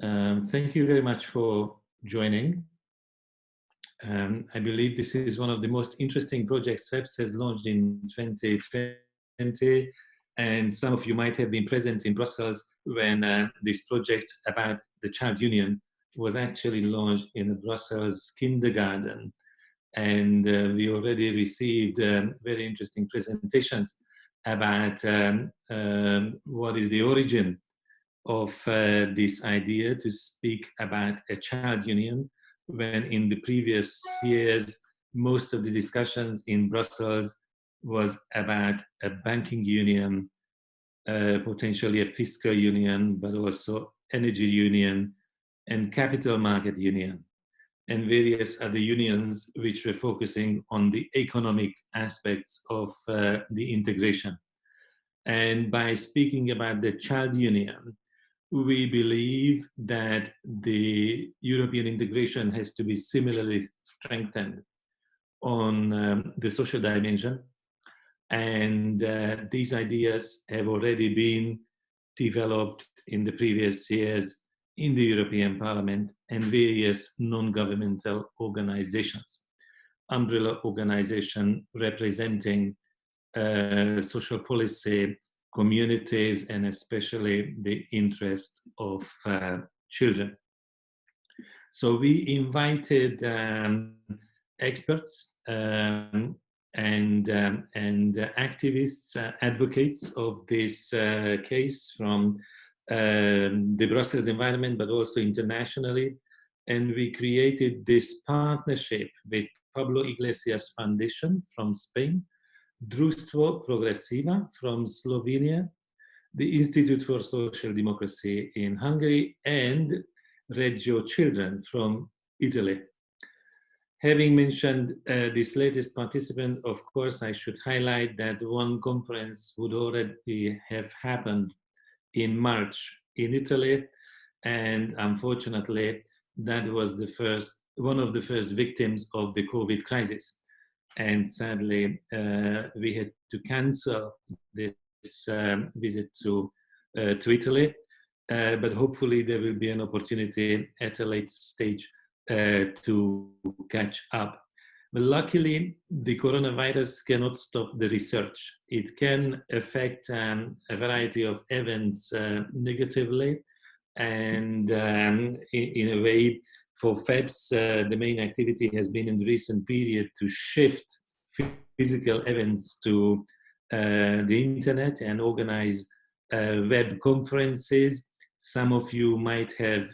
Thank you very much for joining. I believe this is one of the most interesting projects FEPS has launched in 2020, and some of you might have been present in Brussels when this project about the child union was actually launched in a Brussels kindergarten. And we already received very interesting presentations about what is the origin of this idea to speak about a child union, when in the previous years, most of the discussions in Brussels was about a banking union, potentially a fiscal union, but also energy union and capital market union, and various other unions which were focusing on the economic aspects of the integration. And by speaking about the child union, we believe that the European integration has to be similarly strengthened on the social dimension. And these ideas have already been developed in the previous years in the European Parliament and various non-governmental organizations, umbrella organization representing social policy communities and especially the interest of children. So we invited experts and activists, advocates of this case from the Brussels environment, but also internationally. And we created this partnership with Pablo Iglesias Foundation from Spain, Društvo Progresiva from Slovenia, the Institute for Social Democracy in Hungary, and Reggio Children from Italy. Having mentioned this latest participant, of course, I should highlight that one conference would already have happened in March in Italy, and unfortunately, that was one of the first victims of the COVID crisis. And sadly, we had to cancel this visit to Italy, but hopefully there will be an opportunity at a later stage to catch up. But luckily, the coronavirus cannot stop the research. It can affect a variety of events negatively, and in a way, for FEPS, the main activity has been in the recent period to shift physical events to the internet and organize web conferences. Some of you might have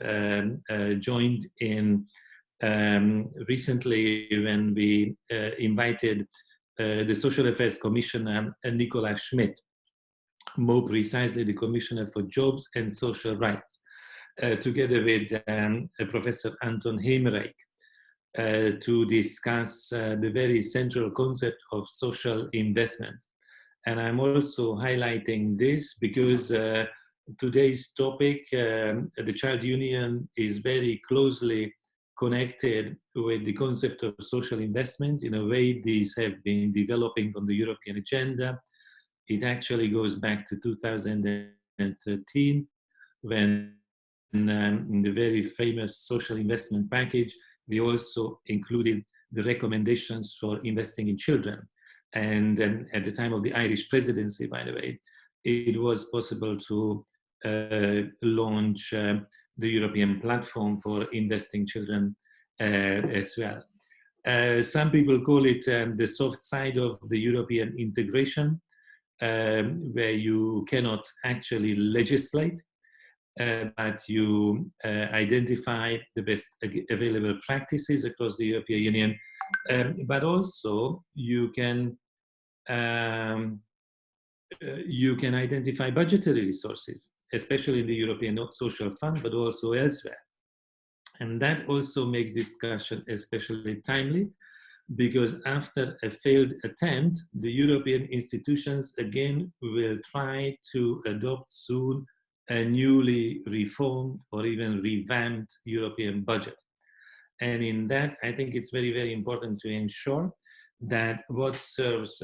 joined in recently when we invited the Social Affairs Commissioner, Nicola Schmidt, more precisely the Commissioner for Jobs and Social Rights, together with Professor Anton Heemrijk, to discuss the very central concept of social investment. And I'm also highlighting this because today's topic, the child union, is very closely connected with the concept of social investment. In a way, these have been developing on the European agenda. It actually goes back to 2013, when in the very famous social investment package, we also included the recommendations for investing in children. And then at the time of the Irish presidency, by the way, it was possible to launch the European platform for investing children as well. Some people call it the soft side of the European integration, where you cannot actually legislate, but you identify the best available practices across the European Union, but also you can identify budgetary resources, especially in the European Social Fund, but also elsewhere. And that also makes discussion especially timely, because after a failed attempt, the European institutions again will try to adopt soon a newly reformed or even revamped European budget. And in that, I think it's very, very important to ensure that what serves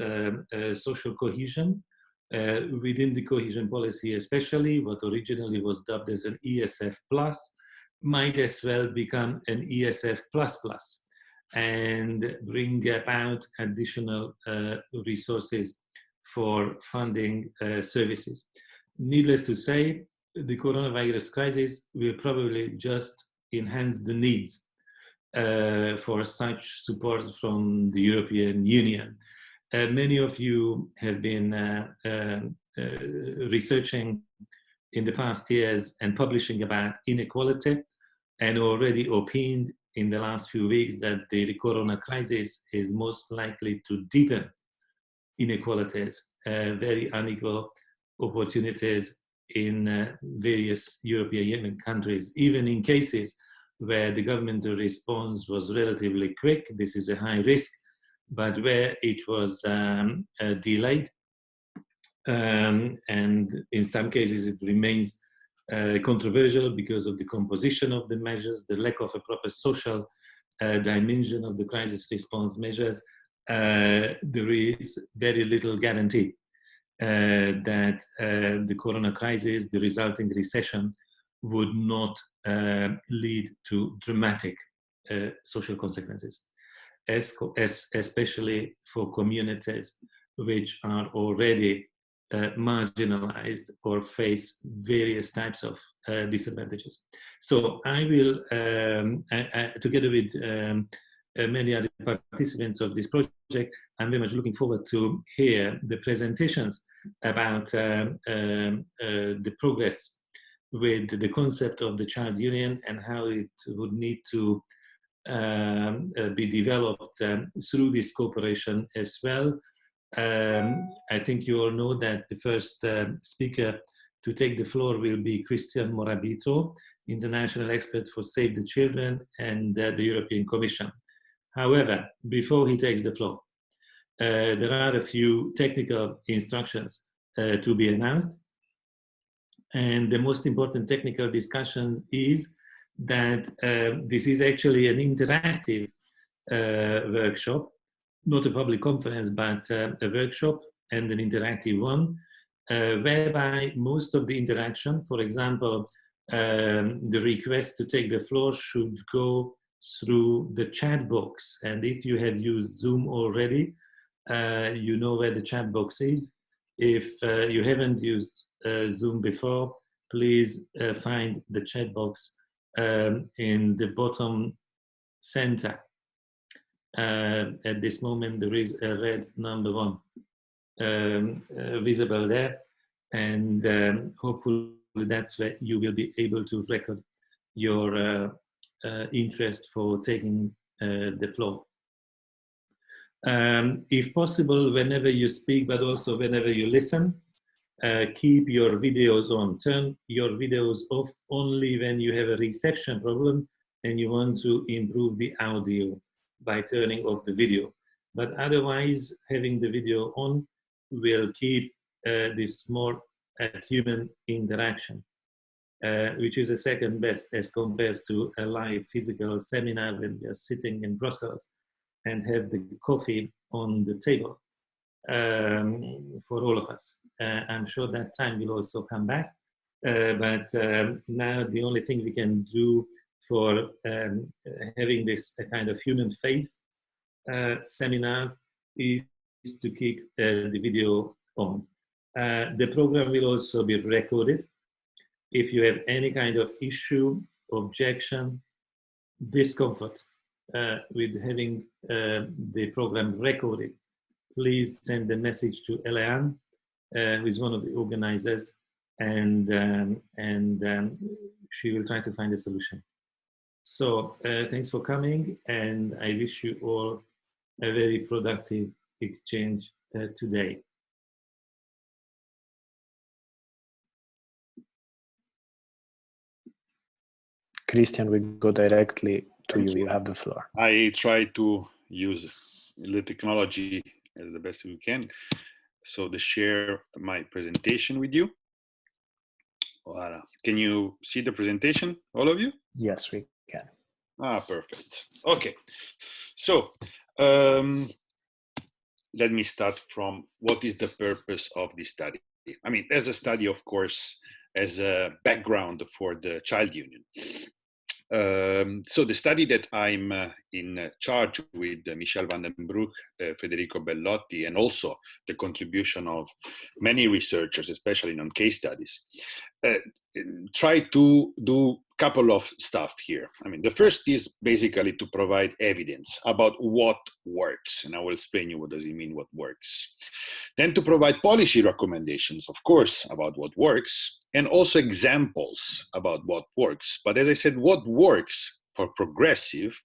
social cohesion within the cohesion policy, especially what originally was dubbed as an ESF plus, might as well become an ESF++ and bring about additional resources for funding services. Needless to say, the coronavirus crisis will probably just enhance the needs for such support from the European Union. Many of you have been researching in the past years and publishing about inequality, and already opined in the last few weeks that the corona crisis is most likely to deepen inequalities, very unequal opportunities in various European Union countries, even in cases where the governmental response was relatively quick. This is a high risk, but where it was delayed, and in some cases it remains controversial because of the composition of the measures, the lack of a proper social dimension of the crisis response measures. There is very little guarantee that the corona crisis, the resulting recession, would not lead to dramatic social consequences, especially for communities which are already marginalized or face various types of disadvantages. So I will, together with many other participants of this project, I'm very much looking forward to hear the presentations about the progress with the concept of the child union and how it would need to be developed through this cooperation as well. I think you all know that the first speaker to take the floor will be Christian Morabito, international expert for Save the Children and the European Commission. However, before he takes the floor, there are a few technical instructions to be announced. And the most important technical discussion is that this is actually an interactive workshop, not a public conference, but a workshop and an interactive one, whereby most of the interaction, for example, the request to take the floor should go through the chat box. And if you have used Zoom already, you know where the chat box is. If you haven't used Zoom before, please find the chat box in the bottom center. At this moment, there is a red number 1 visible there, and hopefully that's where you will be able to record your interest for taking the floor. If possible, whenever you speak, but also whenever you listen, keep your videos on. Turn your videos off only when you have a reception problem and you want to improve the audio by turning off the video. But otherwise, having the video on will keep this more human interaction, which is the second best as compared to a live physical seminar when we are sitting in Brussels and have the coffee on the table for all of us. I'm sure that time will also come back, but now the only thing we can do for having this kind of human face seminar is to keep the video on. The program will also be recorded. If you have any kind of issue, objection, discomfort with having the program recorded, please send a message to Eleanne, who is one of the organizers, and she will try to find a solution. So thanks for coming, and I wish you all a very productive exchange today. Christian, we go directly to you. You have the floor. I try to use the technology as the best we can. So to share my presentation with you. Voila. Can you see the presentation, all of you? Yes, we can. Ah, perfect. Okay. So let me start from what is the purpose of this study. I mean, as a study, of course, as a background for the child union. So the study that I'm in charge with Michel van den Broek, Federico Bellotti, and also the contribution of many researchers, especially on case studies, try to do a couple of stuff here. I mean, the first is basically to provide evidence about what works, and I will explain you what does it mean what works. Then to provide policy recommendations, of course, about what works, and also examples about what works. But as I said, what works for progressive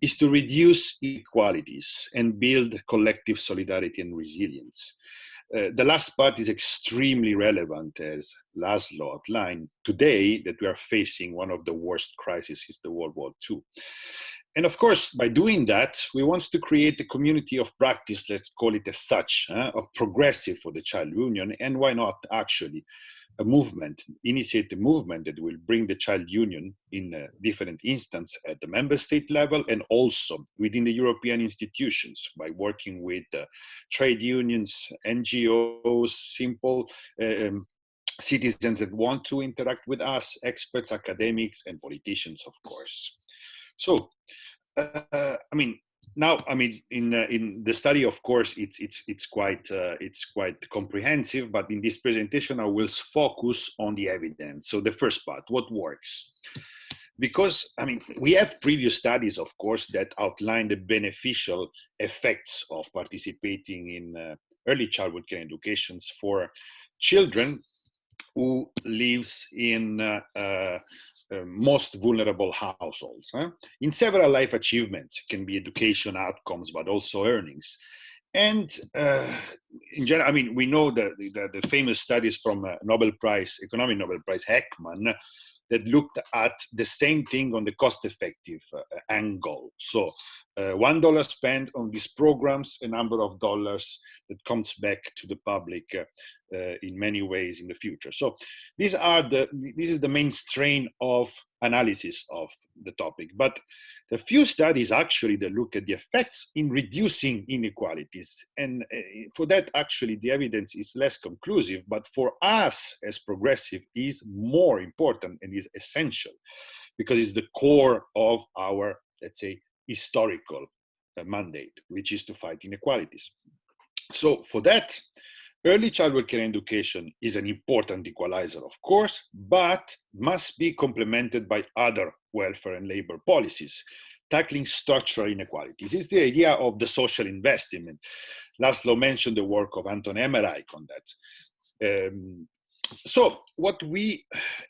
is to reduce inequalities and build collective solidarity and resilience. The last part is extremely relevant, as Laszlo outlined, today that we are facing one of the worst crises since the World War II. And of course, by doing that, we want to create a community of practice, let's call it as such, of progressive for the child union, and why not actually a movement, initiate a movement that will bring the child union in a different instance at the member state level and also within the European institutions by working with trade unions, NGOs, simple citizens that want to interact with us, experts, academics, and politicians, of course. So, I mean, now, I mean, in the study, of course, it's quite comprehensive. But in this presentation, I will focus on the evidence. So the first part, what works? Because I mean, we have previous studies, of course, that outline the beneficial effects of participating in early childhood care educations for children who lives in most vulnerable households. In several life achievements, it can be education outcomes, but also earnings. And in general, I mean, we know the famous studies from Nobel Prize, Economic Nobel Prize, Heckman, that looked at the same thing on the cost-effective angle. So $1 spent on these programs, a number of dollars that comes back to the public in many ways in the future. So this is the main strain of analysis of the topic. But the few studies actually that look at the effects in reducing inequalities. And for that, actually, the evidence is less conclusive, but for us as progressive is more important and is essential because it's the core of our, let's say, historical mandate, which is to fight inequalities. So for that, early childhood care education is an important equalizer, of course, but must be complemented by other welfare and labor policies, tackling structural inequalities. It's the idea of the social investment. Laszlo mentioned the work of Anton Emmerich on that. So what we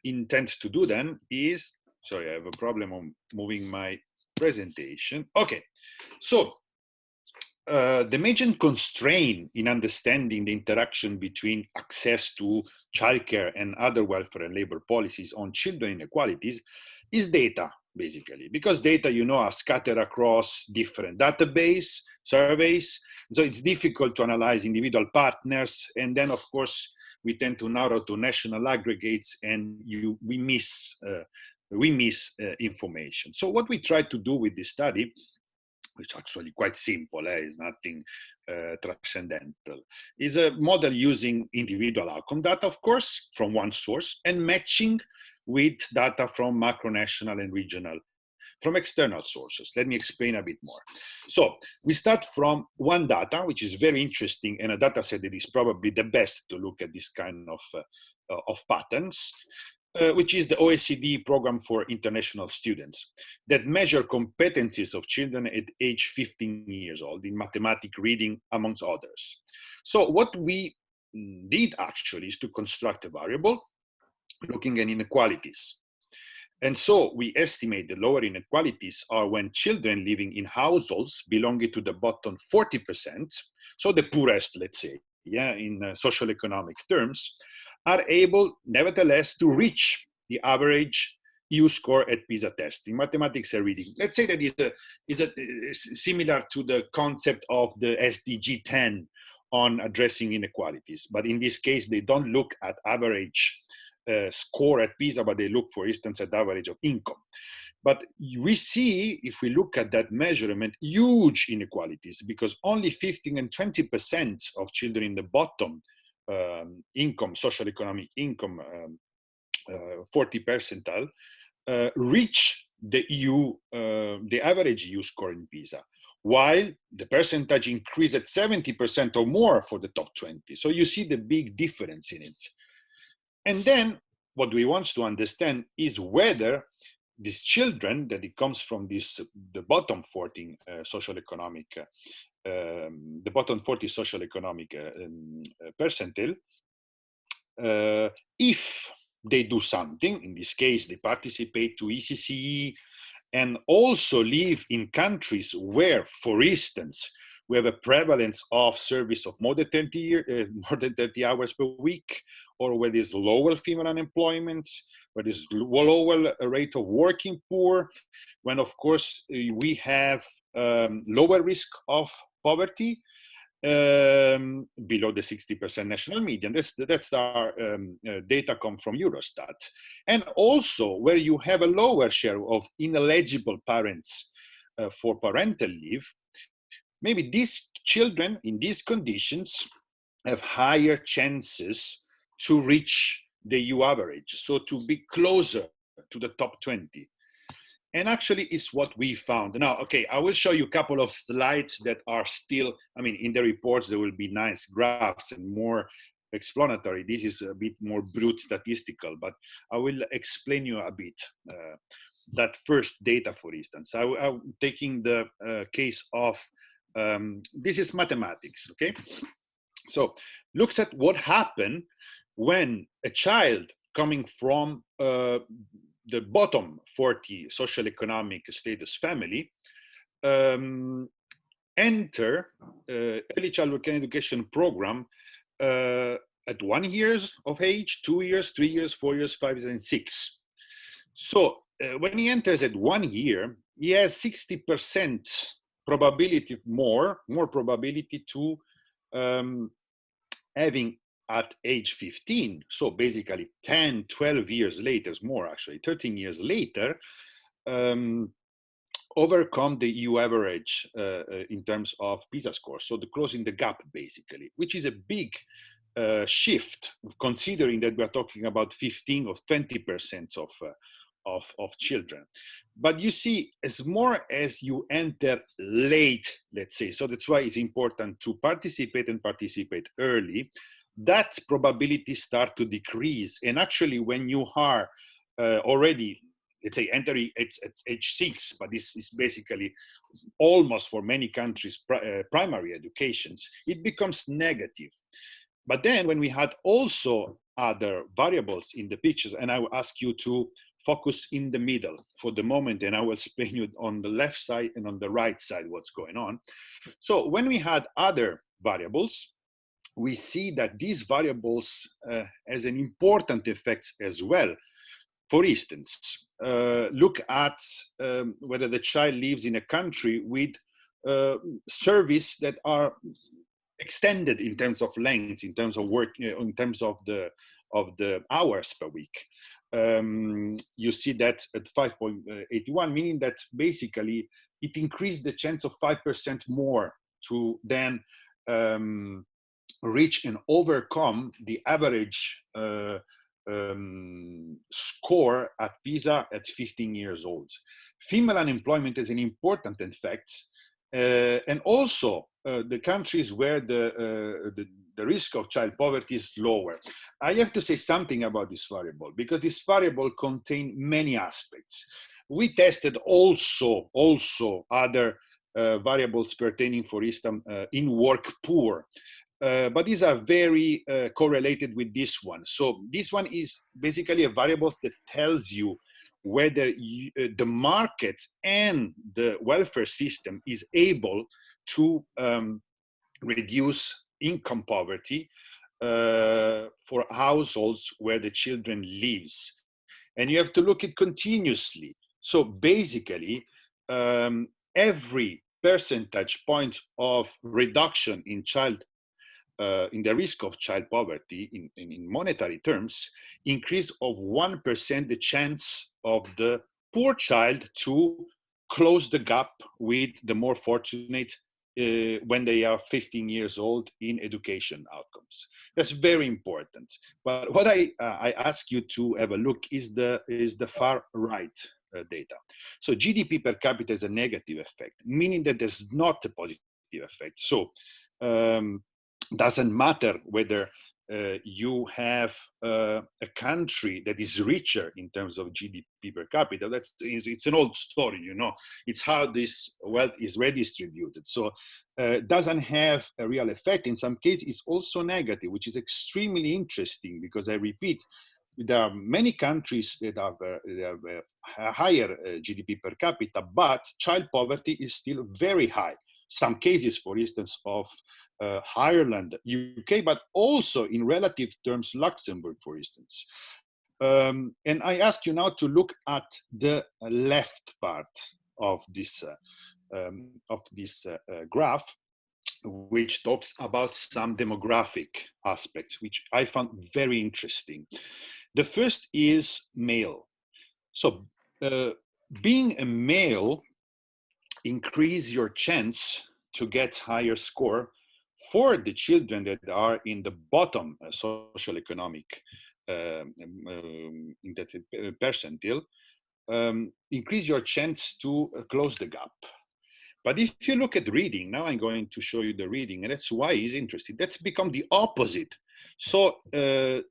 intend to do then is, sorry, I have a problem on moving my presentation. Okay, so the major constraint in understanding the interaction between access to childcare and other welfare and labor policies on children inequalities is data, basically, because data, you know, are scattered across different database surveys. So it's difficult to analyze individual partners. And then, of course, we tend to narrow to national aggregates and we miss information. So what we try to do with this study, which is actually quite simple, is nothing transcendental, is a model using individual outcome data, of course, from one source, and matching with data from macro-national and regional, from external sources. Let me explain a bit more. So we start from one data, which is very interesting, and a data set that is probably the best to look at this kind of patterns, which is the OECD program for international students that measure competencies of children at age 15 years old in mathematics, reading, amongst others. So what we did actually is to construct a variable looking at inequalities. And so we estimate the lower inequalities are when children living in households belonging to the bottom 40%, so the poorest, let's say, in social economic terms, are able, nevertheless, to reach the average EU score at PISA testing, mathematics and reading. Let's say that is similar to the concept of the SDG 10 on addressing inequalities. But in this case, they don't look at average score at PISA, but they look, for instance, at average of income. But we see, if we look at that measurement, huge inequalities, because only 15 and 20% of children in the bottom income, social economic income, 40 percentile, reach the the average EU score in PISA, while the percentage increased at 70% or more for the top 20. So you see the big difference in it. And then what we want to understand is whether these children, that it comes from this, the bottom 40 socioeconomic, the bottom 40 socioeconomic percentile, if they do something, in this case, they participate to ECEC, and also live in countries where, for instance, we have a prevalence of service of more than 30 hours per week, or where there's lower female unemployment, where there's lower rate of working poor, when of course we have lower risk of poverty, below the 60% national median. That's our data come from Eurostat. And also where you have a lower share of ineligible parents for parental leave, maybe these children in these conditions have higher chances to reach the EU average, so to be closer to the top 20. And actually is what we found. Now, okay, I will show you a couple of slides that are still, I mean, in the reports, there will be nice graphs and more explanatory. This is a bit more brute statistical, but I will explain you a bit that first data, for instance. I'm taking the case of, this is mathematics, okay? So looks at what happened when a child coming from the bottom 40 social economic status family enter early childhood care education program at 1 year of age, 2 years, 3 years, 4 years, 5 years, and 6. So when he enters at 1 year, he has 60% probability, more probability to having at age 15, so basically 10, 12 years later, more actually, 13 years later, overcome the EU average in terms of PISA score. So the closing the gap, basically, which is a big shift, considering that we're talking about 15 or 20% of children. But you see, as more as you enter late, let's say, so that's why it's important to participate and participate early, that probability start to decrease. And actually, when you are already, let's say, entering at age 6, but this is basically almost for many countries primary educations, it becomes negative. But then when we had also other variables in the pictures, and I will ask you to focus in the middle for the moment, and I will explain you on the left side and on the right side what's going on. So when we had other variables, we see that these variables has an important effect as well. For instance, look at whether the child lives in a country with service that are extended in terms of length, in terms of work, in terms of the hours per week. You see that at 5.81, meaning that basically it increased the chance of 5% more to then reach and overcome the average score at PISA at 15 years old. Female unemployment is an important effect, and also the countries where the risk of child poverty is lower. I have to say something about this variable, because this variable contains many aspects. We tested also other variables pertaining, for instance, in work poor. But these are very correlated with this one. So this one is basically a variable that tells you whether the markets and the welfare system is able to reduce income poverty for households where the children lives. And you have to look at continuously. So basically, every percentage point of reduction in in the risk of child poverty in monetary terms, increase of 1% the chance of the poor child to close the gap with the more fortunate when they are 15 years old in education outcomes. That's very important. But what I ask you to have a look is the far right data. So GDP per capita is a negative effect, meaning that there's not a positive effect. So doesn't matter whether you have a country that is richer in terms of GDP per capita. It's an old story, you know. It's how this wealth is redistributed. So doesn't have a real effect. In some cases, it's also negative, which is extremely interesting because I repeat, there are many countries that have a higher GDP per capita, but child poverty is still very high. Some cases, for instance, of Ireland, UK, but also in relative terms, Luxembourg, for instance. And I ask you now to look at the left part of this graph, which talks about some demographic aspects, which I found very interesting. The first is male. So being a male increase your chance to get higher score for the children that are in the bottom social economic percentile, increase your chance to close the gap. But if you look at reading, now I'm going to show you the reading, and that's why it's interesting. That's become the opposite. So the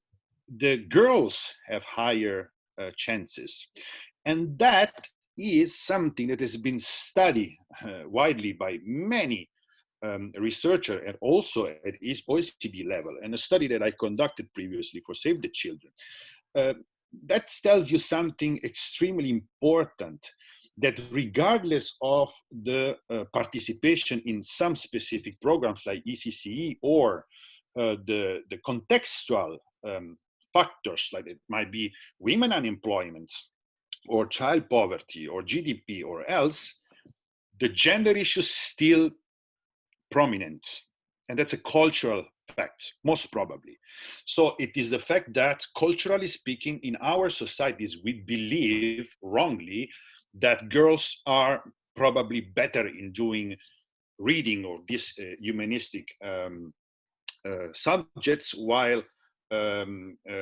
girls have higher chances. And that is something that has been studied widely by many researchers and also at OECD level, and a study that I conducted previously for Save the Children. That tells you something extremely important, that regardless of the participation in some specific programs like ECCE or the contextual factors, like it might be women unemployment or child poverty or GDP or else, the gender issue is still prominent. And that's a cultural fact, most probably. So it is the fact that culturally speaking, in our societies, we believe wrongly that girls are probably better in doing reading or these humanistic subjects, while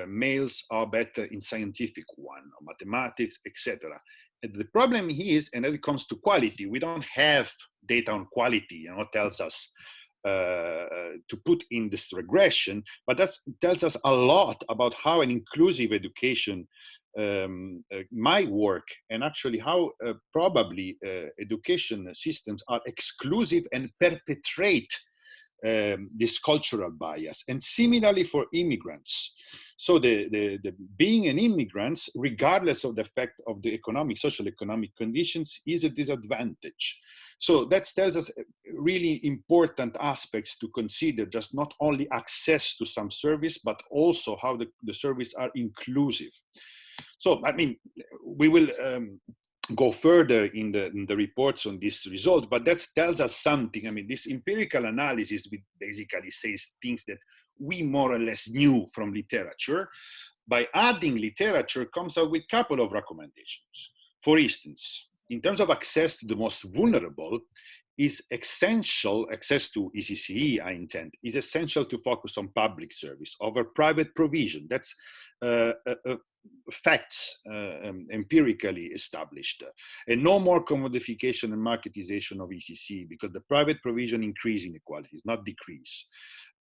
males are better in scientific one, or mathematics, etc. And the problem is, and then it comes to quality, we don't have data on quality, you know, tells us to put in this regression, but that tells us a lot about how an inclusive education might work, and actually how probably education systems are exclusive and perpetrate this cultural bias. And similarly for immigrants. So the being an immigrant, regardless of the effect of the economic, social economic conditions, is a disadvantage. So that tells us really important aspects to consider, just not only access to some service, but also how the services are inclusive. So, I mean, we will go further in the reports on this result, but that tells us something. I mean, this empirical analysis basically says things that we more or less knew from literature. By adding literature, comes out with a couple of recommendations. For instance, in terms of access to the most vulnerable, is essential, access to ECCE, I intend, is essential to focus on public service over private provision. That's facts empirically established. And no more commodification and marketization of ECC, because the private provision increase inequalities, not decrease.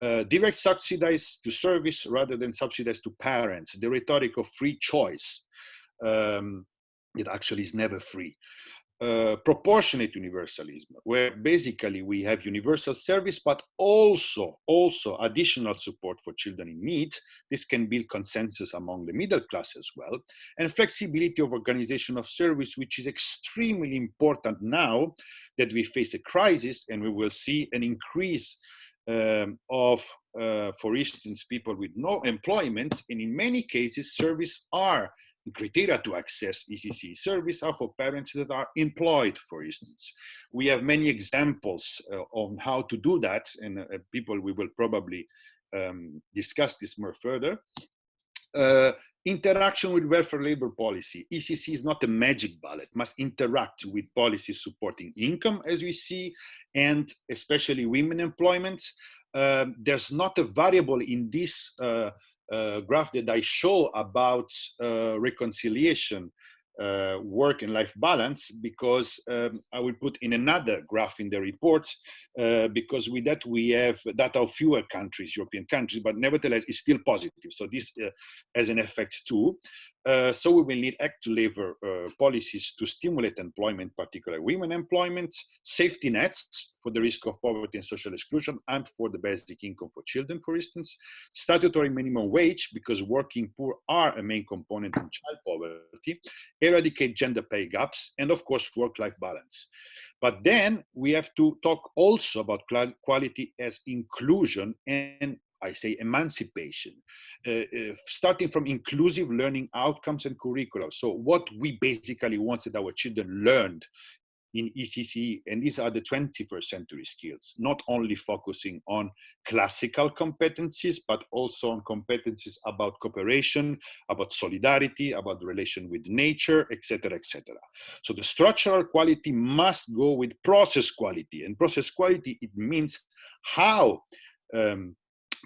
Direct subsidies to service rather than subsidies to parents. The rhetoric of free choice, it actually is never free. Proportionate universalism, where basically we have universal service, but also additional support for children in need. This can build consensus among the middle class as well. And flexibility of organization of service, which is extremely important now that we face a crisis, and we will see an increase of, for instance, people with no employment, and in many cases, service are criteria to access ECC service are for parents that are employed, for instance. We have many examples on how to do that, and we will probably discuss this more further. Interaction with welfare labor policy. ECC is not a magic bullet, must interact with policies supporting income, as we see, and especially women employment. There's not a variable in this graph that I show about reconciliation work and life balance, because I will put in another graph in the report, because with that we have data of fewer countries, European countries, but nevertheless it's still positive. So this has an effect too. So we will need active labor policies to stimulate employment, particularly women employment, safety nets for the risk of poverty and social exclusion, and for the basic income for children, for instance, statutory minimum wage, because working poor are a main component in child poverty, eradicate gender pay gaps, and of course, work-life balance. But then we have to talk also about quality as inclusion and, I say, emancipation, starting from inclusive learning outcomes and curricula. So what we basically wanted our children learned in ECEC, and these are the 21st century skills, not only focusing on classical competencies, but also on competencies about cooperation, about solidarity, about the relation with nature, etc., etc. So the structural quality must go with process quality, and process quality, it means how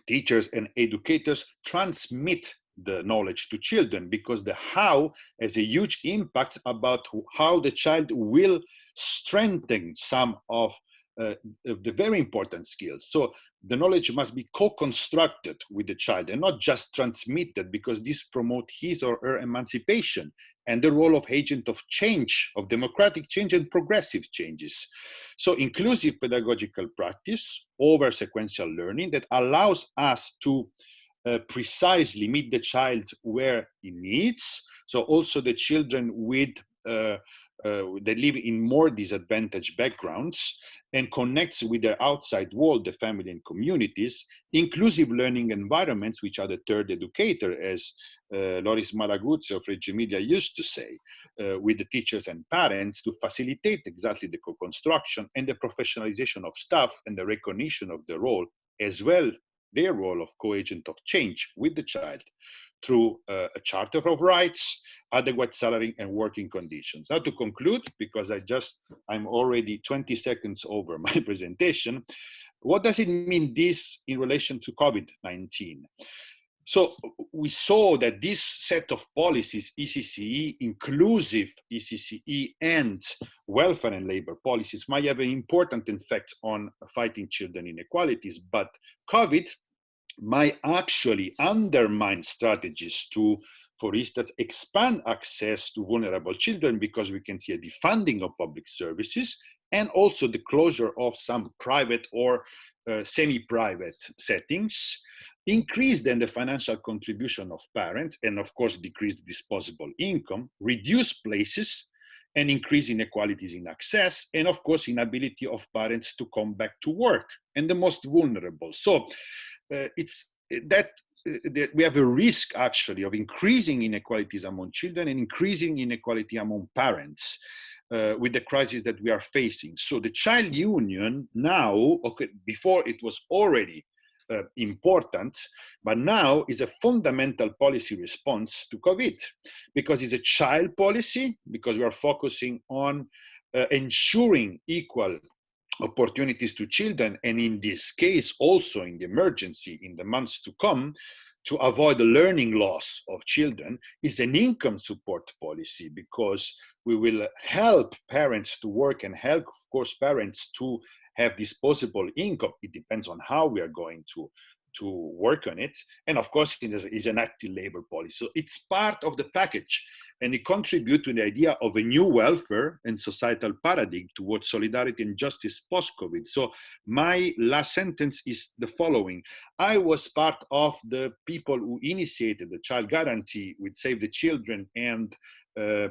teachers and educators transmit the knowledge to children, because the how has a huge impact about how the child will strengthen some of the very important skills. So the knowledge must be co-constructed with the child and not just transmitted, because this promotes his or her emancipation and the role of agent of change, of democratic change and progressive changes. So inclusive pedagogical practice over sequential learning that allows us to precisely meet the child where he needs. So also the children with that live in more disadvantaged backgrounds and connects with their outside world, the family and communities, inclusive learning environments, which are the third educator, as Loris Malaguzzi of Reggio Emilia used to say, with the teachers and parents to facilitate exactly the co-construction and the professionalization of staff and the recognition of the role, as well their role of co-agent of change with the child through a charter of rights, adequate salary and working conditions. Now to conclude, because I'm already 20 seconds over my presentation, what does it mean this in relation to COVID-19? So we saw that this set of policies, ECCE, inclusive ECCE, and welfare and labor policies might have an important effect on fighting children inequalities, but COVID might actually undermine strategies to, for instance, expand access to vulnerable children, because we can see a defunding of public services and also the closure of some private or semi-private settings, increase then the financial contribution of parents, and of course decrease the disposable income, reduce places, and increase inequalities in access, and of course inability of parents to come back to work, and the most vulnerable. So it's that we have a risk actually of increasing inequalities among children and increasing inequality among parents with the crisis that we are facing. So the child union now, okay, before it was already important, but now is a fundamental policy response to COVID, because it's a child policy, because we are focusing on ensuring equal opportunities to children, and in this case also in the emergency in the months to come, to avoid the learning loss of children, is an income support policy, because we will help parents to work and help, of course, parents to have disposable income. It depends on how we are going to work on it. And of course, it is an active labor policy. So it's part of the package, and it contributes to the idea of a new welfare and societal paradigm towards solidarity and justice post-COVID. So my last sentence is the following. I was part of the people who initiated the child guarantee with Save the Children and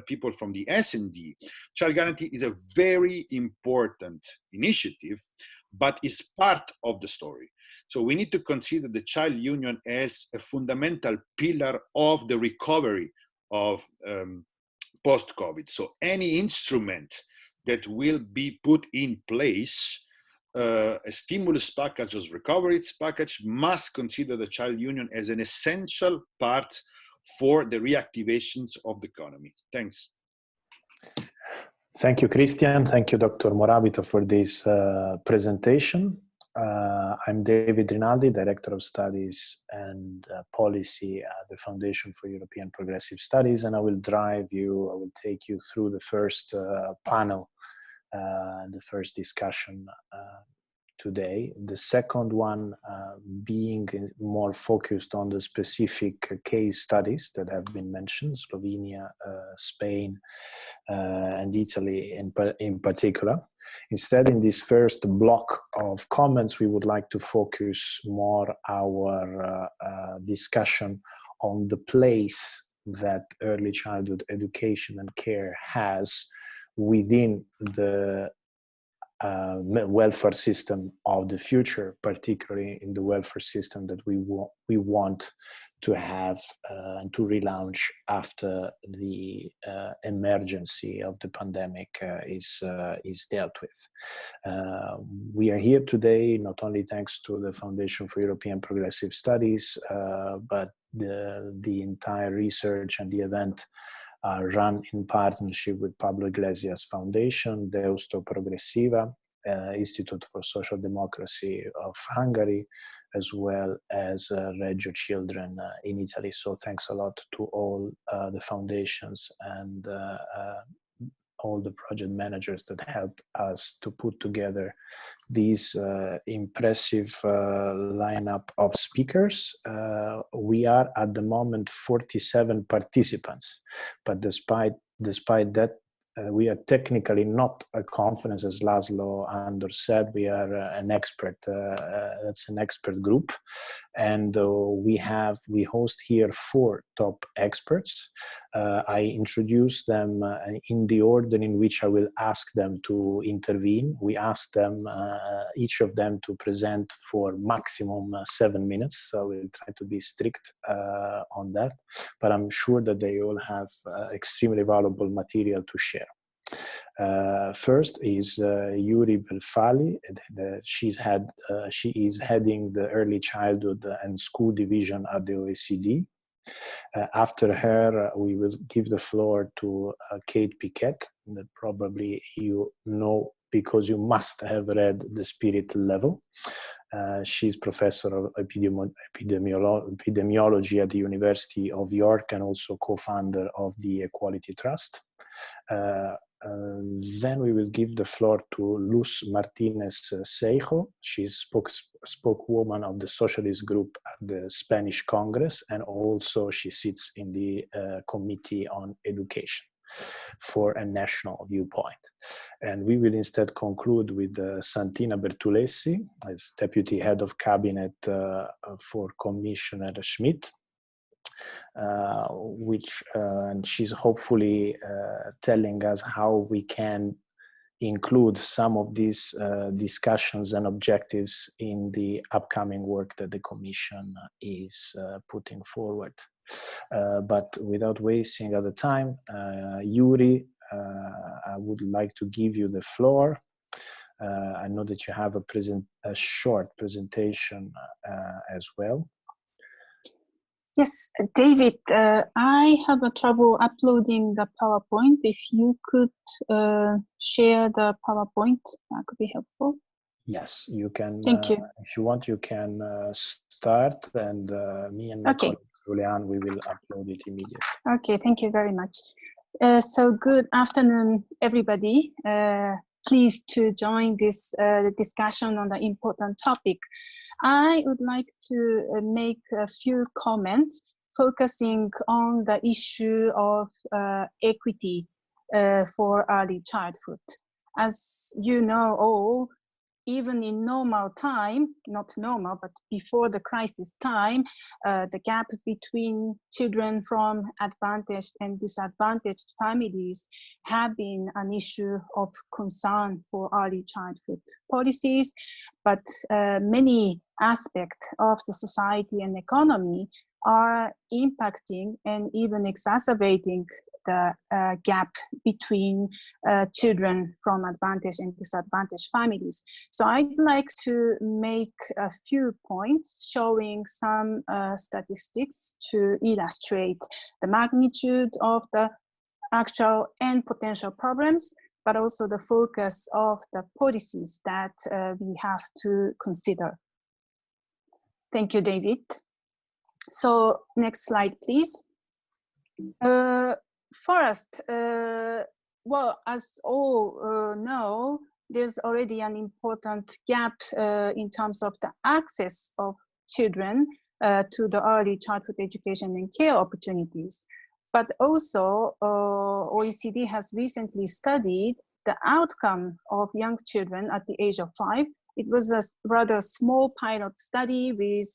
people from the S&D. Child guarantee is a very important initiative, but is part of the story. So we need to consider the child union as a fundamental pillar of the recovery of post-COVID. So any instrument that will be put in place, a stimulus package or recovery package, must consider the child union as an essential part for the reactivations of the economy. Thanks. Thank you, Christian. Thank you, Dr. Morabito, for this presentation. I'm David Rinaldi, Director of Studies and Policy at the Foundation for European Progressive Studies, and I will take you through the first panel, the first discussion today. The second one being more focused on the specific case studies that have been mentioned, Slovenia, Spain, and Italy in particular. Instead, in this first block of comments, we would like to focus more our discussion on the place that early childhood education and care has within the welfare system of the future, particularly in the welfare system that we want to have and to relaunch after the emergency of the pandemic is dealt with. We are here today not only thanks to the Foundation for European Progressive Studies, but the entire research and the event are run in partnership with Pablo Iglesias Foundation, Deusto Progresiva, Institute for Social Democracy of Hungary, as well as Reggio Children in Italy. So thanks a lot to all the foundations and all the project managers that helped us to put together these impressive lineup of speakers. We are at the moment 47 participants, but despite that, we are technically not a conference, as Laszlo Andor said. We are an expert. That's an expert group, and we host here 4 top experts. I introduce them in the order in which I will ask them to intervene. We ask them, each of them, to present for maximum 7 minutes. So we'll try to be strict on that, but I'm sure that they all have extremely valuable material to share. First is Yuri Belfali. She is heading the early childhood and school division at the OECD. After her, we will give the floor to Kate Piquet, that probably you know because you must have read The Spirit Level. She's professor of epidemiology at the University of York and also co-founder of the Equality Trust. Then we will give the floor to Luz Martinez Seijo. She's spokeswoman of the socialist group at the Spanish Congress, and also she sits in the Committee on Education for a national viewpoint. And we will instead conclude with Santina Bertulessi as Deputy Head of Cabinet for Commissioner Schmidt. And she's hopefully telling us how we can include some of these discussions and objectives in the upcoming work that the Commission is putting forward. But without wasting other time, Yuri, I would like to give you the floor. I know that you have a short presentation as well. Yes, David, I have a trouble uploading the PowerPoint. If you could share the PowerPoint, that could be helpful. Yes, you can. Thank you. If you want, you can start, and me and my colleague Julian, we will upload it immediately. Okay, thank you very much. So good afternoon, everybody. Pleased to join this discussion on the important topic. I would like to make a few comments focusing on the issue of equity for early childhood. As you know all, even in normal time, not normal, but before the crisis time, the gap between children from advantaged and disadvantaged families have been an issue of concern for early childhood policies, but many aspects of the society and economy are impacting and even exacerbating the gap between children from advantaged and disadvantaged families. So I'd like to make a few points showing some statistics to illustrate the magnitude of the actual and potential problems, but also the focus of the policies that we have to consider. Thank you, David. So next slide, please. First, well, as all know, there's already an important gap in terms of the access of children to the early childhood education and care opportunities. But also, OECD has recently studied the outcome of young children at the age of 5. It was a rather small pilot study with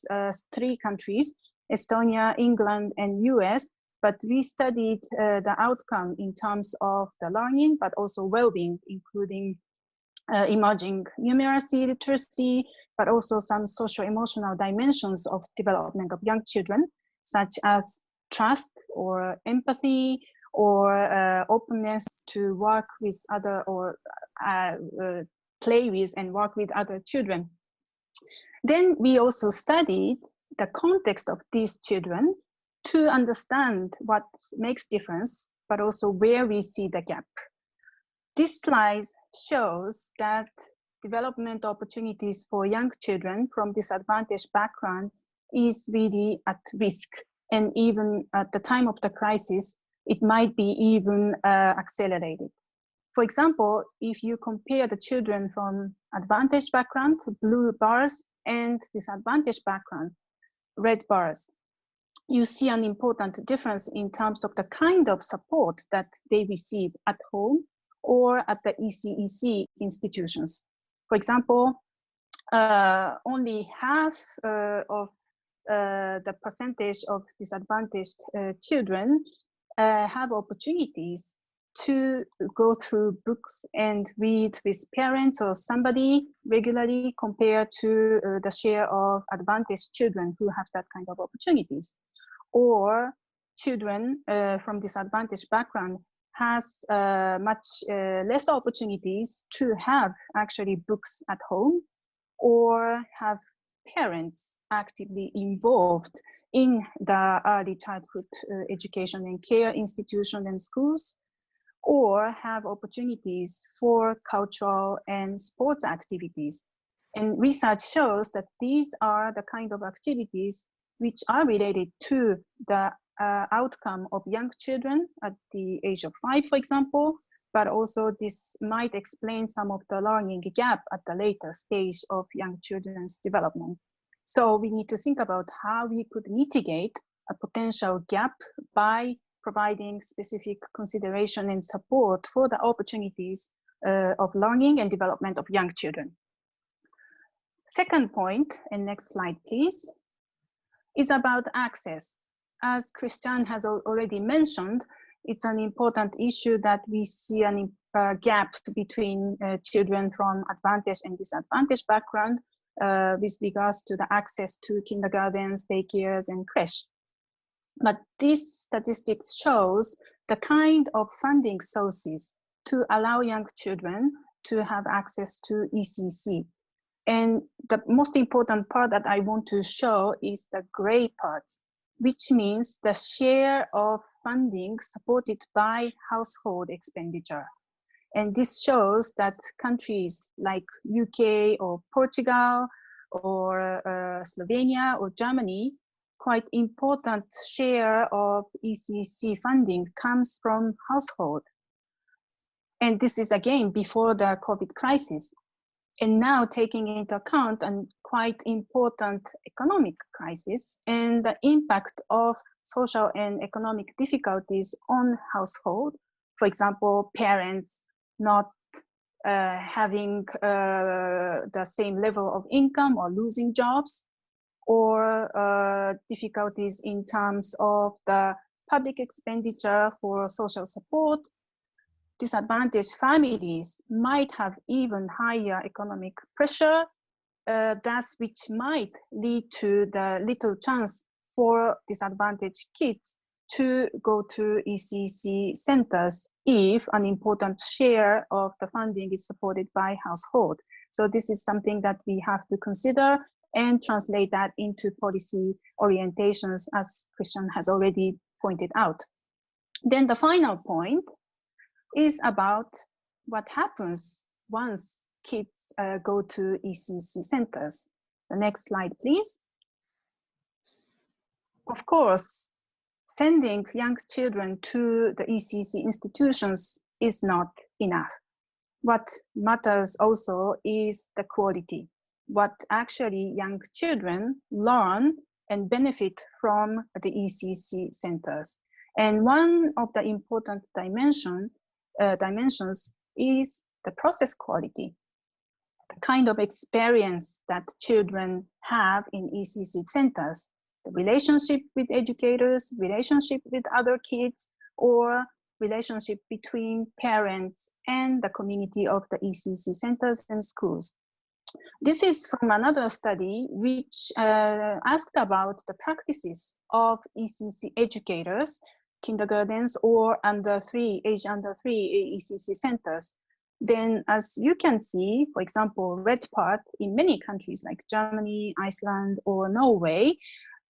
3 countries, Estonia, England, and US. But we studied the outcome in terms of the learning, but also well-being, including emerging numeracy, literacy, but also some social-emotional dimensions of development of young children, such as trust or empathy or openness to work with other or play with and work with other children. Then we also studied the context of these children to understand what makes difference, but also where we see the gap. This slide shows that development opportunities for young children from disadvantaged background is really at risk. And even at the time of the crisis, it might be even accelerated. For example, if you compare the children from advantaged background, blue bars, and disadvantaged background, red bars, you see an important difference in terms of the kind of support that they receive at home or at the ECEC institutions. For example, only half of the percentage of disadvantaged children have opportunities to go through books and read with parents or somebody regularly compared to the share of advantaged children who have that kind of opportunities. Or children from disadvantaged background has much less opportunities to have actually books at home or have parents actively involved in the early childhood education and care institutions and schools, or have opportunities for cultural and sports activities. And research shows that these are the kind of activities which are related to the outcome of young children at the age of 5, for example, but also this might explain some of the learning gap at the later stage of young children's development. So we need to think about how we could mitigate a potential gap by providing specific consideration and support for the opportunities of learning and development of young children. Second point, and next slide please, is about access. As Christian has already mentioned, it's an important issue that we see a gap between children from advantaged and disadvantaged background with regards to the access to kindergartens, daycares, and creche. But this statistics shows the kind of funding sources to allow young children to have access to ECC. And the most important part that I want to show is the gray parts, which means the share of funding supported by household expenditure. And this shows that countries like UK or Portugal or Slovenia or Germany, quite important share of ECC funding comes from household. And this is again before the COVID crisis. And now taking into account a quite important economic crisis and the impact of social and economic difficulties on household, for example, parents not having the same level of income or losing jobs, or difficulties in terms of the public expenditure for social support. Disadvantaged families might have even higher economic pressure, thus which might lead to the little chance for disadvantaged kids to go to ECC centers if an important share of the funding is supported by household. So this is something that we have to consider and translate that into policy orientations, as Christian has already pointed out. Then the final point is about what happens once kids go to ECEC centers. The next slide, please. Of course, sending young children to the ECEC institutions is not enough. What matters also is the quality, what actually young children learn and benefit from the ECEC centers. And one of the important dimensions is the process quality, the kind of experience that children have in ECEC centers, the relationship with educators, relationship with other kids, or relationship between parents and the community of the ECEC centers and schools. This is from another study which asked about the practices of ECEC educators, kindergartens, or age under 3 ECEC centers. Then, as you can see, for example, red part in many countries like Germany, Iceland, or Norway,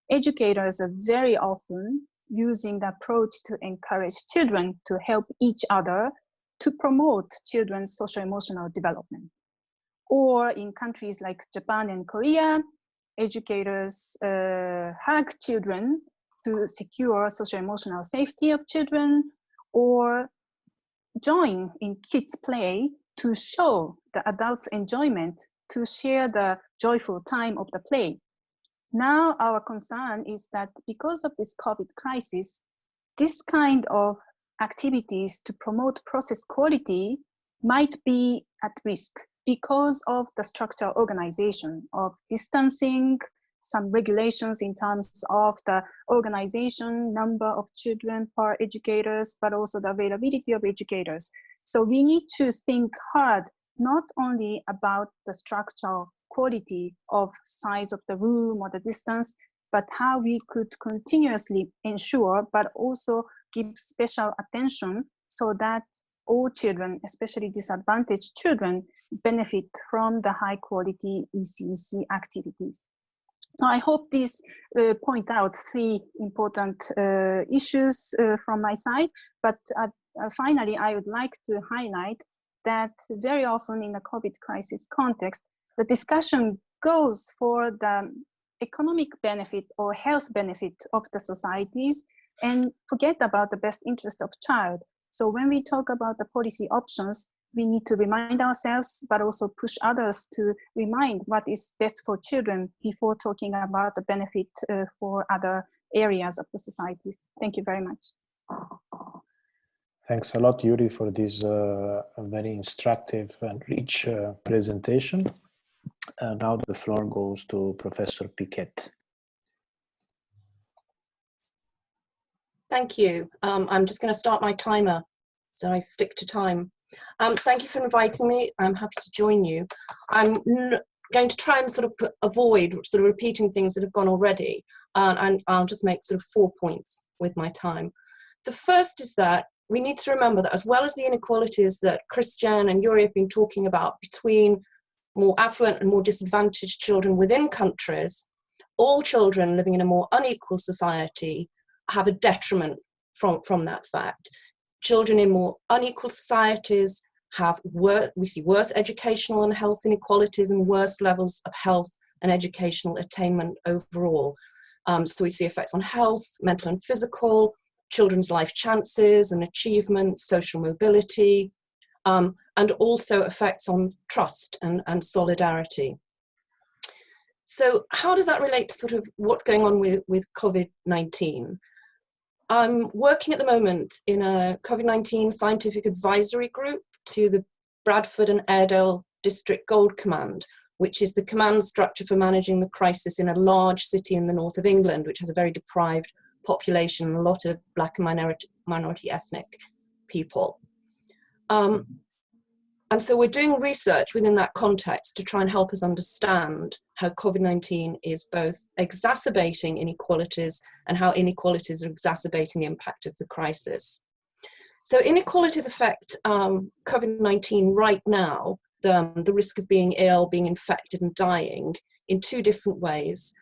educators are very often using the approach to encourage children to help each other to promote children's social-emotional development. Or in countries like Japan and Korea, educators hug children to secure social-emotional safety of children, or join in kids' play to show the adults' enjoyment, to share the joyful time of the play. Now, our concern is that because of this COVID crisis, this kind of activities to promote process quality might be at risk because of the structural organization of distancing, some regulations in terms of the organization, number of children per educators, but also the availability of educators. So we need to think hard, not only about the structural quality of size of the room or the distance, but how we could continuously ensure, but also give special attention so that all children, especially disadvantaged children, benefit from the high quality ECEC activities. Now, I hope these point out 3 important issues from my side, but finally, I would like to highlight that very often in the COVID crisis context, the discussion goes for the economic benefit or health benefit of the societies and forget about the best interest of child. So when we talk about the policy options, we need to remind ourselves, but also push others to remind what is best for children before talking about the benefit for other areas of the societies. Thank you very much. Thanks a lot, Yuri, for this very instructive and rich presentation. Now the floor goes to Professor Piquet. Thank you. I'm just going to start my timer so I stick to time. Thank you for inviting me. I'm happy to join you. I'm going to try and sort of avoid sort of repeating things that have gone already, and I'll just make sort of 4 points with my time. The first is that we need to remember that as well as the inequalities that Christian and Yuri have been talking about between more affluent and more disadvantaged children within countries, all children living in a more unequal society have a detriment from that fact. Children in more unequal societies have we see worse educational and health inequalities and worse levels of health and educational attainment overall. So we see effects on health, mental and physical, children's life chances and achievement, social mobility, and also effects on trust and solidarity. So how does that relate to sort of what's going on with COVID-19? I'm working at the moment in a COVID-19 scientific advisory group to the Bradford and Airedale District Gold Command, which is the command structure for managing the crisis in a large city in the north of England, which has a very deprived population and a lot of Black and minority ethnic people. And so we're doing research within that context to try and help us understand how COVID-19 is both exacerbating inequalities and how inequalities are exacerbating the impact of the crisis. So inequalities affect COVID-19 right now, the risk of being ill, being infected and dying in 2 different ways.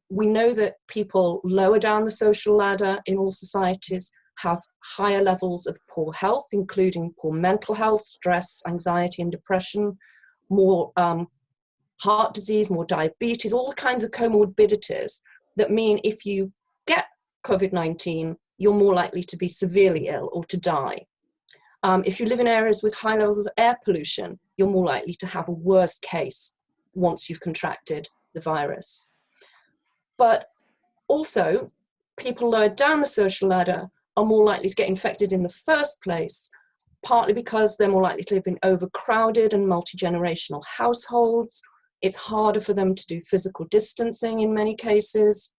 We know that people lower down the social ladder in all societies have higher levels of poor health, including poor mental health, stress, anxiety, and depression, more heart disease, more diabetes, all kinds of comorbidities that mean if you get COVID-19, you're more likely to be severely ill or to die. If you live in areas with high levels of air pollution, you're more likely to have a worse case once you've contracted the virus. But also, people lower down the social ladder are more likely to get infected in the first place, partly because they're more likely to live in overcrowded and multi-generational households. It's harder for them to do physical distancing in many cases.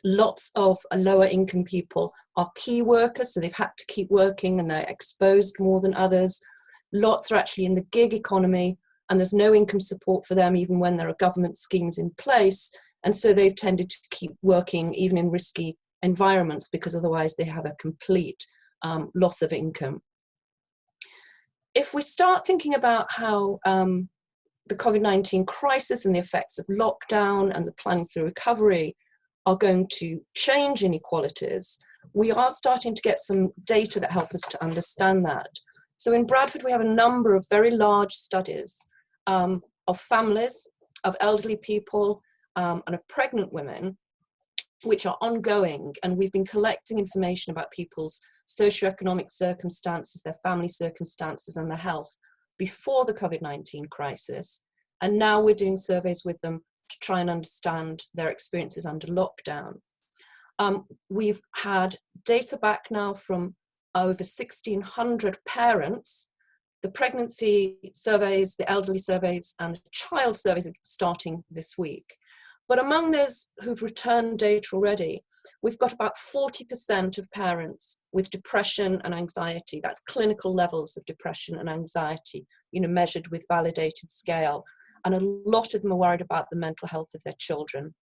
Lots of lower income people are key workers, so they've had to keep working and they're exposed more than others. Lots are actually in the gig economy and there's no income support for them even when there are government schemes in place. And so they've tended to keep working even in risky environments because otherwise they have a complete loss of income. If we start thinking about how the COVID-19 crisis and the effects of lockdown and the planning for recovery are going to change inequalities, we are starting to get some data that help us to understand that. So in Bradford, we have a number of very large studies of families, of elderly people, and of pregnant women, which are ongoing. And we've been collecting information about people's socioeconomic circumstances, their family circumstances, and their health before the COVID-19 crisis. And now we're doing surveys with them to try and understand their experiences under lockdown. We've had data back now from over 1,600 parents. The pregnancy surveys, the elderly surveys, and the child surveys are starting this week. But among those who've returned data already, we've got about 40% of parents with depression and anxiety. That's clinical levels of depression and anxiety, measured with validated scale. And a lot of them are worried about the mental health of their children.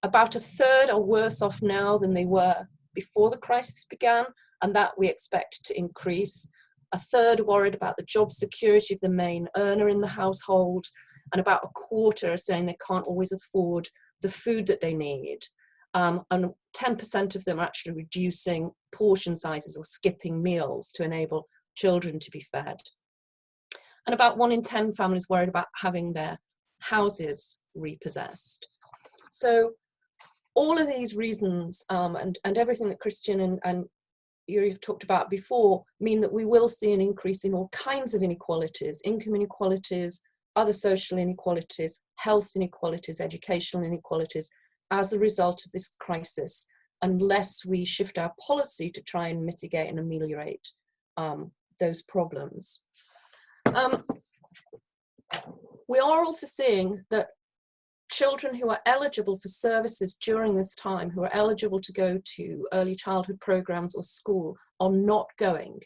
About a third are worse off now than they were before the crisis began, and that we expect to increase. A third are worried about the job security of the main earner in the household, and about a quarter are saying they can't always afford the food that they need. And 10% of them are actually reducing portion sizes or skipping meals to enable children to be fed. And about 1 in 10 families worried about having their houses repossessed. So all of these reasons and everything that Christian and you've talked about before mean that we will see an increase in all kinds of inequalities, income inequalities, other social inequalities, health inequalities, educational inequalities, as a result of this crisis, unless we shift our policy to try and mitigate and ameliorate those problems. We are also seeing that children who are eligible for services during this time, who are eligible to go to early childhood programs or school, are not going.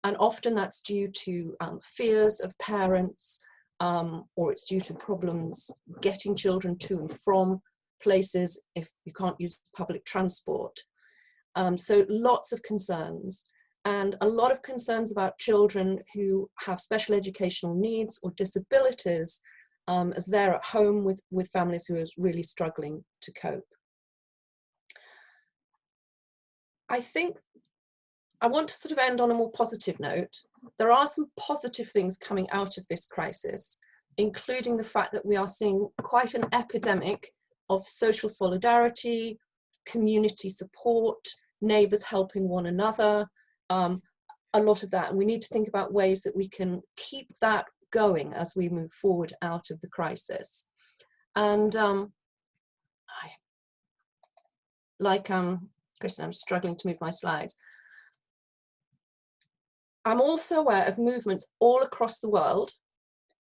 And often that's due to fears of parents, or it's due to problems getting children to and from places if you can't use public transport. So lots of concerns, and a lot of concerns about children who have special educational needs or disabilities as they're at home with families who are really struggling to cope. I think I want to sort of end on a more positive note. There are some positive things coming out of this crisis, including the fact that we are seeing quite an epidemic of social solidarity, community support, neighbours helping one another, a lot of that. And we need to think about ways that we can keep that going as we move forward out of the crisis. And Kristen, I'm struggling to move my slides. I'm also aware of movements all across the world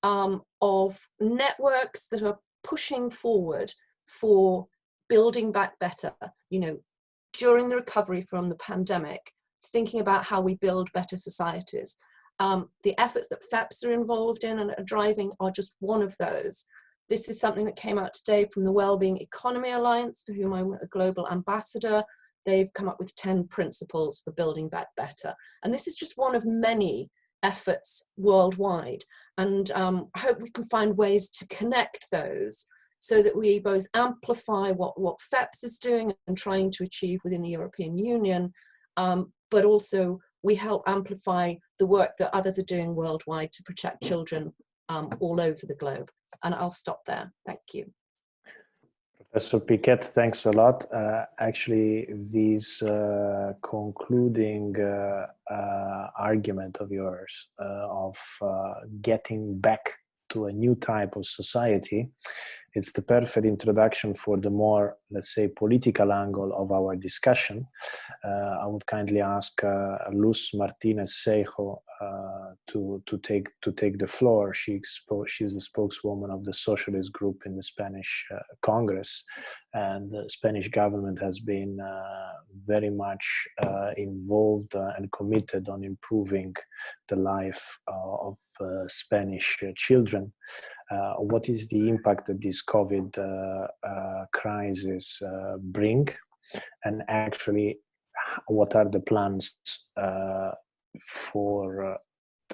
of networks that are pushing forward for building back better, during the recovery from the pandemic, thinking about how we build better societies. The efforts that FEPS are involved in and are driving are just one of those. This is something that came out today from the Wellbeing Economy Alliance, for whom I'm a global ambassador. They've come up with 10 principles for building back better. And this is just one of many efforts worldwide. And I hope we can find ways to connect those so that we both amplify what FEPS is doing and trying to achieve within the European Union, but also we help amplify the work that others are doing worldwide to protect children all over the globe. And I'll stop there. Thank you. Professor Piquet, thanks a lot. Actually, this concluding argument of yours of getting back to a new type of society, it's the perfect introduction for the more, let's say, political angle of our discussion. I would kindly ask Luz Martinez Seijo to take the floor. She's the spokeswoman of the socialist group in the Spanish Congress, and the Spanish government has been very much involved and committed on improving the life of Spanish children. What is the impact that this COVID crisis bring, and actually what are the plans for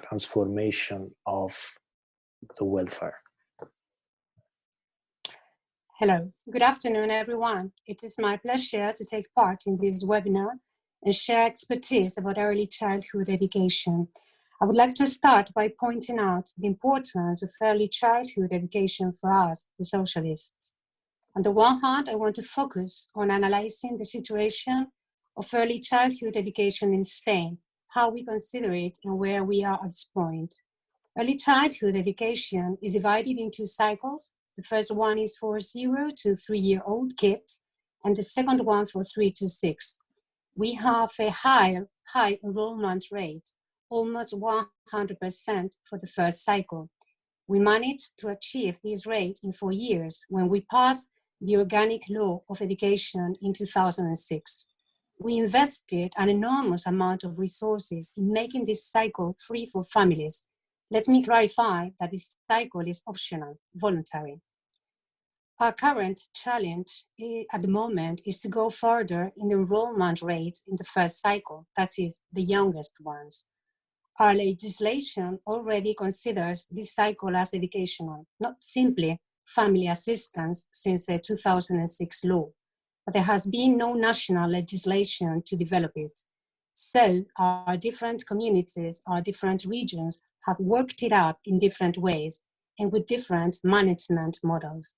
transformation of the welfare? Hello, good afternoon, everyone. It is my pleasure to take part in this webinar and share expertise about early childhood education. I would like to start by pointing out the importance of early childhood education for us, the socialists. On the one hand, I want to focus on analyzing the situation of early childhood education in Spain, how we consider it and where we are at this point. Early childhood education is divided into cycles. The first one is for 0 to 3-year-old kids, and the second one for 3 to 6. We have a high enrollment rate, almost 100% for the first cycle. We managed to achieve this rate in 4 years when we passed the Organic Law of Education in 2006. We invested an enormous amount of resources in making this cycle free for families. Let me clarify that this cycle is optional, voluntary. Our current challenge at the moment is to go further in the enrollment rate in the first cycle, that is, the youngest ones. Our legislation already considers this cycle as educational, not simply family assistance since the 2006 law, but there has been no national legislation to develop it. So our different communities, our different regions have worked it up in different ways and with different management models.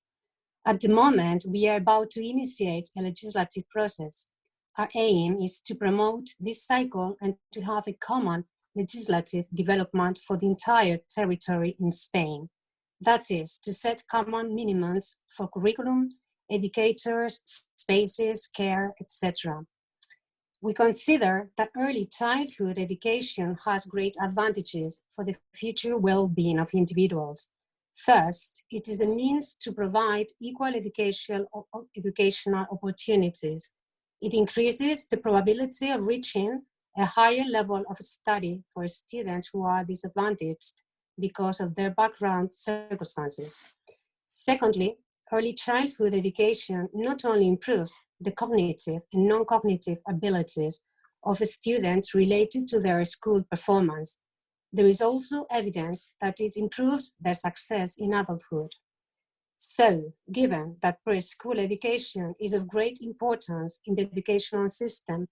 At the moment, we are about to initiate a legislative process. Our aim is to promote this cycle and to have a common legislative development for the entire territory in Spain. That is, to set common minimums for curriculum, educators, spaces, care, etc. We consider that early childhood education has great advantages for the future well-being of individuals. First, it is a means to provide equal educational opportunities. It increases the probability of reaching a higher level of study for students who are disadvantaged because of their background circumstances. Secondly, early childhood education not only improves the cognitive and non-cognitive abilities of students related to their school performance, there is also evidence that it improves their success in adulthood. So, given that preschool education is of great importance in the educational system,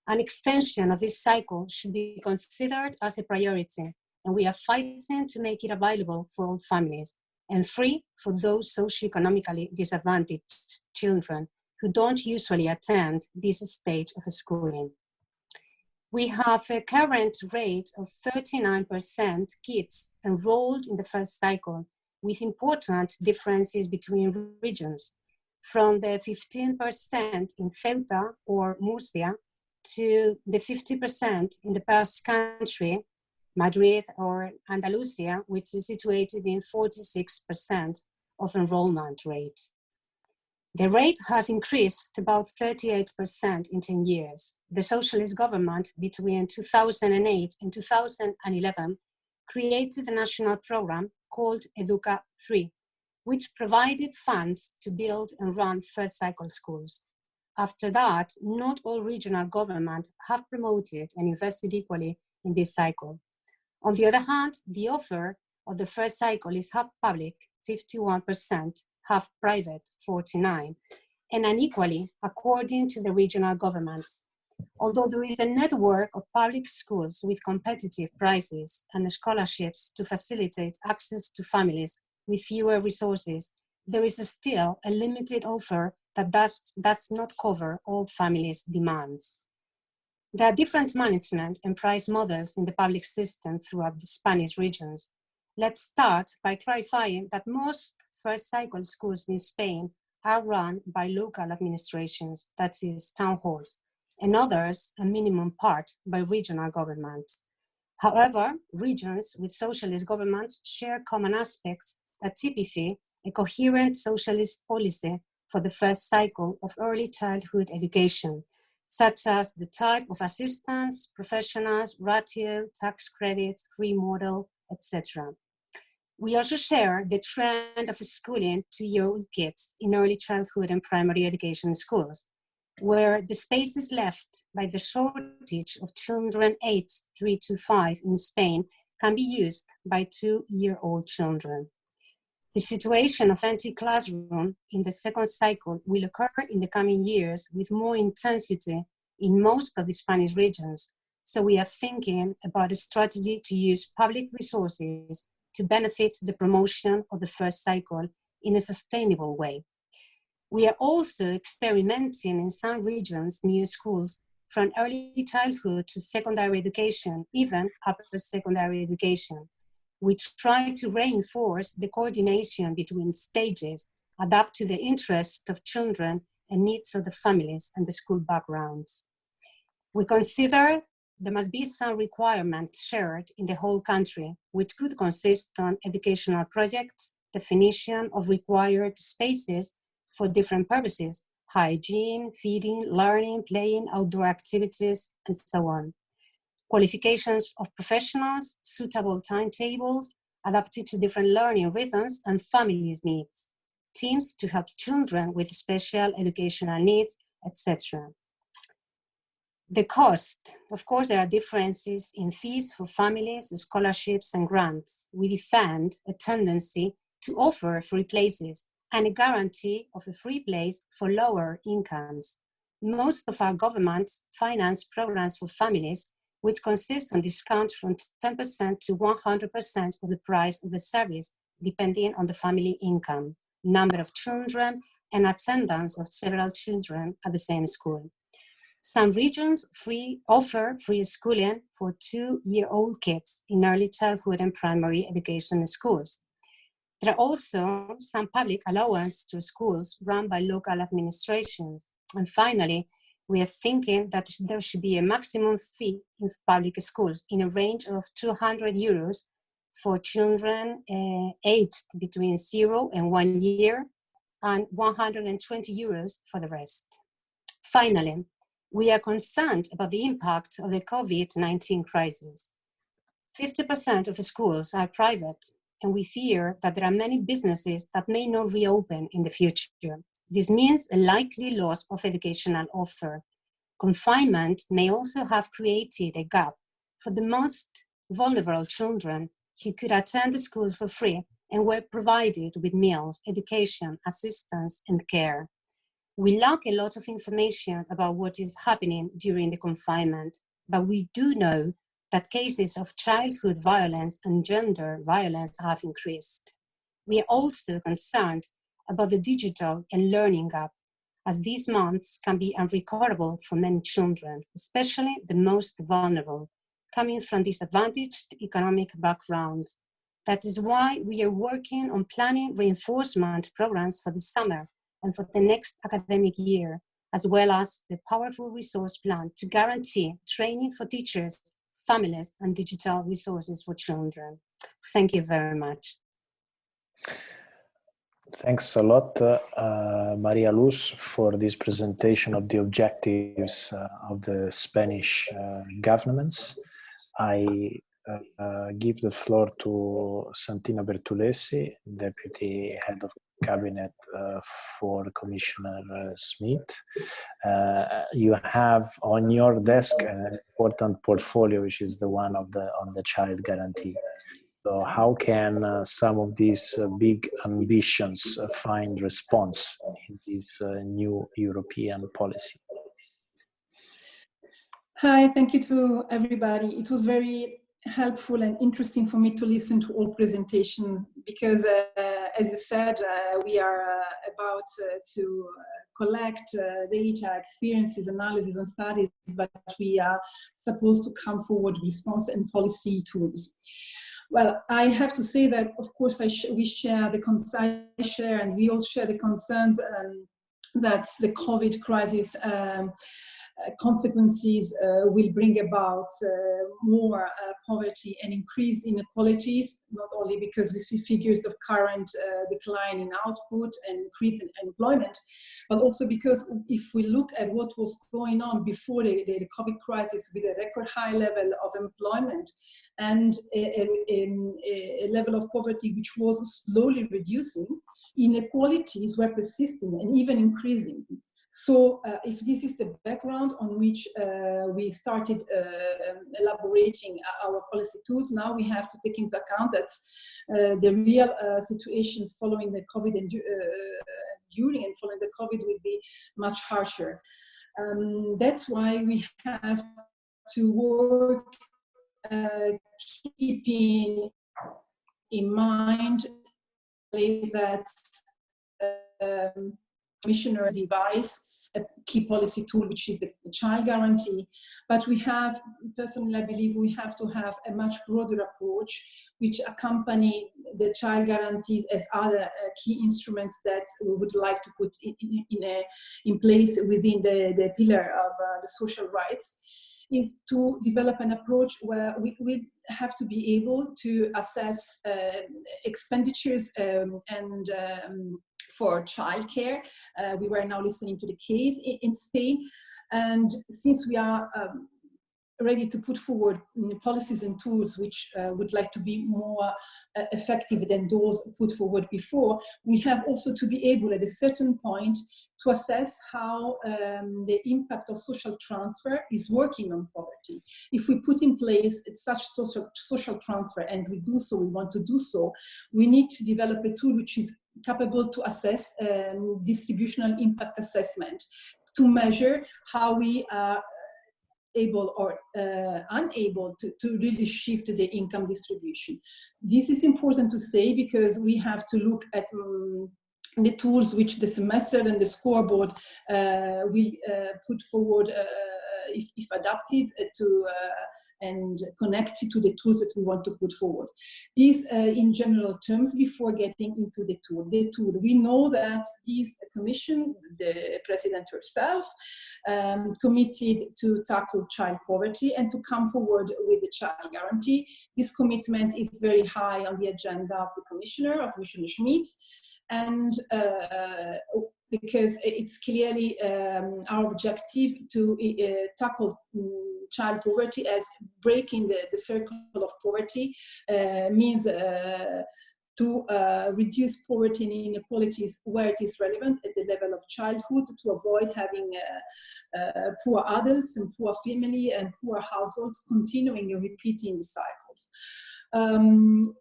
an extension of this cycle should be considered as a priority, and we are fighting to make it available for all families and free for those socioeconomically disadvantaged children who don't usually attend this stage of schooling. We have a current rate of 39% kids enrolled in the first cycle, with important differences between regions, from the 15% in Ceuta or Murcia to the 50% in the Basque Country, Madrid or Andalusia, which is situated in 46% of enrollment rate. The rate has increased about 38% in 10 years. The socialist government between 2008 and 2011 created a national program called Educa 3, which provided funds to build and run first cycle schools. After that, not all regional governments have promoted and invested equally in this cycle. On the other hand, the offer of the first cycle is half public, 51%, half private, 49%, and unequally according to the regional governments. Although there is a network of public schools with competitive prices and scholarships to facilitate access to families with fewer resources, there is still a limited offer that does not cover all families' demands. There are different management and price models in the public system throughout the Spanish regions. Let's start by clarifying that most first cycle schools in Spain are run by local administrations, that is, town halls, and others, a minimum part, by regional governments. However, regions with socialist governments share common aspects that typify a coherent socialist policy for the first cycle of early childhood education, such as the type of assistance, professionals, ratio, tax credits, free model, etc. We also share the trend of schooling 2-year-old kids in early childhood and primary education schools, where the space is left by the shortage of children aged 3 to 5 in Spain can be used by 2-year-old children. The situation of empty classroom in the second cycle will occur in the coming years with more intensity in most of the Spanish regions. So we are thinking about a strategy to use public resources to benefit the promotion of the first cycle in a sustainable way. We are also experimenting in some regions new schools from early childhood to secondary education, even upper secondary education. We try to reinforce the coordination between stages, adapt to the interests of children and needs of the families and the school backgrounds. We consider there must be some requirement shared in the whole country, which could consist on educational projects, definition of required spaces for different purposes, hygiene, feeding, learning, playing, outdoor activities, and so on. Qualifications of professionals, suitable timetables, adapted to different learning rhythms and families' needs, teams to help children with special educational needs, etc. The cost, of course, there are differences in fees for families, scholarships, and grants. We defend a tendency to offer free places and a guarantee of a free place for lower incomes. Most of our governments finance programs for families which consist on discounts from 10% to 100% of the price of the service, depending on the family income, number of children, and attendance of several children at the same school. Some regions offer free schooling for 2-year-old kids in early childhood and primary education schools. There are also some public allowance to schools run by local administrations. And finally, we are thinking that there should be a maximum fee in public schools in a range of 200 euros for children aged between 0 and 1 year, and 120 euros for the rest. Finally, we are concerned about the impact of the COVID-19 crisis. 50% of schools are private, and we fear that there are many businesses that may not reopen in the future. This means a likely loss of educational offer. Confinement may also have created a gap for the most vulnerable children who could attend the school for free and were provided with meals, education, assistance, and care. We lack a lot of information about what is happening during the confinement, but we do know that cases of childhood violence and gender violence have increased. We are also concerned about the digital and learning gap, as these months can be unrecoverable for many children, especially the most vulnerable, coming from disadvantaged economic backgrounds. That is why we are working on planning reinforcement programs for the summer and for the next academic year, as well as the powerful resource plan to guarantee training for teachers, families, and digital resources for children. Thank you very much. Thanks a lot, Maria Luz, for this presentation of the objectives of the Spanish governments. I give the floor to Santina Bertulesi, Deputy Head of Cabinet for Commissioner Smith. You have on your desk an important portfolio, which is the one on the child guarantee. So how can some of these big ambitions find response in this new European policy? Hi, thank you to everybody. It was very helpful and interesting for me to listen to all presentations because, as you said, we are about to collect data, experiences, analysis, and studies, but we are supposed to come forward with response and policy tools. Well, I have to say that, of course, we share the concerns, and we all share the concerns that the COVID crisis consequences will bring about more poverty and increased inequalities, not only because we see figures of current decline in output and increase in employment, but also because if we look at what was going on before the COVID crisis with a record high level of employment and a level of poverty which was slowly reducing, inequalities were persisting and even increasing. So if this is the background on which we started elaborating our policy tools, now we have to take into account that the real situations following the COVID and during and following the COVID will be much harsher. That's why we have to work keeping in mind that Commissioner device a key policy tool, which is the child guarantee. But we have, personally, I believe we have to have a much broader approach, which accompany the child guarantees as other key instruments that we would like to put in place within the pillar of the social rights, is to develop an approach where we have to be able to assess expenditures and for childcare. We were now listening to the case in Spain, and since we are ready to put forward policies and tools which would like to be more effective than those put forward before, we have also to be able at a certain point to assess how the impact of social transfer is working on poverty. If we put in place such social transfer, and we do so, we want to do so, we need to develop a tool which is capable to assess distributional impact assessment, to measure how we are able or unable to really shift the income distribution. This is important to say because we have to look at the tools which the semester and the scoreboard will put forward if adapted to and connected to the tools that we want to put forward. These in general terms before getting into the tool. We know that this commission, the president herself, committed to tackle child poverty and to come forward with the child guarantee. This commitment is very high on the agenda of the commissioner, of Commissioner Schmidt, and because it's clearly our objective to tackle child poverty, as breaking the circle of poverty means to reduce poverty and inequalities where it is relevant at the level of childhood, to avoid having poor adults and poor family and poor households continuing and repeating the cycles.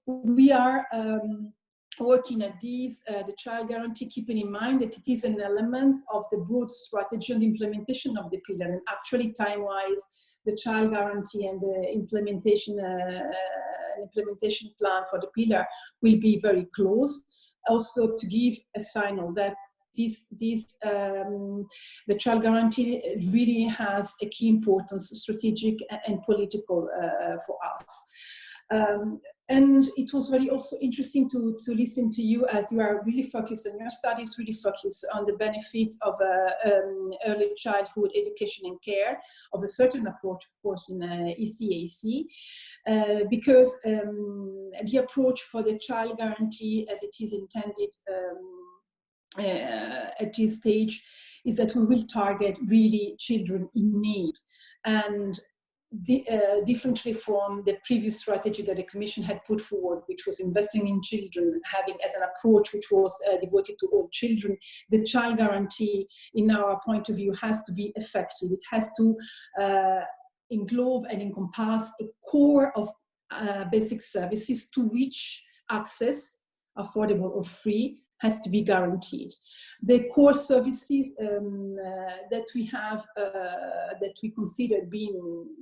We are working at these, the child guarantee, keeping in mind that it is an element of the broad strategy and implementation of the pillar. And actually, time-wise, the child guarantee and the implementation plan for the pillar will be very close. Also, to give a signal that the child guarantee really has a key importance, strategic and political for us. And it was very also interesting to listen to you, as you are really focused on your studies, really focused on the benefit of early childhood education and care, of a certain approach, of course, in ECEC, because the approach for the child guarantee as it is intended at this stage is that we will target really children in need. And differently from the previous strategy that the Commission had put forward, which was investing in children, having as an approach which was devoted to all children, the child guarantee, in our point of view, has to be effective. It has to englobe and encompass a core of basic services to which access, affordable or free, has to be guaranteed. The core services that we have, that we consider being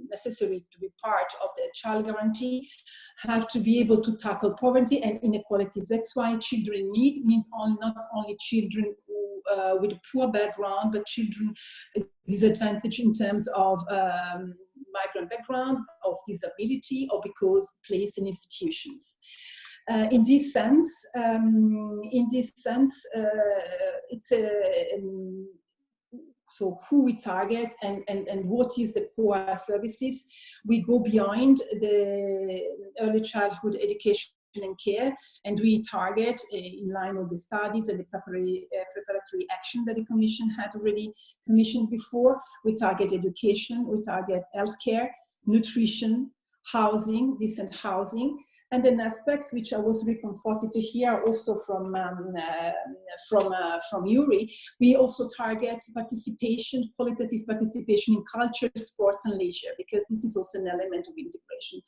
necessary to be part of the child guarantee, have to be able to tackle poverty and inequalities. That's why children in need means not only children who, with a poor background, but children disadvantaged in terms of migrant background, of disability, or because placed in institutions. In this sense, it's so who we target and what is the core services. We go beyond the early childhood education and care, and we target, in line with the studies and the preparatory action that the Commission had already commissioned before, we target education, we target healthcare, nutrition, housing, decent housing. And an aspect which I was really comforted to hear also from Yuri, we also target participation, qualitative participation in culture, sports and leisure, because this is also an element of integration.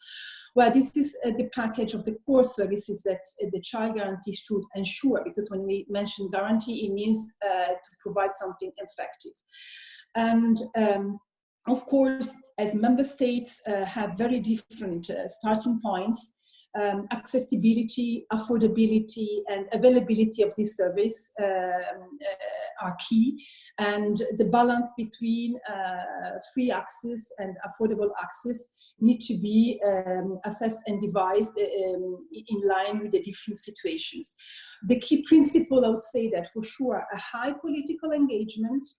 Well, this is the package of the core services that the child guarantee should ensure, because when we mention guarantee, it means to provide something effective. And of course, as member states have very different starting points, accessibility, affordability, and availability of this service are key, and the balance between free access and affordable access need to be assessed and devised in line with the different situations. The key principle, I would say that for sure, a high political engagement,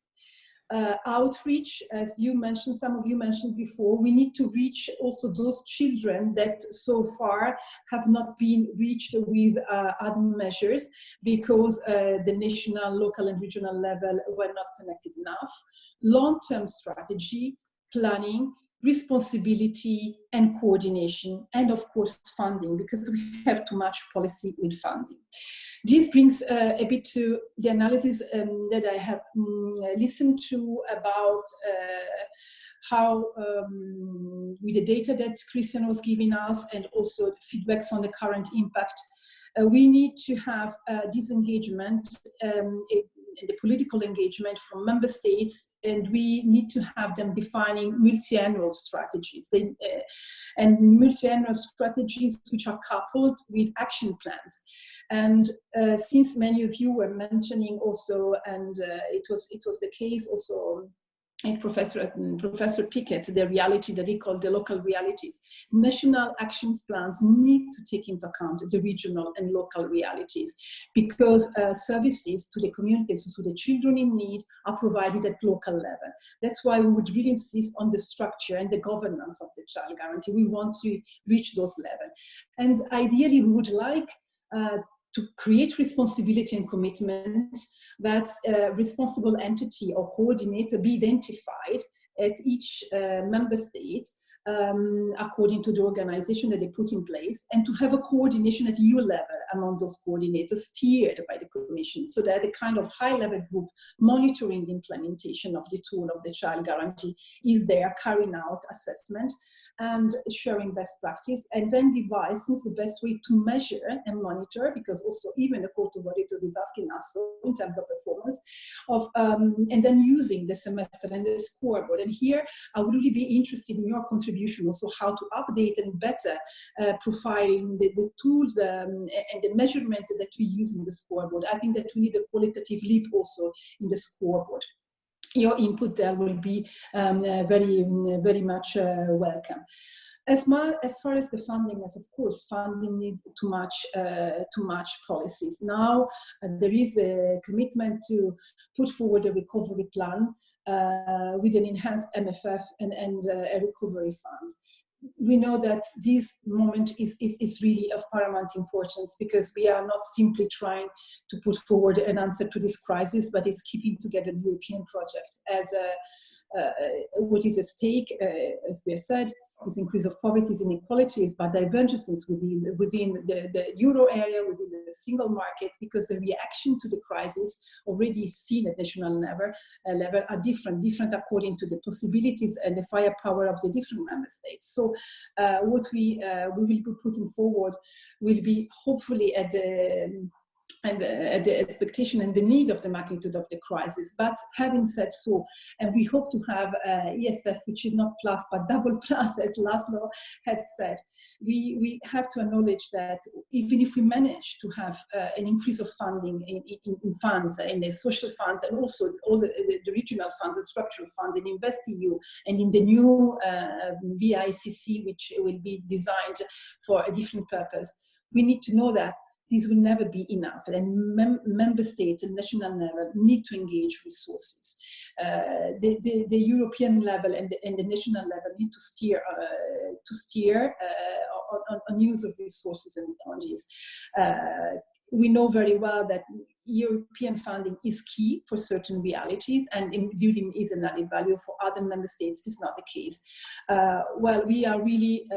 outreach, as you mentioned, some of you mentioned before, we need to reach also those children that so far have not been reached with other measures because the national, local and regional level were not connected enough. Long-term strategy, planning, responsibility and coordination, and of course funding, because we have too much policy with funding. This brings a bit to the analysis that I have listened to about how, with the data that Christian was giving us and also feedbacks on the current impact, we need to have disengagement, the political engagement from member states, and we need to have them defining multi-annual strategies. And multi-annual strategies which are coupled with action plans. And since many of you were mentioning also, and it was the case also, and Professor Pickett, the reality that he called the local realities. National action plans need to take into account the regional and local realities, because services to the communities, to the children in need, are provided at local level. That's why we would really insist on the structure and the governance of the child guarantee. We want to reach those levels. And ideally, we would like to create responsibility and commitment that a responsible entity or coordinator be identified at each member state according to the organization that they put in place, and to have a coordination at EU level among those coordinators steered by the Commission, so that a kind of high-level group monitoring the implementation of the tool of the child guarantee is there, carrying out assessment and sharing best practice, and then devising the best way to measure and monitor, because also even the Court of Auditors is asking us so in terms of performance, of and then using the semester and the scoreboard. And here I would really be interested in your contribution, also how to update and better profiling the tools and the measurement that we use in the scoreboard. I think that we need a qualitative leap also in the scoreboard. Your input there will be very much welcome. As far as the funding, as of course, funding needs too much policies. Now there is a commitment to put forward a recovery plan with an enhanced MFF and a recovery fund. We know that this moment is really of paramount importance, because we are not simply trying to put forward an answer to this crisis, but it's keeping together the European project as what is at stake, as we have said, is increase of poverty, inequalities, but divergences within the euro area, within the single market, because the reaction to the crisis already seen at national level are different according to the possibilities and the firepower of the different member states. So what we will be putting forward will be hopefully at the the expectation and the need of the magnitude of the crisis. But having said so, and we hope to have ESF, which is not plus but double plus, as Laszlo had said, we have to acknowledge that even if we manage to have an increase of funding in funds, in the social funds, and also all the regional funds, the structural funds, in InvestEU, and in the new BICC, which will be designed for a different purpose, we need to know that this will never be enough, and member states and national level need to engage resources. The European level and the national level need to steer on use of resources and technologies. We know very well that European funding is key for certain realities, and building is an added value. For other member states, is not the case. Well, we are really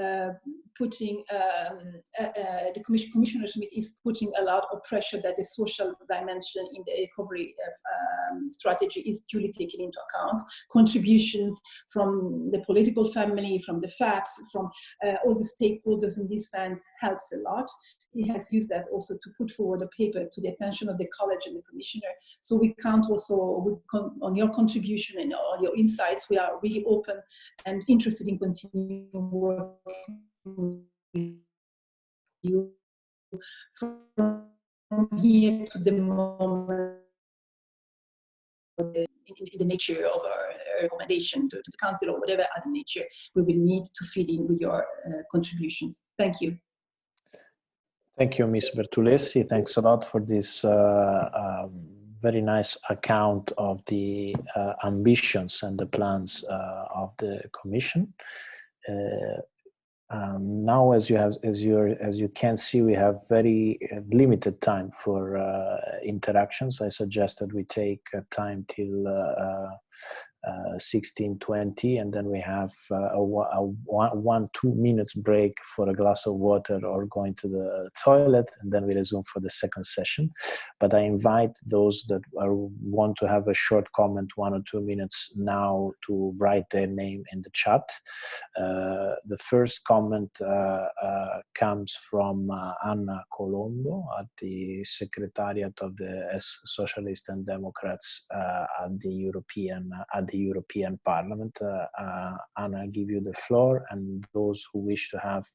putting, the Commissioner Schmidt is putting a lot of pressure that the social dimension in the recovery strategy is duly taken into account. Contribution from the political family, from the FEPS, from all the stakeholders in this sense helps a lot. He has used that also to put forward a paper to the attention of the college and the commissioner. So we count also on your contribution and on your insights. We are really open and interested in continuing working with you from here to the moment in the nature of our recommendation to the council or whatever other nature we will need to fit in with your contributions. Thank you. Thank you, Ms. Bertulesi. Thanks a lot for this very nice account of the ambitions and the plans of the Commission. Now, as you can see, we have very limited time for interactions. I suggest that we take time till 16:20, and then we have a 1-2 minutes break for a glass of water or going to the toilet, and then we resume for the second session. But I invite those that want to have a short comment, 1 or 2 minutes now, to write their name in the chat. The first comment comes from Anna Colombo at the Secretariat of the Socialists and Democrats at the European Parliament. Anna, I give you the floor, and those who wish to have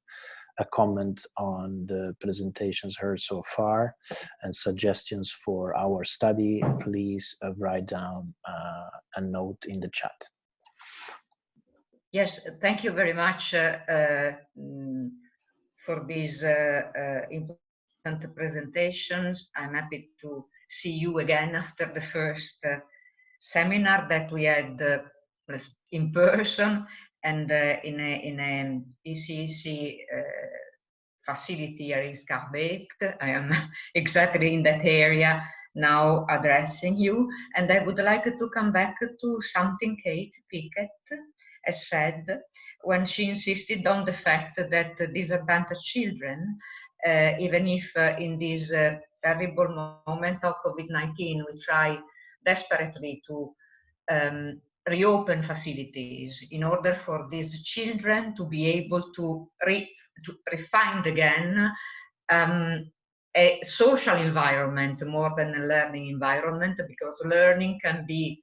a comment on the presentations heard so far and suggestions for our study, please write down a note in the chat. Yes, thank you very much for these important presentations. I'm happy to see you again after the first seminar that we had in person and in an ECEC facility here in Schaerbeek. I am exactly in that area now addressing you, and I would like to come back to something Kate Pickett has said when she insisted on the fact that disadvantaged children, even if in this terrible moment of COVID-19 we try desperately to reopen facilities in order for these children to be able to find again a social environment more than a learning environment, because learning can be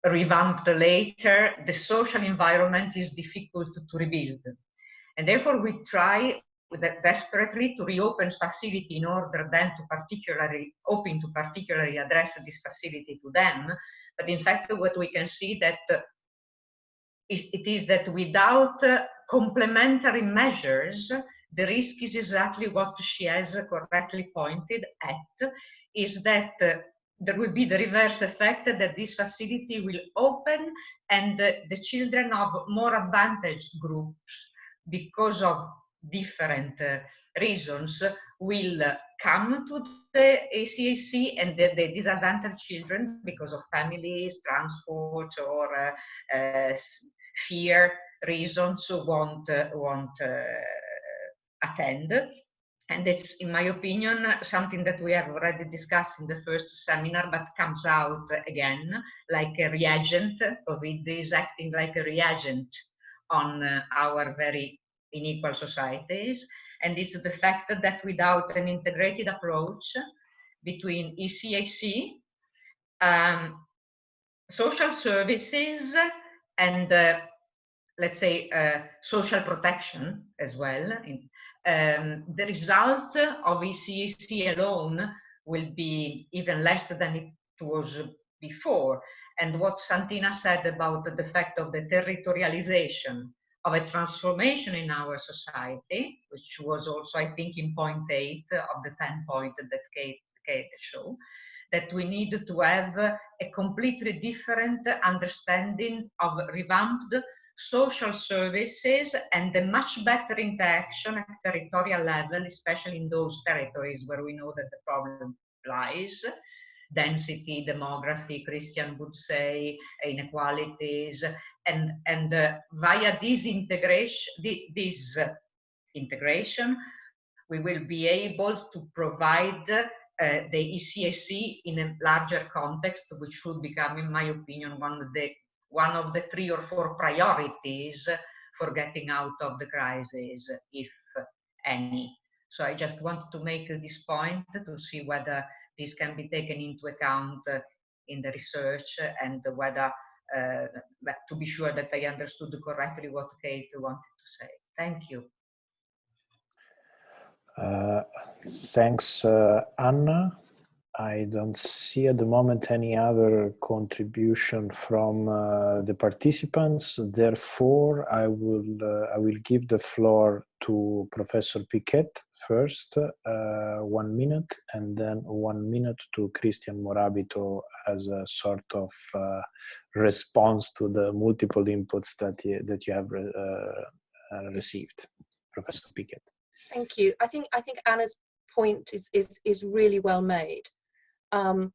revamped later. The social environment is difficult to rebuild, and therefore we try desperately to reopen facility in order then to particularly address this facility to them. But in fact, what we can see that it is that without complementary measures, the risk is exactly what she has correctly pointed at, is that there will be the reverse effect, that this facility will open and the children of more advantaged groups, because of different reasons, will come to the ECEC, and the disadvantaged children, because of families, transport, or fear reasons, won't attend. And it's, in my opinion, something that we have already discussed in the first seminar, but comes out again like a reagent. COVID is acting like a reagent on our very unequal societies. And it's the fact that without an integrated approach, between ECEC, social services, and let's say social protection as well. The result of ECEC alone will be even less than it was before. And what Santina said about the fact of the territorialization of a transformation in our society, which was also, I think, in point 8 of the 10 point that Kate showed, that we need to have a completely different understanding of revamped social services and a much better interaction at territorial level, especially in those territories where we know that the problem lies. Density, demography, Christian would say, inequalities, and via this integration, we will be able to provide the ECEC in a larger context, which should become, in my opinion, one of the 3 or 4 priorities for getting out of the crisis, if any. So I just wanted to make this point to see whether this can be taken into account in the research, and whether, to be sure that I understood correctly what Kate wanted to say. Thank you. Thanks, Anna. I don't see at the moment any other contribution from the participants. Therefore, I will give the floor to Professor Piquet first, 1 minute, and then 1 minute to Christian Morabito as a sort of response to the multiple inputs that you have received. Professor Piquet. Thank you. I think Anna's point is really well made. And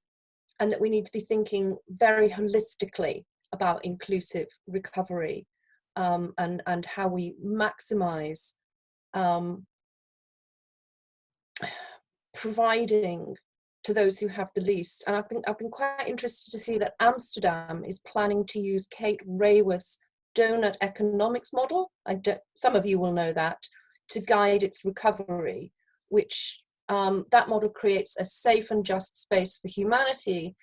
that we need to be thinking very holistically about inclusive recovery, and how we maximize providing to those who have the least. And I've been quite interested to see that Amsterdam is planning to use Kate Raworth's donut economics model. Some of you will know that, to guide its recovery, which that model creates a safe and just space for humanity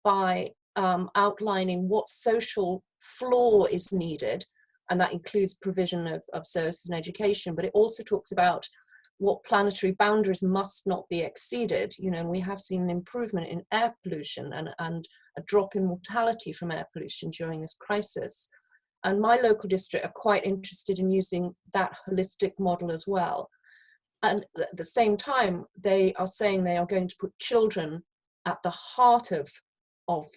by outlining what social floor is needed, and that includes provision of services and education, but it also talks about what planetary boundaries must not be exceeded. You know, and we have seen an improvement in air pollution and a drop in mortality from air pollution during this crisis. And my local district are quite interested in using that holistic model as well. And at the same time, they are saying they are going to put children at the heart of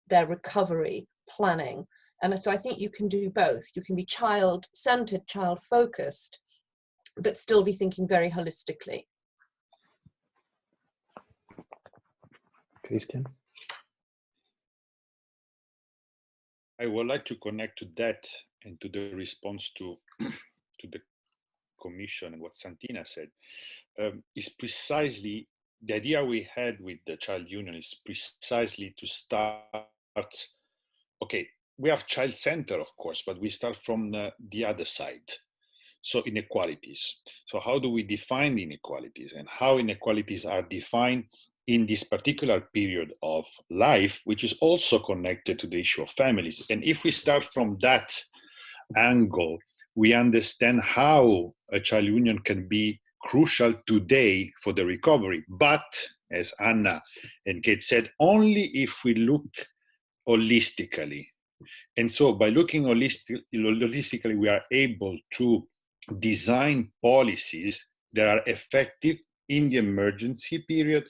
their recovery planning. And so I think you can do both. You can be child-centered, child-focused, but still be thinking very holistically. Christian? I would like to connect to that and to the response to the Commission and what Santina said. Is precisely the idea we had with the Child Union is precisely to start, okay, we have child center, of course, but we start from the other side. So inequalities. So how do we define inequalities, and how inequalities are defined in this particular period of life, which is also connected to the issue of families. And if we start from that angle, we understand how a child union can be crucial today for the recovery. But as Anna and Kate said, only if we look holistically. And so by looking holistically, we are able to design policies that are effective in the emergency period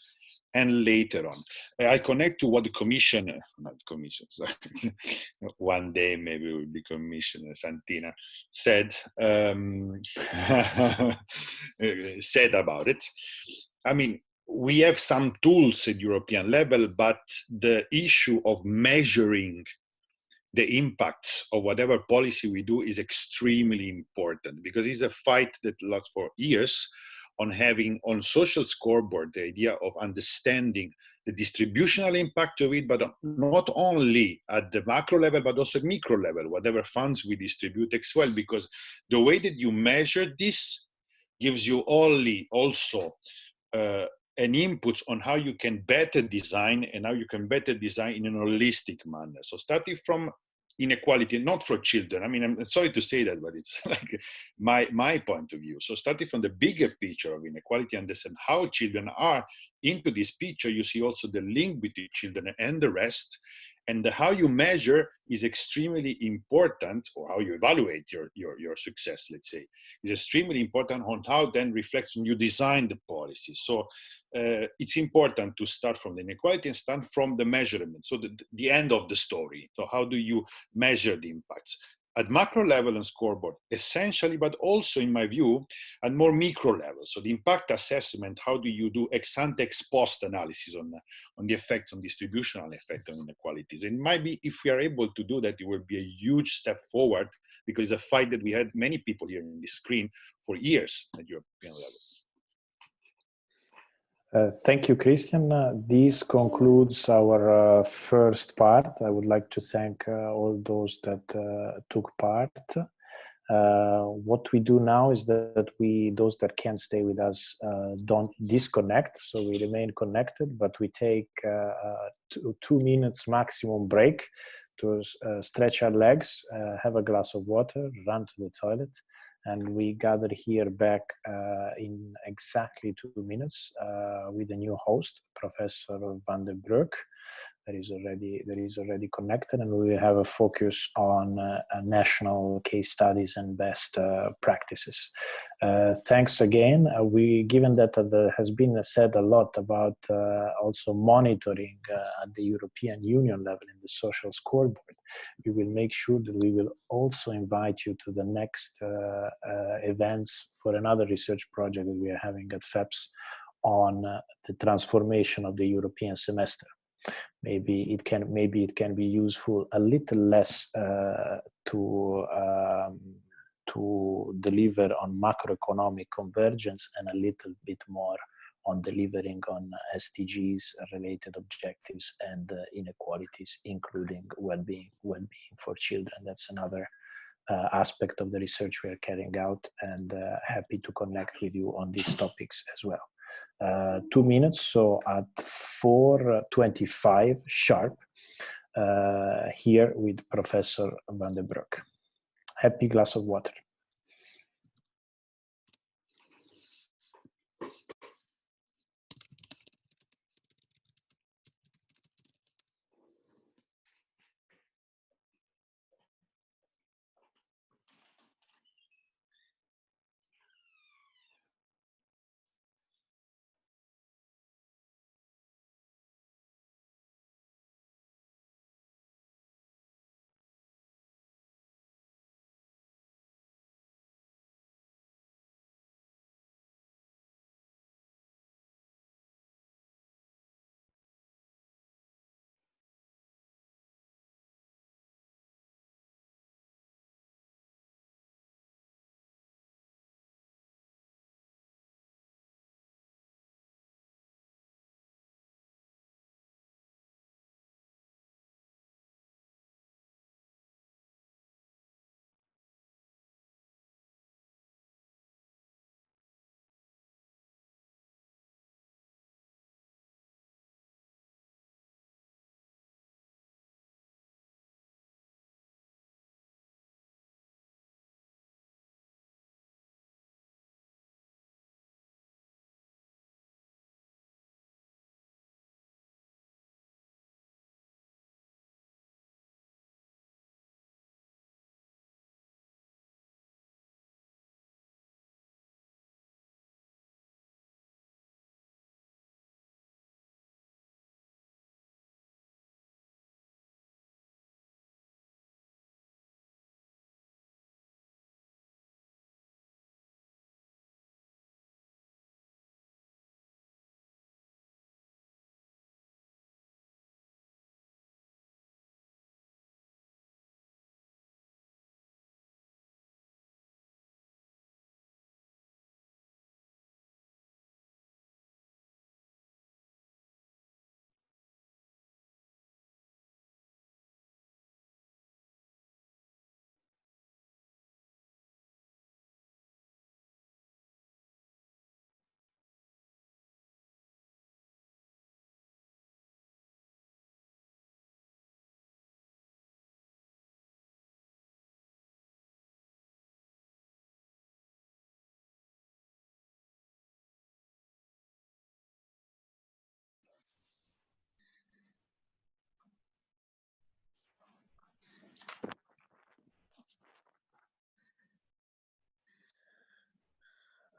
and later on. I connect to what the commissioner, not commission, sorry, one day maybe we'll be Commissioner Santina, said said about it. I mean, we have some tools at European level, but the issue of measuring the impacts of whatever policy we do is extremely important, because it's a fight that lasts for years on having on social scoreboard the idea of understanding the distributional impact of it, but not only at the macro level, but also at micro level, whatever funds we distribute as well, because the way that you measure this gives you only also and inputs on how you can better design and how you can better design in a holistic manner. So starting from inequality, not for children. I mean, I'm sorry to say that, but it's like my point of view. So starting from the bigger picture of inequality, understand how children are into this picture. You see also the link between children and the rest, and how you measure is extremely important, or how you evaluate your success, let's say, is extremely important on how then reflects when you design the policies. So it's important to start from the inequality and start from the measurement. So the end of the story. So how do you measure the impacts? At macro level and scoreboard, essentially, but also in my view, at more micro level. So the impact assessment, how do you do ex ante ex post analysis on the effects, on distributional effect on inequalities? And maybe if we are able to do that, it will be a huge step forward, because the fight that we had many people here in this screen for years at European level. Thank you, Christian. This concludes our first part. I would like to thank all those that took part. What we do now is that those that can't stay with us don't disconnect, so we remain connected, but we take 2 minutes maximum break to stretch our legs, have a glass of water, run to the toilet, and we gather here back in exactly 2 minutes with a new host, Professor Van der Broek, that is already connected, and we will have a focus on national case studies and best practices. Thanks again. Given that there has been said a lot about also monitoring at the European Union level in the social scoreboard, we will make sure that we will also invite you to the next events for another research project that we are having at FEPS on the transformation of the European semester. Maybe it can be useful a little less to deliver on macroeconomic convergence and a little bit more on delivering on SDGs related objectives and inequalities, including well-being for children. That's another aspect of the research we are carrying out, and happy to connect with you on these topics as well. 2 minutes, so at 4:25 sharp, here with Professor Van der Broek. Happy glass of water.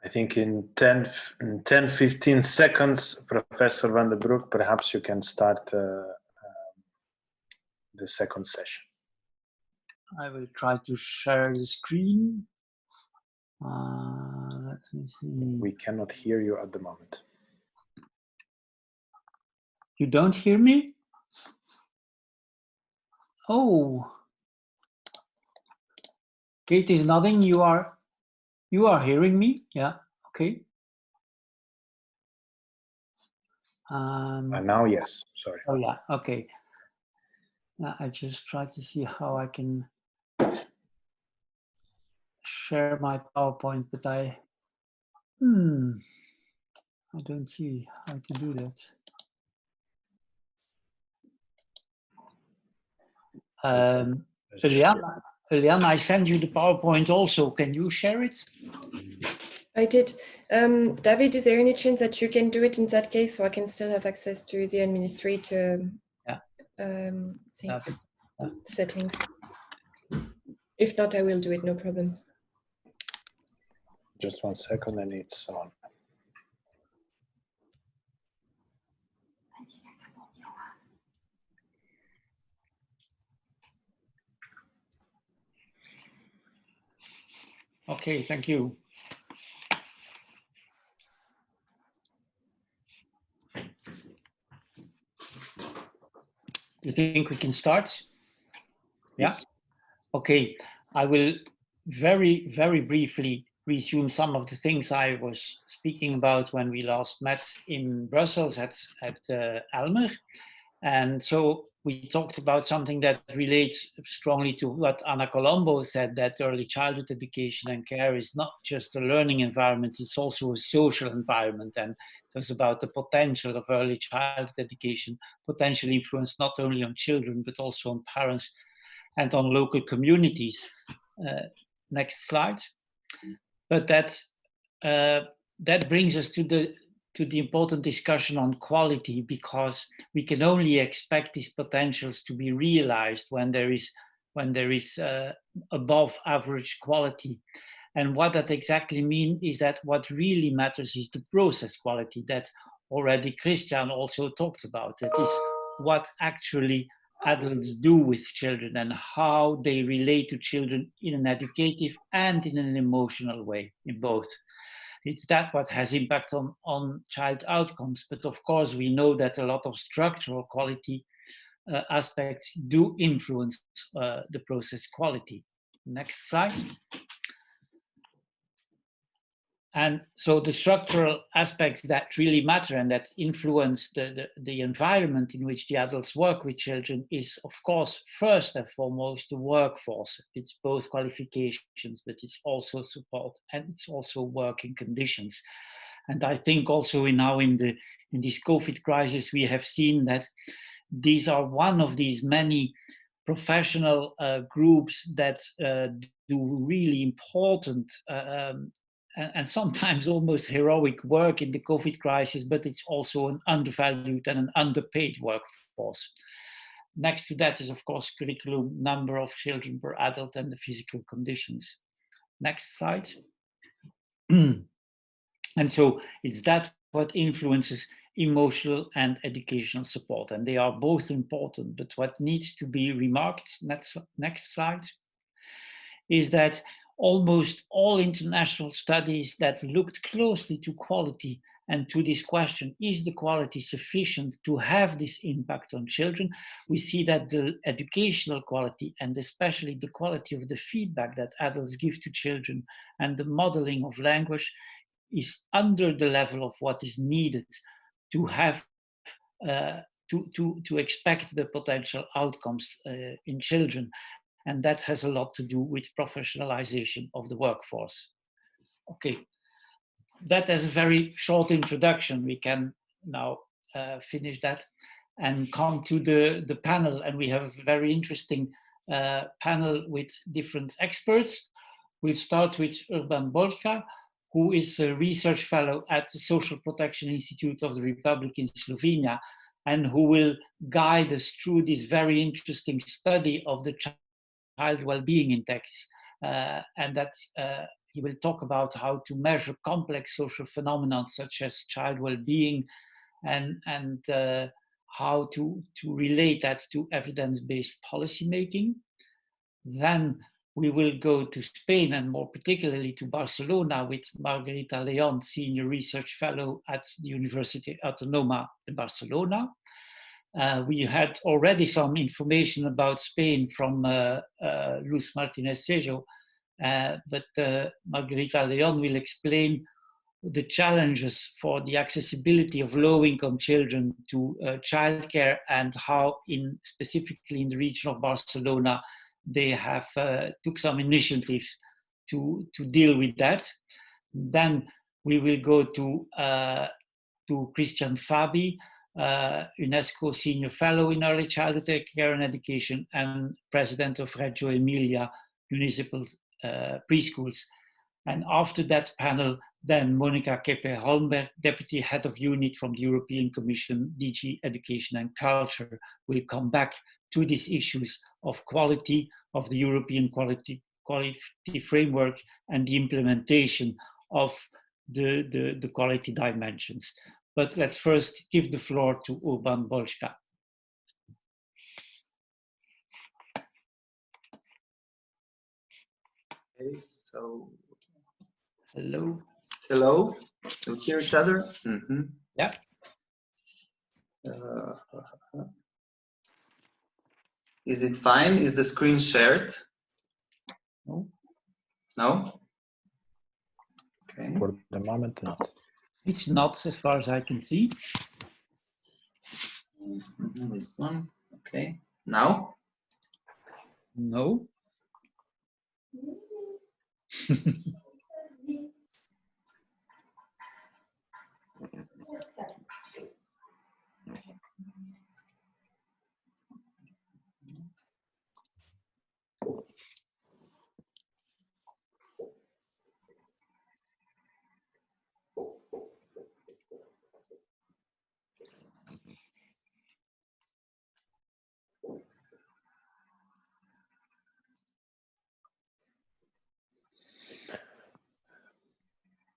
I think in 10-15 seconds, Professor Van den Broek, perhaps you can start the second session. I will try to share the screen. Let me see. We cannot hear you at the moment. You don't hear me? Oh. Kate is nodding. You are hearing me? Yeah. Okay. Now, yes. Sorry. Oh yeah. Okay. I just try to see how I can share my PowerPoint, but I don't see how to do that. Eliane, I send you the PowerPoint also. Can you share it? I did. David, is there any chance that you can do it in that case so I can still have access to the administrator settings? If not, I will do it, no problem. Just 1 second and it's on. Okay, thank you. You think we can start? Yes. Yeah? Okay, I will very, very briefly resume some of the things I was speaking about when we last met in Brussels at Almer. And so we talked about something that relates strongly to what Anna Colombo said, that early childhood education and care is not just a learning environment, it's also a social environment. And it was about the potential of early childhood education, potential influence not only on children, but also on parents and on local communities. Next slide. But that brings us to the important discussion on quality, because we can only expect these potentials to be realized when there is above average quality. And what that exactly means is that what really matters is the process quality that already Christian also talked about. It is what actually adults do with children and how they relate to children in an educative and in an emotional way, in both. It's that what has impact on child outcomes. But of course, we know that a lot of structural quality aspects do influence the process quality. Next slide. And so the structural aspects that really matter and that influence the environment in which the adults work with children is, of course, first and foremost, the workforce. It's both qualifications, but it's also support and it's also working conditions. And I think also now in this COVID crisis, we have seen that these are one of these many professional groups that do really important and sometimes almost heroic work in the COVID crisis, but it's also an undervalued and an underpaid workforce. Next to that is, of course, curriculum, number of children per adult, and the physical conditions. Next slide. And so it's that what influences emotional and educational support, and they are both important. But what needs to be remarked, next slide, is that almost all international studies that looked closely to quality and to this question, is the quality sufficient to have this impact on children? We see that the educational quality, and especially the quality of the feedback that adults give to children and the modeling of language, is under the level of what is needed to have to expect the potential outcomes in children. And that has a lot to do with professionalization of the workforce. Okay, that is a very short introduction. We can now finish that and come to the panel. And we have a very interesting panel with different experts. We'll start with Urban Boljka, who is a research fellow at the Social Protection Institute of the Republic in Slovenia, and who will guide us through this very interesting study of the child well-being index, and that he will talk about how to measure complex social phenomena such as child well-being and how to relate that to evidence-based policymaking. Then we will go to Spain and more particularly to Barcelona with Margarita León, Senior Research Fellow at the University Autónoma de Barcelona. We had already some information about Spain from Luz Martinez-Sejo, but Margarita León will explain the challenges for the accessibility of low-income children to childcare and how, specifically in the region of Barcelona, they have took some initiative to deal with that. Then we will go to Christian Fabi, UNESCO Senior Fellow in Early Childhood Care and Education and President of Reggio Emilia Municipal Preschools. And after that panel, then Monica Kepe-Holmberg, Deputy Head of Unit from the European Commission, DG Education and Culture, will come back to these issues of quality, of the European quality framework, and the implementation of the quality dimensions. But let's first give the floor to Urban Bolska. Okay, so hello. Hello. Do we hear each other? Mm-hmm. Yeah. Is it fine? Is the screen shared? No. No? Okay. For the moment, not. It's not, as far as I can see. This one. Okay. Now? No.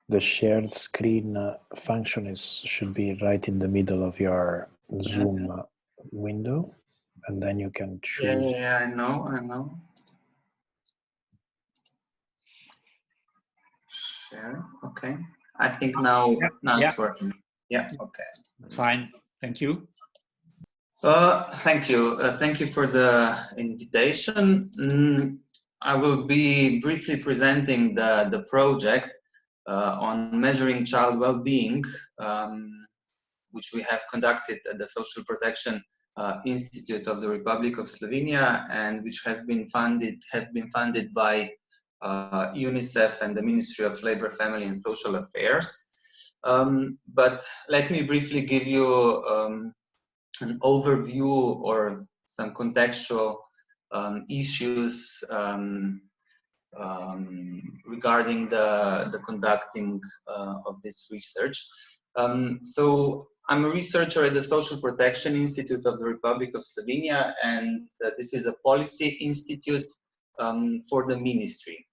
The shared screen function should be right in the middle of your Zoom window, and then you can choose. Yeah, I know. Share. Okay. I think now it's working. Yeah. Okay. Fine. Thank you. Thank you. Thank you for the invitation. I will be briefly presenting the project on measuring child well-being, which we have conducted at the Social Protection Institute of the Republic of Slovenia, and which have been funded by UNICEF and the Ministry of Labor, Family and Social Affairs. But let me briefly give you an overview or some contextual issues regarding the conducting of this research. So I'm a researcher at the Social Protection Institute of the Republic of Slovenia, and this is a policy institute for the ministry.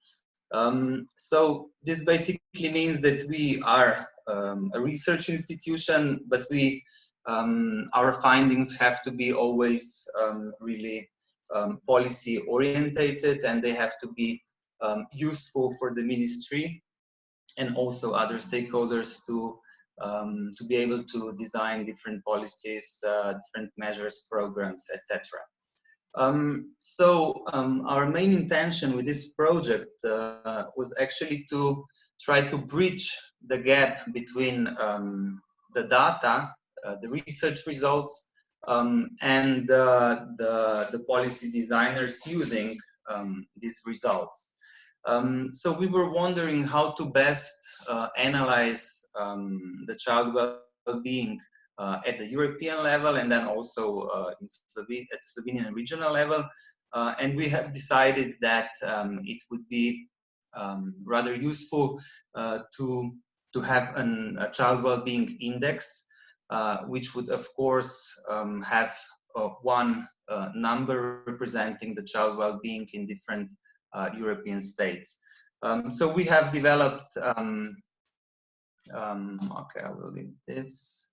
So this basically means that we are a research institution, but our findings have to be always really policy orientated, and they have to be useful for the ministry and also other stakeholders to be able to design different policies, different measures, programs, etc. So our main intention with this project was actually to try to bridge the gap between the data, the research results, and the policy designers using these results. So we were wondering how to best analyze the child well-being at the European level, and then also at Slovenian regional level. And we have decided that it would be rather useful to have a child well-being index, which would of course have one number representing the child well-being in different European states. So we have developed, okay, I will leave this.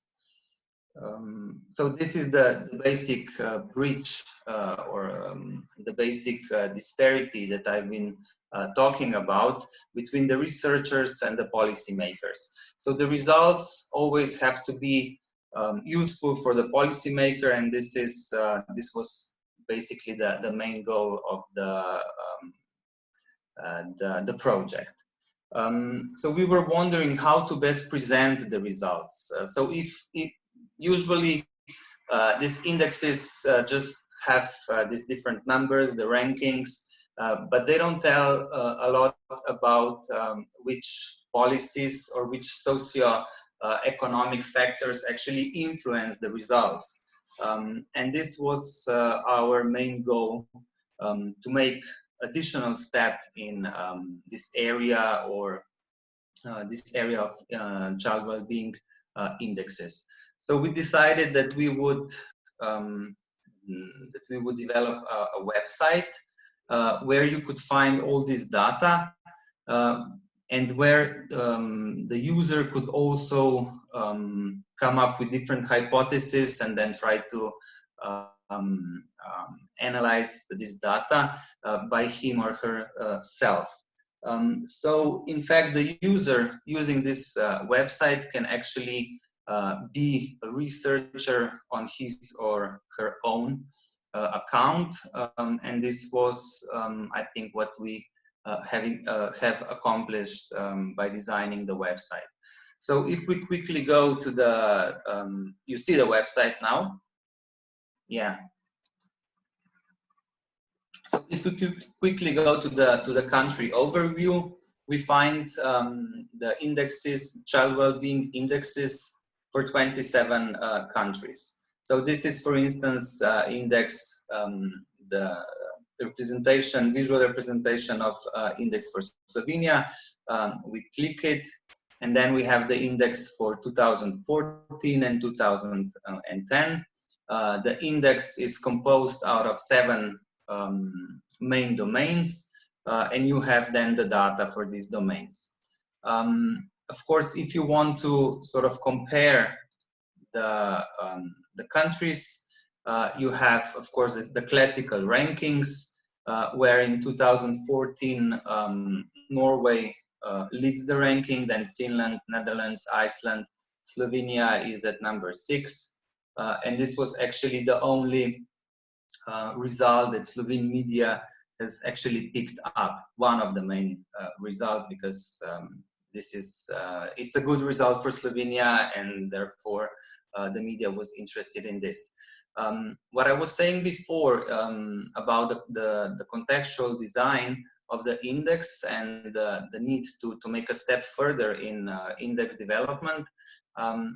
So this is the basic bridge or the basic disparity that I've been talking about between the researchers and the policymakers. So the results always have to be useful for the policymaker, and this was basically the main goal of the project. So we were wondering how to best present the results. So usually these indexes just have these different numbers, the rankings, but they don't tell a lot about which policies or which socio-economic factors actually influence the results. And this was our main goal, to make additional step in this area, or this area of child well-being indexes. So we decided that we would develop a website where you could find all this data, and where the user could also come up with different hypotheses and then try to analyze this data by him or herself. So in fact, the user using this website can actually be a researcher on his or her own account, and this was, I think, what we have accomplished by designing the website. So if we quickly go to the, you see the website now? Yeah. So if we could quickly go to the country overview, we find the indexes, child well-being indexes for 27 countries. So this is, for instance, index, the representation, visual representation of index for Slovenia. We click it, and then we have the index for 2014 and 2010. The index is composed out of 7 main domains, and you have then the data for these domains. Of course, if you want to sort of compare the countries, you have, of course, the classical rankings, where in 2014 Norway leads the ranking, then Finland, Netherlands, Iceland, Slovenia is at number 6, and this was actually the only result that Slovene media has actually picked up, one of the main results, because this is it's a good result for Slovenia, and therefore the media was interested in this. What I was saying before about the contextual design of the index and the need to make a step further in index development,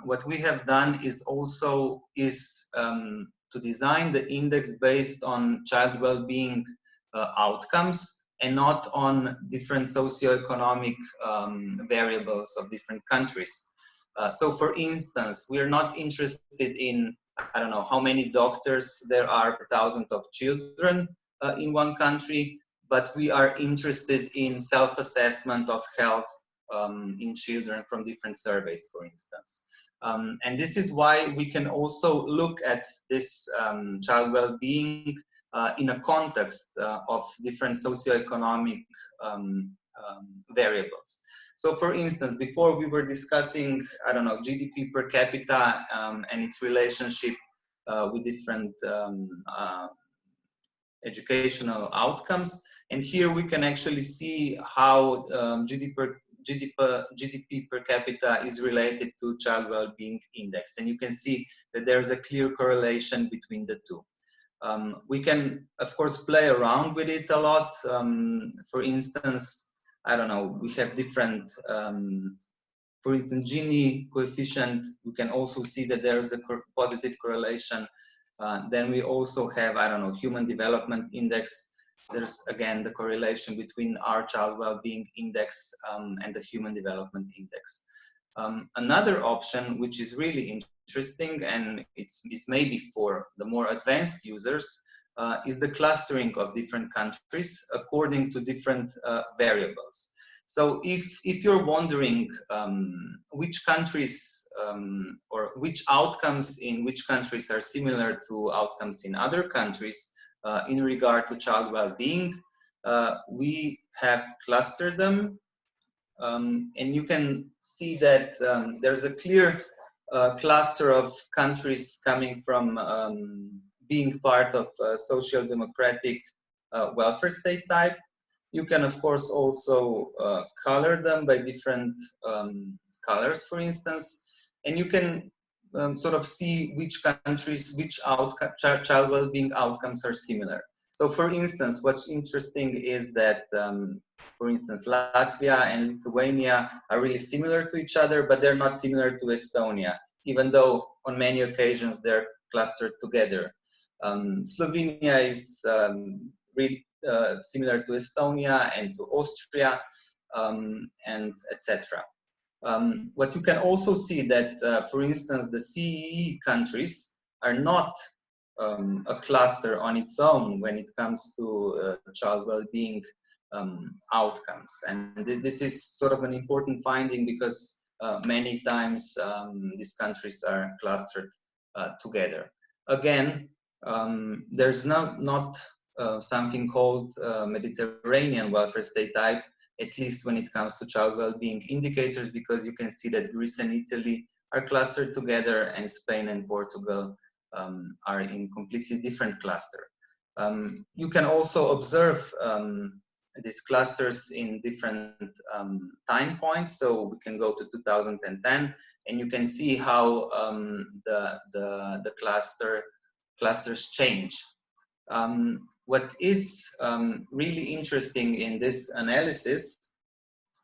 what we have done is also to design the index based on child well-being outcomes, and not on different socioeconomic variables of different countries. So for instance, we are not interested in, I don't know, how many doctors there are per thousand of children in one country, but we are interested in self-assessment of health in children from different surveys, for instance. And this is why we can also look at this child well-being in a context of different socioeconomic variables. So for instance, before we were discussing, I don't know, GDP per capita and its relationship with different educational outcomes. And here we can actually see how GDP per capita is related to child well-being index. And you can see that there's a clear correlation between the two. We can, of course, play around with it a lot. For instance, I don't know, we have different, for instance, Gini coefficient. We can also see that there is a positive correlation. Then we also have, I don't know, human development index. There's again the correlation between our child well-being index and the human development index. Another option, which is really interesting, and it's maybe for the more advanced users, is the clustering of different countries according to different variables. So if you're wondering which countries or which outcomes in which countries are similar to outcomes in other countries in regard to child well-being, we have clustered them. And you can see that there's a clear cluster of countries coming from being part of social democratic welfare state type. You can, of course, also color them by different colors, for instance, and you can sort of see which countries, which child well-being outcomes are similar. So, for instance, what's interesting is that, for instance, Latvia and Lithuania are really similar to each other, but they're not similar to Estonia, even though on many occasions they're clustered together. Slovenia is really similar to Estonia and to Austria, and etc. What you can also see that, for instance, the CEE countries are not a cluster on its own when it comes to child well-being outcomes. And this is sort of an important finding because many times these countries are clustered together. Again, there's not something called Mediterranean welfare state type, at least when it comes to child well-being indicators, because you can see that Greece and Italy are clustered together and Spain and Portugal are in completely different cluster. You can also observe these clusters in different time points. So we can go to 2010 and you can see how the clusters change. What is really interesting in this analysis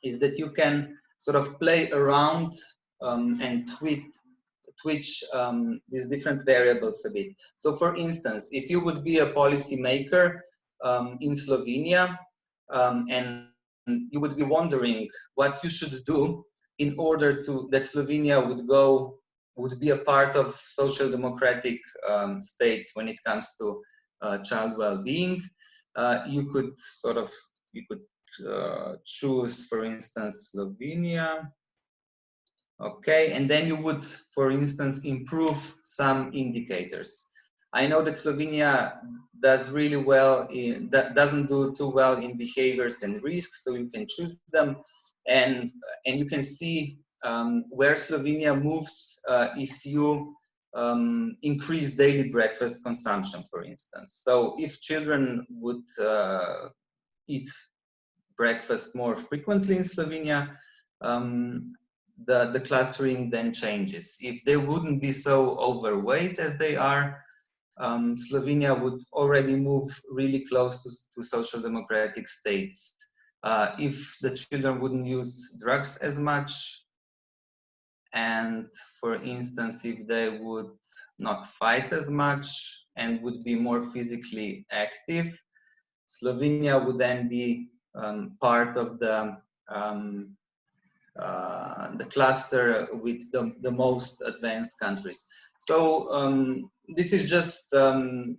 is that you can sort of play around and twitch these different variables a bit. So for instance, if you would be a policymaker in Slovenia and you would be wondering what you should do in order that Slovenia would be a part of social democratic states when it comes to child well-being, you could choose, for instance, Slovenia. Okay, and then you would, for instance, improve some indicators. I know that Slovenia does really well doesn't do too well in behaviors and risks, so you can choose them, and you can see where Slovenia moves if you increase daily breakfast consumption, for instance. So if children would eat breakfast more frequently in Slovenia, the clustering then changes. If they wouldn't be so overweight as they are, Slovenia would already move really close to social democratic states. If the children wouldn't use drugs as much, and for instance, if they would not fight as much and would be more physically active, Slovenia would then be part of the cluster with the most advanced countries. So this is just an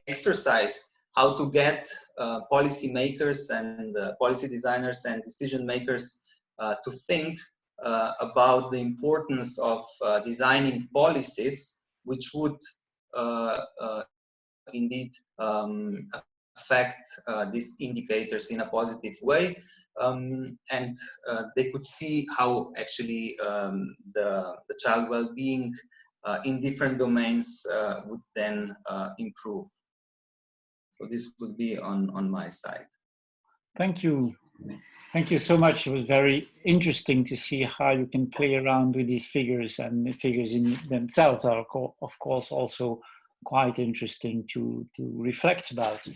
exercise how to get policy makers and policy designers and decision makers to think about the importance of designing policies which would indeed affect these indicators in a positive way, and they could see how actually the child well-being in different domains would then improve. So this would be on my side. Thank you. Thank you so much. It was very interesting to see how you can play around with these figures, and the figures in themselves are, of course, also quite interesting to reflect about.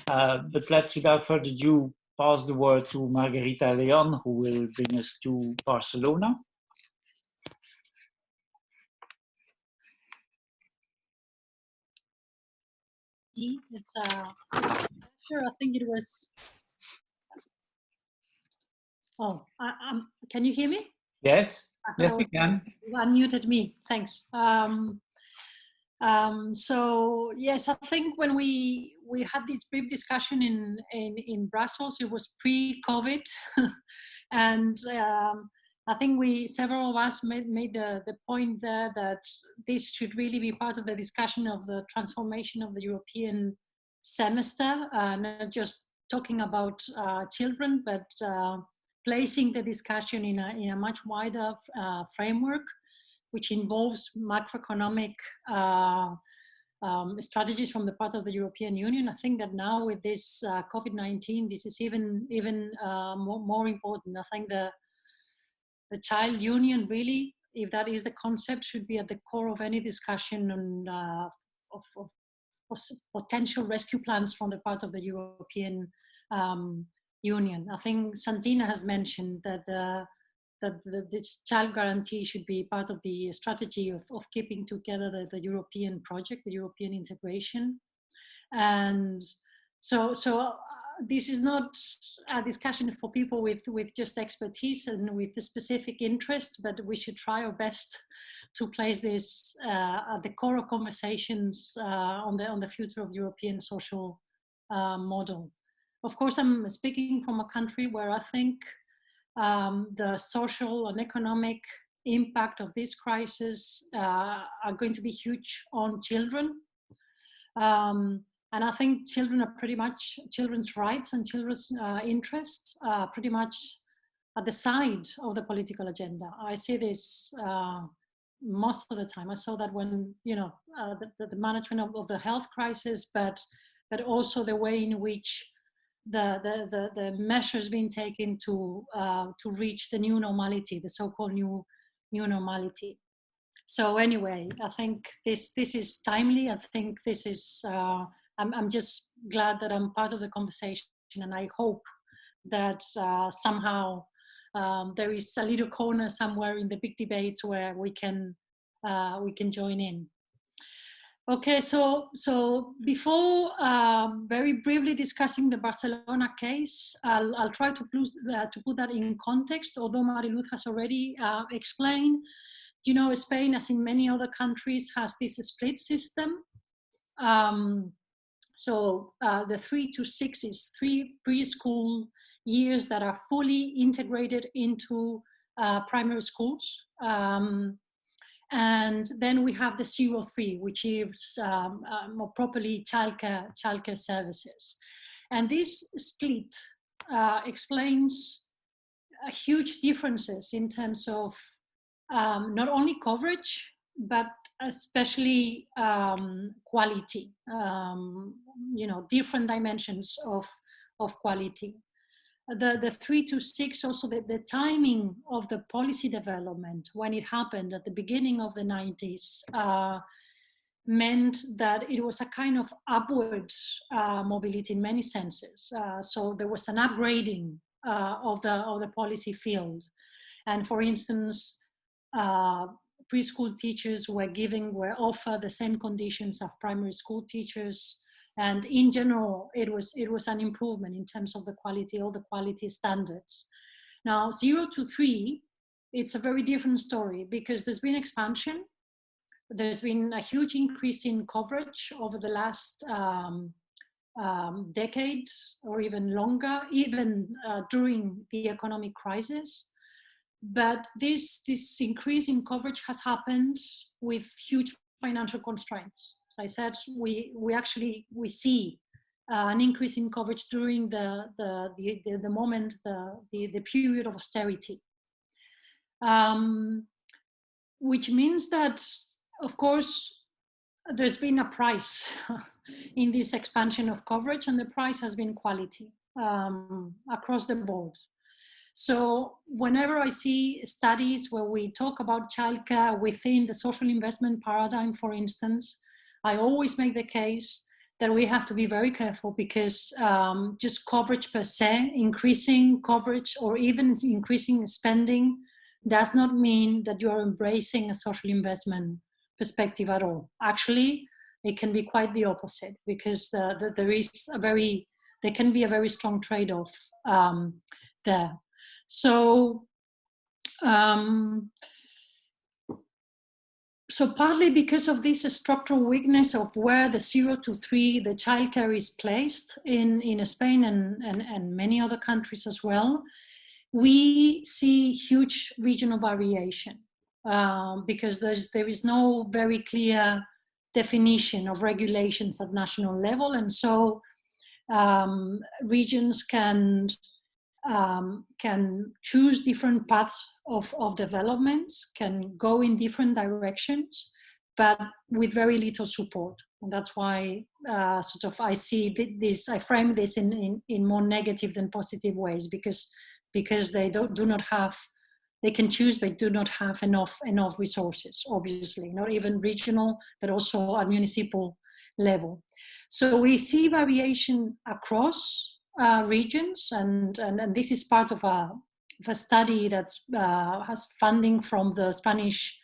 But let's, without further ado, pass the word to Margarita Leon, who will bring us to Barcelona. It's a pleasure. I think it was. Oh, can you hear me? Yes, yes, we can. You unmuted me. Thanks. So yes, I think when we had this brief discussion in Brussels, it was pre-COVID, and I think several of us made the point there that this should really be part of the discussion of the transformation of the European semester, not just talking about children, but placing the discussion in a much wider framework, which involves macroeconomic strategies from the part of the European Union. I think that now with this COVID-19, this is even more important. I think the child union really, if that is the concept, should be at the core of any discussion on of potential rescue plans from the part of the European Union. I think Santina has mentioned that this child guarantee should be part of the strategy of keeping together the European project, the European integration. And so this is not a discussion for people with just expertise and with a specific interest, but we should try our best to place this at the core of conversations on the future of the European social model. Of course, I'm speaking from a country where I think the social and economic impact of this crisis are going to be huge on children. And I think children are pretty much, children's rights and children's interests are pretty much at the side of the political agenda. I see this most of the time. I saw that when, the management of the health crisis, but also the way in which the measures being taken to reach the new normality, the so-called new normality. So anyway, I think this is timely. I think this is, I'm just glad that I'm part of the conversation, and I hope that somehow there is a little corner somewhere in the big debates where we can join in. Okay, so before very briefly discussing the Barcelona case, I'll try to put that in context, although Mariluz has already explained. Spain, as in many other countries, has this split system. So the 3 to 6 is 3 preschool years that are fully integrated into primary schools. And then we have the 0-3, which is more properly childcare services. And this split explains huge differences in terms of not only coverage, but especially quality, different dimensions of quality. The 3 to 6, also the timing of the policy development when it happened at the beginning of the 90s meant that it was a kind of upward mobility in many senses. So there was an upgrading of the policy field. And for instance, preschool teachers were offered the same conditions of primary school teachers. And in general, it was an improvement in terms of the quality, all the quality standards. Now, 0 to 3, it's a very different story because there's been expansion. There's been a huge increase in coverage over the last decade or even longer, even during the economic crisis. But this increase in coverage has happened with huge financial constraints. As I said, we see an increase in coverage during the period of austerity, which means that, of course, there's been a price in this expansion of coverage, and the price has been quality across the board. So whenever I see studies where we talk about childcare within the social investment paradigm, for instance, I always make the case that we have to be very careful because just coverage per se, increasing coverage or even increasing spending does not mean that you are embracing a social investment perspective at all. Actually, it can be quite the opposite because there can be a very strong trade-off there. So so partly because of this structural weakness of where the 0 to 3, the childcare is placed in Spain and many other countries as well, we see huge regional variation because there is no very clear definition of regulations at national level, and so regions can choose different paths of developments, can go in different directions, but with very little support. And that's why sort of I see this, I frame this in more negative than positive ways, because they do not have, they can choose, but do not have enough resources, obviously, not even regional, but also at municipal level. So we see variation across regions, and this is part of a study that has funding from the Spanish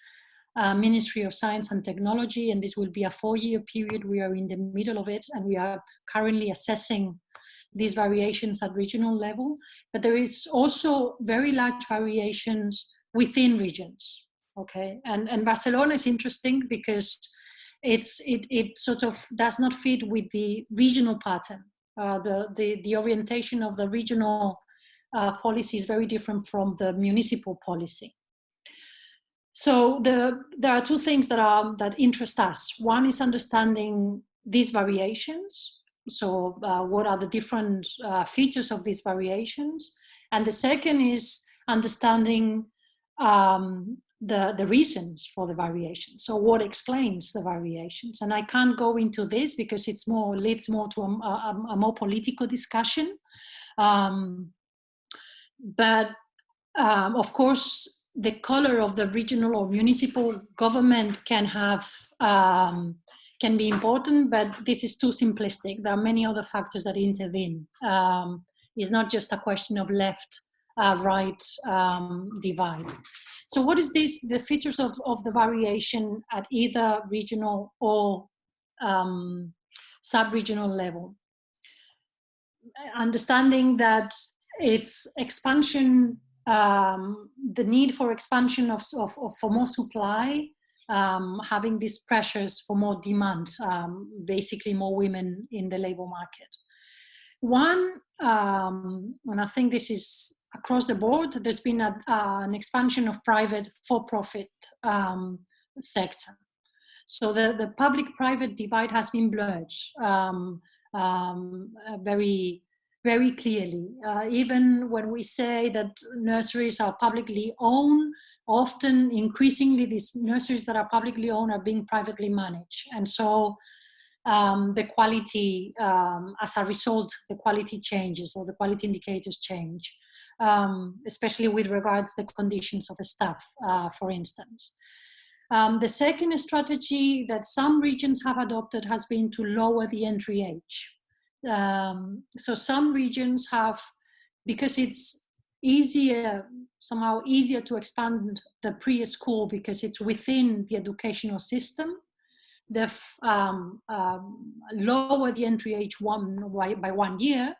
Ministry of Science and Technology, and this will be a 4-year period. We are in the middle of it, and we are currently assessing these variations at regional level, but there is also very large variations within regions. Okay, and Barcelona is interesting because it sort of does not fit with the regional pattern. The orientation of the regional policy is very different from the municipal policy. So there are two things that interest us. One is understanding these variations. So what are the different features of these variations? And the second is understanding the reasons for the variations. So what explains the variations? And I can't go into this because it's leads more to a more political discussion. But of course, the color of the regional or municipal government can be important, but this is too simplistic. There are many other factors that intervene. It's not just a question of left-right divide. So what is this, the features of the variation at either regional or sub-regional level? Understanding that it's expansion, the need for expansion for more supply, having these pressures for more demand, basically more women in the labor market. One, and I think this is across the board, there's been an expansion of private for-profit sector. So the public-private divide has been blurred very, very clearly. Even when we say that nurseries are publicly owned, often, increasingly, these nurseries that are publicly owned are being privately managed. And so the quality, as a result, the quality changes, or the quality indicators change, especially with regards to the conditions of the staff, for instance. The second strategy that some regions have adopted has been to lower the entry age. So some regions have, because it's somehow easier to expand the preschool because it's within the educational system, they've lowered the entry age by 1 year.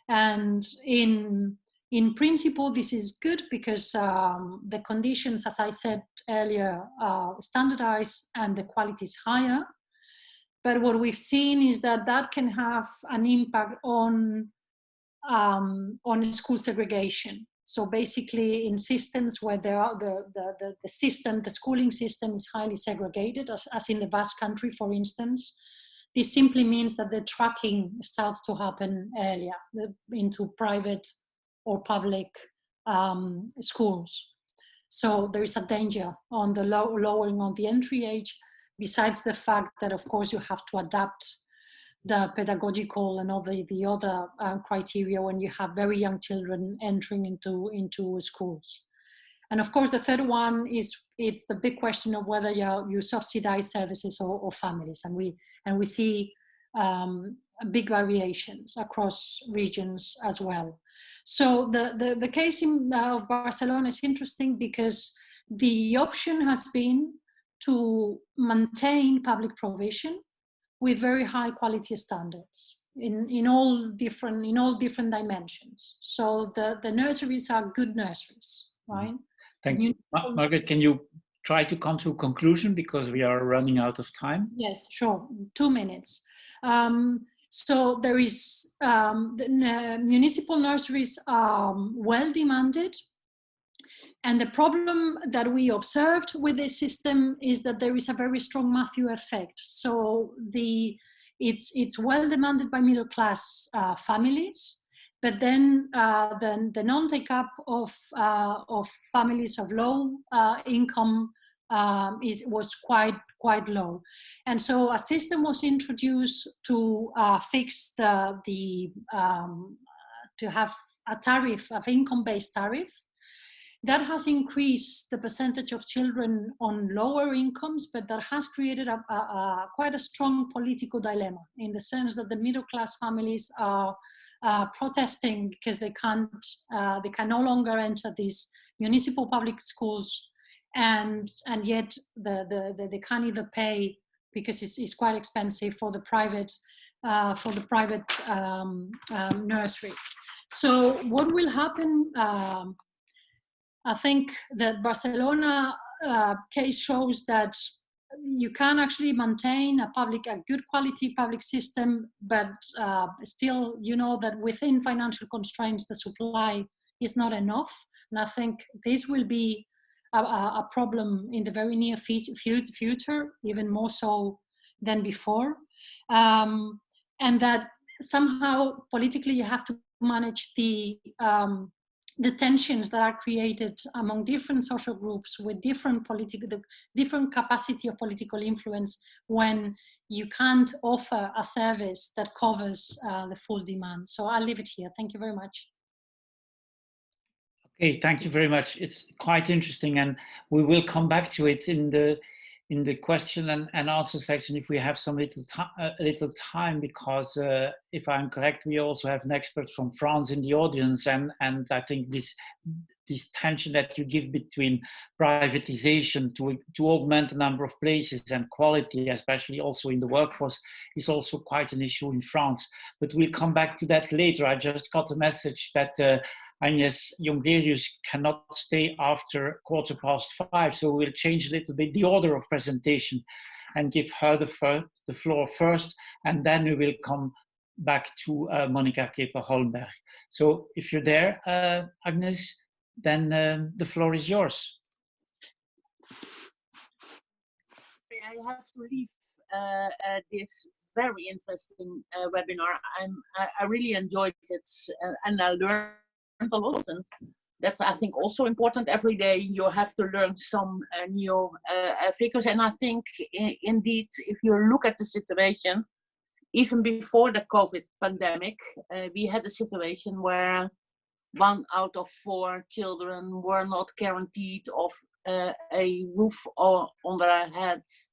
And in principle, this is good because the conditions, as I said earlier, are standardized and the quality is higher. But what we've seen is that that can have an impact on school segregation. So basically, in systems where there are the schooling system is highly segregated, as in the Basque Country, for instance, this simply means that the tracking starts to happen earlier into private or public schools. So there is a danger on the lowering on the entry age, besides the fact that, of course, you have to adapt the pedagogical and all the other criteria when you have very young children entering into schools. And of course, the third one is, it's the big question of whether you subsidize services or families. And we see big variations across regions as well. So the case of Barcelona is interesting because the option has been to maintain public provision with very high quality standards in all different dimensions. So the nurseries are good nurseries, right? Thank you. Margaret, can you try to come to a conclusion because we are running out of time. Yes, sure. 2 minutes. So there is, the municipal nurseries are well demanded. And the problem that we observed with this system is that there is a very strong Matthew effect. So it's well demanded by middle class families, but then the non-take-up of families of low income was quite low. And so a system was introduced to fix to have a tariff, of income-based tariff. That has increased the percentage of children on lower incomes, but that has created quite a strong political dilemma, in the sense that the middle class families are protesting because they can no longer enter these municipal public schools, and yet they can't either pay, because it's quite expensive for the private nurseries. So what will happen? I think the Barcelona case shows that you can actually maintain a good quality public system, but still, you know that within financial constraints, the supply is not enough. And I think this will be a problem in the very near future, even more so than before. And that somehow politically you have to manage the tensions that are created among different social groups with different capacity of political influence, when you can't offer a service that covers the full demand. So I'll leave it here. Thank you very much. Okay, thank you very much. It's quite interesting, and we will come back to it in the question and answer section if we have some little time, because if I'm correct, we also have an expert from France in the audience, and I think this tension that you give between privatization to augment the number of places and quality, especially also in the workforce, is also quite an issue in France. But we'll come back to that later. I just got a message that Agnes Jongerius cannot stay after 5:15, so we'll change a little bit the order of presentation and give her the floor first, and then we will come back to Monica Keper-Holmberg. So if you're there, Agnes, then the floor is yours. I have to leave this very interesting webinar. I really enjoyed it, and I learned a lot, and that's, I think, also important. Every day you have to learn some new figures, and I think indeed, if you look at the situation, even before the COVID pandemic, we had a situation where 1 out of 4 children were not guaranteed of a roof on their heads,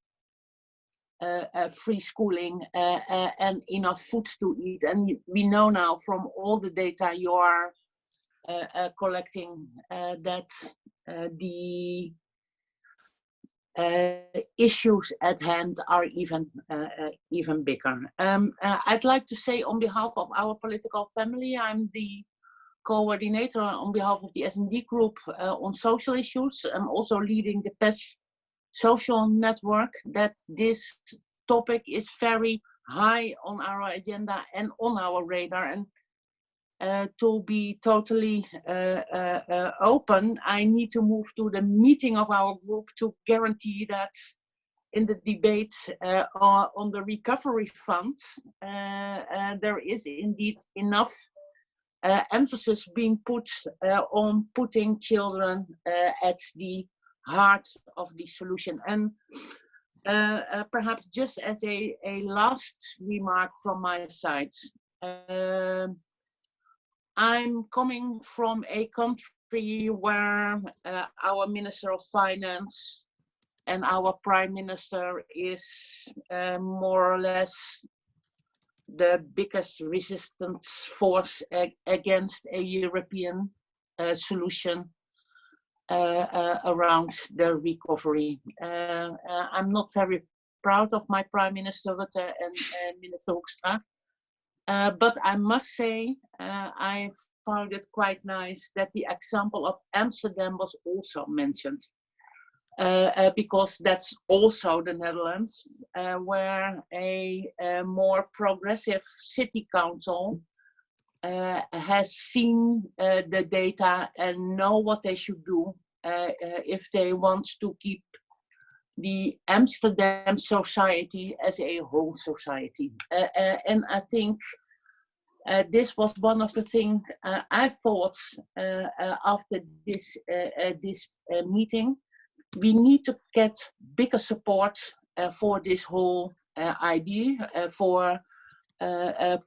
free schooling, and enough food to eat. And we know now from all the data you are collecting that the issues at hand are even bigger. I'd like to say, on behalf of our political family, I'm the coordinator on behalf of the S&D group on social issues. I'm also leading the PES social network, that this topic is very high on our agenda and on our radar. And to be totally open, I need to move to the meeting of our group to guarantee that in the debates on the recovery fund, there is indeed enough emphasis being put on putting children at the heart of the solution. And perhaps just as a last remark from my side, I'm coming from a country where our Minister of Finance and our Prime Minister is more or less the biggest resistance force against a European solution around the recovery. I'm not very proud of my Prime Minister Rutte and Minister Hoekstra. But I must say, I found it quite nice that the example of Amsterdam was also mentioned. because that's also the Netherlands, where a more progressive city council has seen the data and know what they should do if they want to keep the Amsterdam society as a whole society. And I think this was one of the things I thought after this meeting. We need to get bigger support for this whole idea, for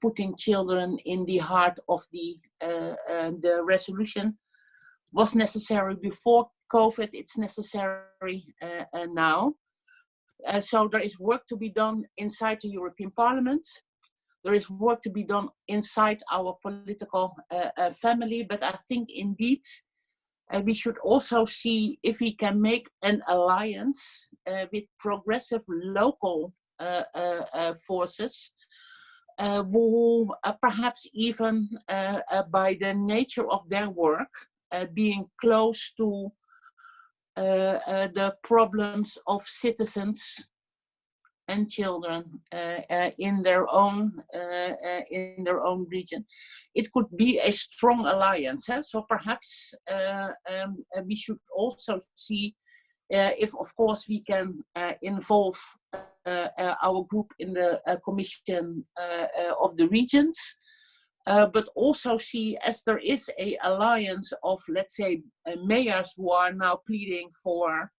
putting children in the heart of the resolution. Was necessary before COVID, it's necessary now. So there is work to be done inside the European Parliament. There is work to be done inside our political family, but I think indeed we should also see if we can make an alliance with progressive local forces who perhaps even by the nature of their work being close to the problems of citizens and children in their own region. It could be a strong alliance. So perhaps we should also see if, of course, we can involve our group in the Commission of the Regions, but also see, as there is an alliance of, let's say, mayors who are now pleading for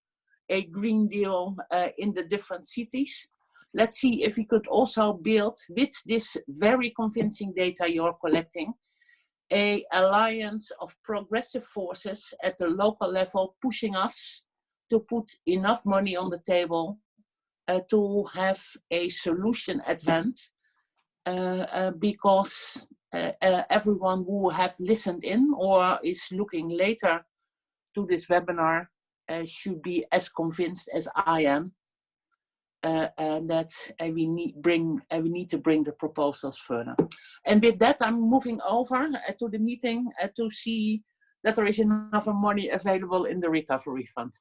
a Green Deal in the different cities. Let's see if we could also build, with this very convincing data you're collecting, an alliance of progressive forces at the local level pushing us to put enough money on the table to have a solution at hand, because everyone who have listened in or is looking later to this webinar should be as convinced as I am that we need to bring the proposals further. And with that, I'm moving over to the meeting to see that there is enough money available in the recovery fund.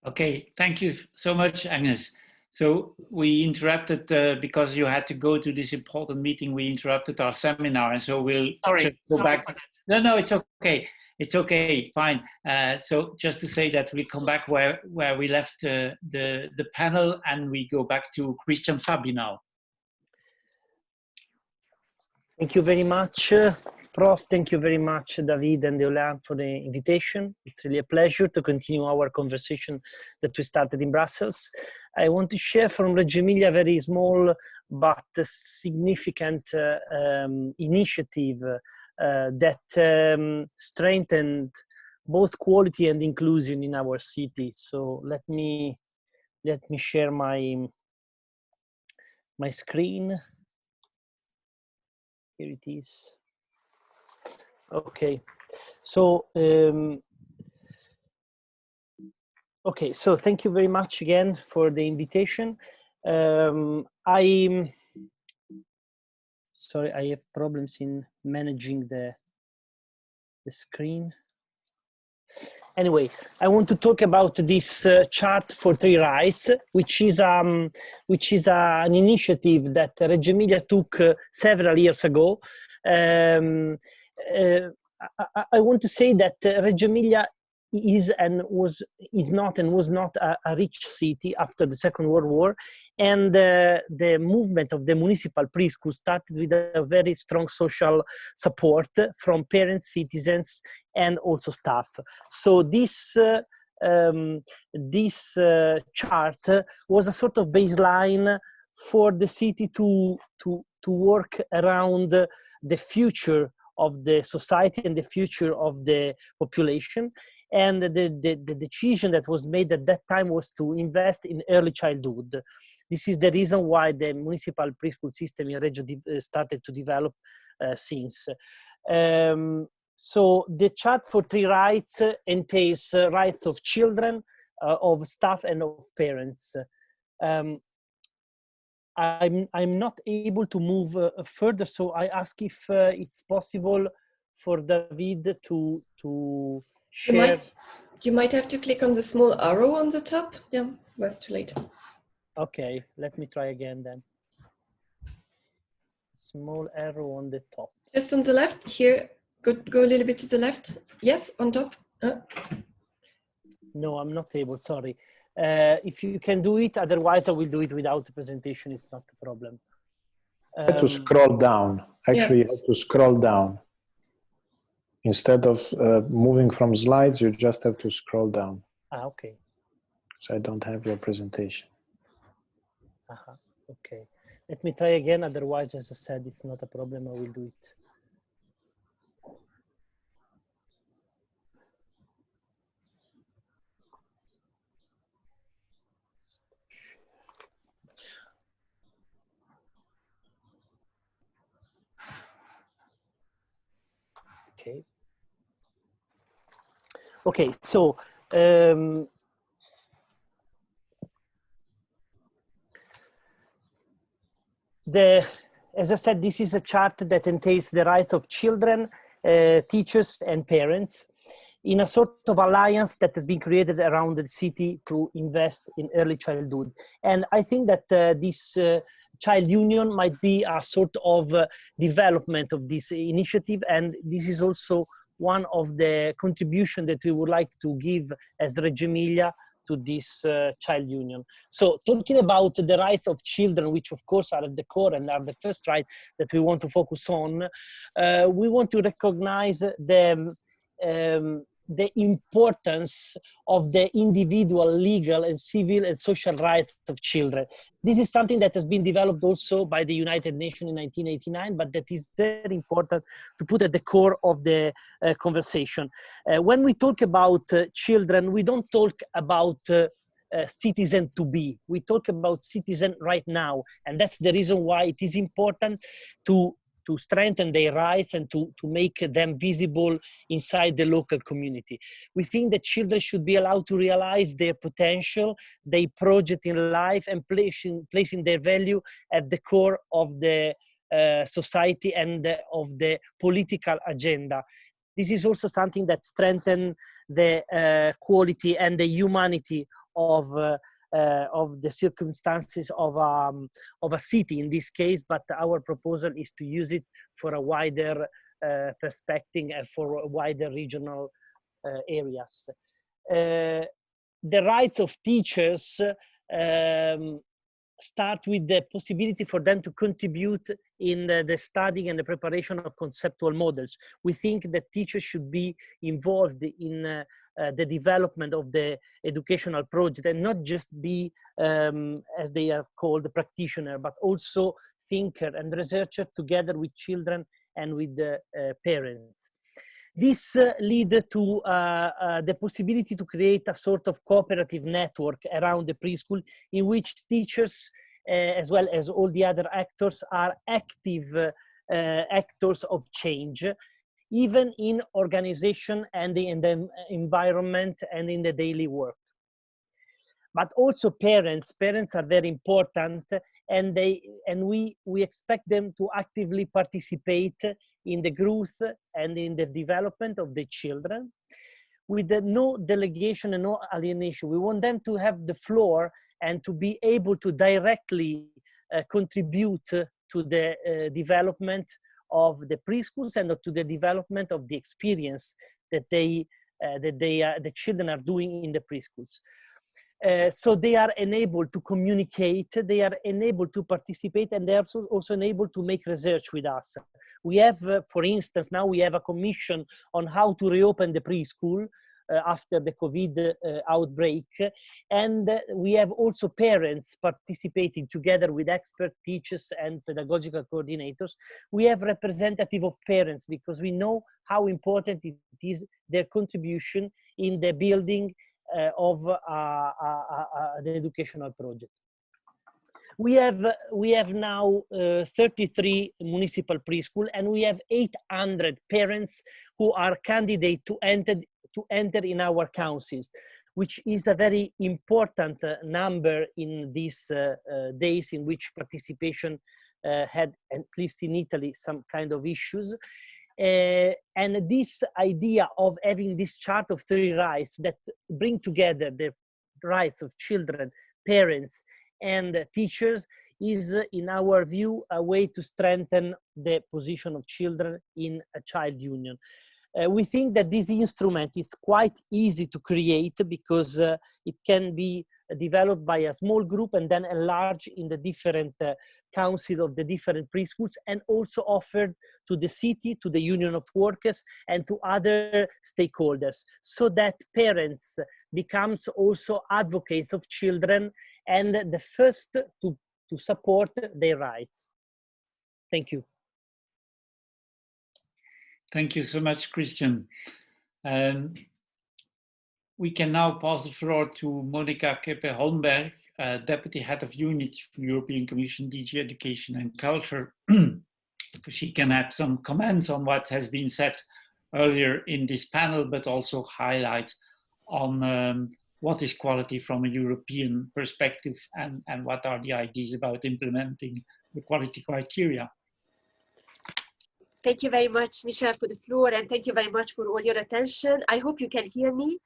Okay, thank you so much, Agnes. So we interrupted because you had to go to this important meeting. We interrupted our seminar, and so we'll just go back. No, it's okay. It's okay, fine. So just to say that we come back where we left the panel, and we go back to Christian Fabi now. Thank you very much, Prof. Thank you very much, David and Deolan, for the invitation. It's really a pleasure to continue our conversation that we started in Brussels. I want to share from Reggio Emilia a very small but significant initiative that strengthened both quality and inclusion in our city. So let me share my screen. Here it is. Okay, so okay, so thank you very much again for the invitation. Sorry, I have problems in managing the screen. Anyway, I want to talk about this chart for 3 rights, which is an initiative that Reggio Emilia took several years ago. I want to say that Reggio Emilia is not a rich city after the Second World War, and the movement of the municipal preschool started with a very strong social support from parents, citizens, and also staff. So this chart was a sort of baseline for the city to work around the future of the society and the future of the population. And the decision that was made at that time was to invest in early childhood. This is the reason why the municipal preschool system in Reggio started to develop since. So the chart for 3 rights entails rights of children, of staff, and of parents. I'm not able to move further, so I ask if it's possible for David to share. You might have to click on the small arrow on the top. Yeah, was too late. Okay, let me try again then. Small arrow on the top. Just on the left here. Go a little bit to the left. Yes, on top. No, I'm not able, sorry. If you can do it, otherwise I will do it without the presentation, it's not a problem. You have to scroll down. Actually, you have to scroll down. Instead of moving from slides, you just have to scroll down. Okay. So I don't have your presentation. Okay. Let me try again, otherwise, as I said, it's not a problem, I will do it. Okay. Okay, so as I said, this is a chart that entails the rights of children, teachers, and parents in a sort of alliance that has been created around the city to invest in early childhood. And I think that this child union might be a sort of development of this initiative, and this is also one of the contributions that we would like to give as Reggio Emilia to this child union. So talking about the rights of children, which of course are at the core and are the first right that we want to focus on, we want to recognize the importance of the individual legal and civil and social rights of children. This is something that has been developed also by the United Nations in 1989, but that is very important to put at the core of the conversation. When we talk about children, we don't talk about citizen to be. We talk about citizen right now. And that's the reason why it is important to strengthen their rights and to make them visible inside the local community. We think that children should be allowed to realize their potential, their project in life, and placing their value at the core of the society and of the political agenda. This is also something that strengthens the quality and the humanity of the circumstances of a city in this case, but our proposal is to use it for a wider perspective and for wider regional areas. The rights of teachers start with the possibility for them to contribute in the studying and the preparation of conceptual models. We think that teachers should be involved in the development of the educational project and not just be, as they are called, the practitioner, but also thinker and researcher together with children and with the parents. This leads to the possibility to create a sort of cooperative network around the preschool in which teachers, as well as all the other actors, are active actors of change, even in organization and in the environment and in the daily work. But also parents are very important, and we expect them to actively participate in the growth and in the development of the children with no delegation and no alienation. We want them to have the floor and to be able to directly contribute to the development of the preschools and to the development of the experience that the children are doing in the preschools. So they are enabled to communicate, they are enabled to participate, and they are also enabled to make research with us. We have, for instance, now we have a commission on how to reopen the preschool after the COVID outbreak. And we have also parents participating together with expert teachers and pedagogical coordinators. We have representative of parents because we know how important it is, their contribution in the building of the educational project. We have now 33 municipal preschool, and we have 800 parents who are candidates to enter in our councils, which is a very important number in these days in which participation had, at least in Italy, some kind of issues. And this idea of having this chart of 3 rights that bring together the rights of children, parents, and teachers is, in our view, a way to strengthen the position of children in a child union. We think that this instrument is quite easy to create because it can be developed by a small group and then enlarged in the different council of the different preschools, and also offered to the city, to the union of workers, and to other stakeholders, so that parents becomes also advocates of children and the first to support their rights. Thank you. Thank you so much, Christian. We can now pass the floor to Monica Keppe-Holmberg, Deputy Head of Unit for European Commission, DG Education and Culture, because she can add some comments on what has been said earlier in this panel, but also highlight on what is quality from a European perspective and what are the ideas about implementing the quality criteria. Thank you very much, Michel, for the floor, and thank you very much for all your attention. I hope you can hear me.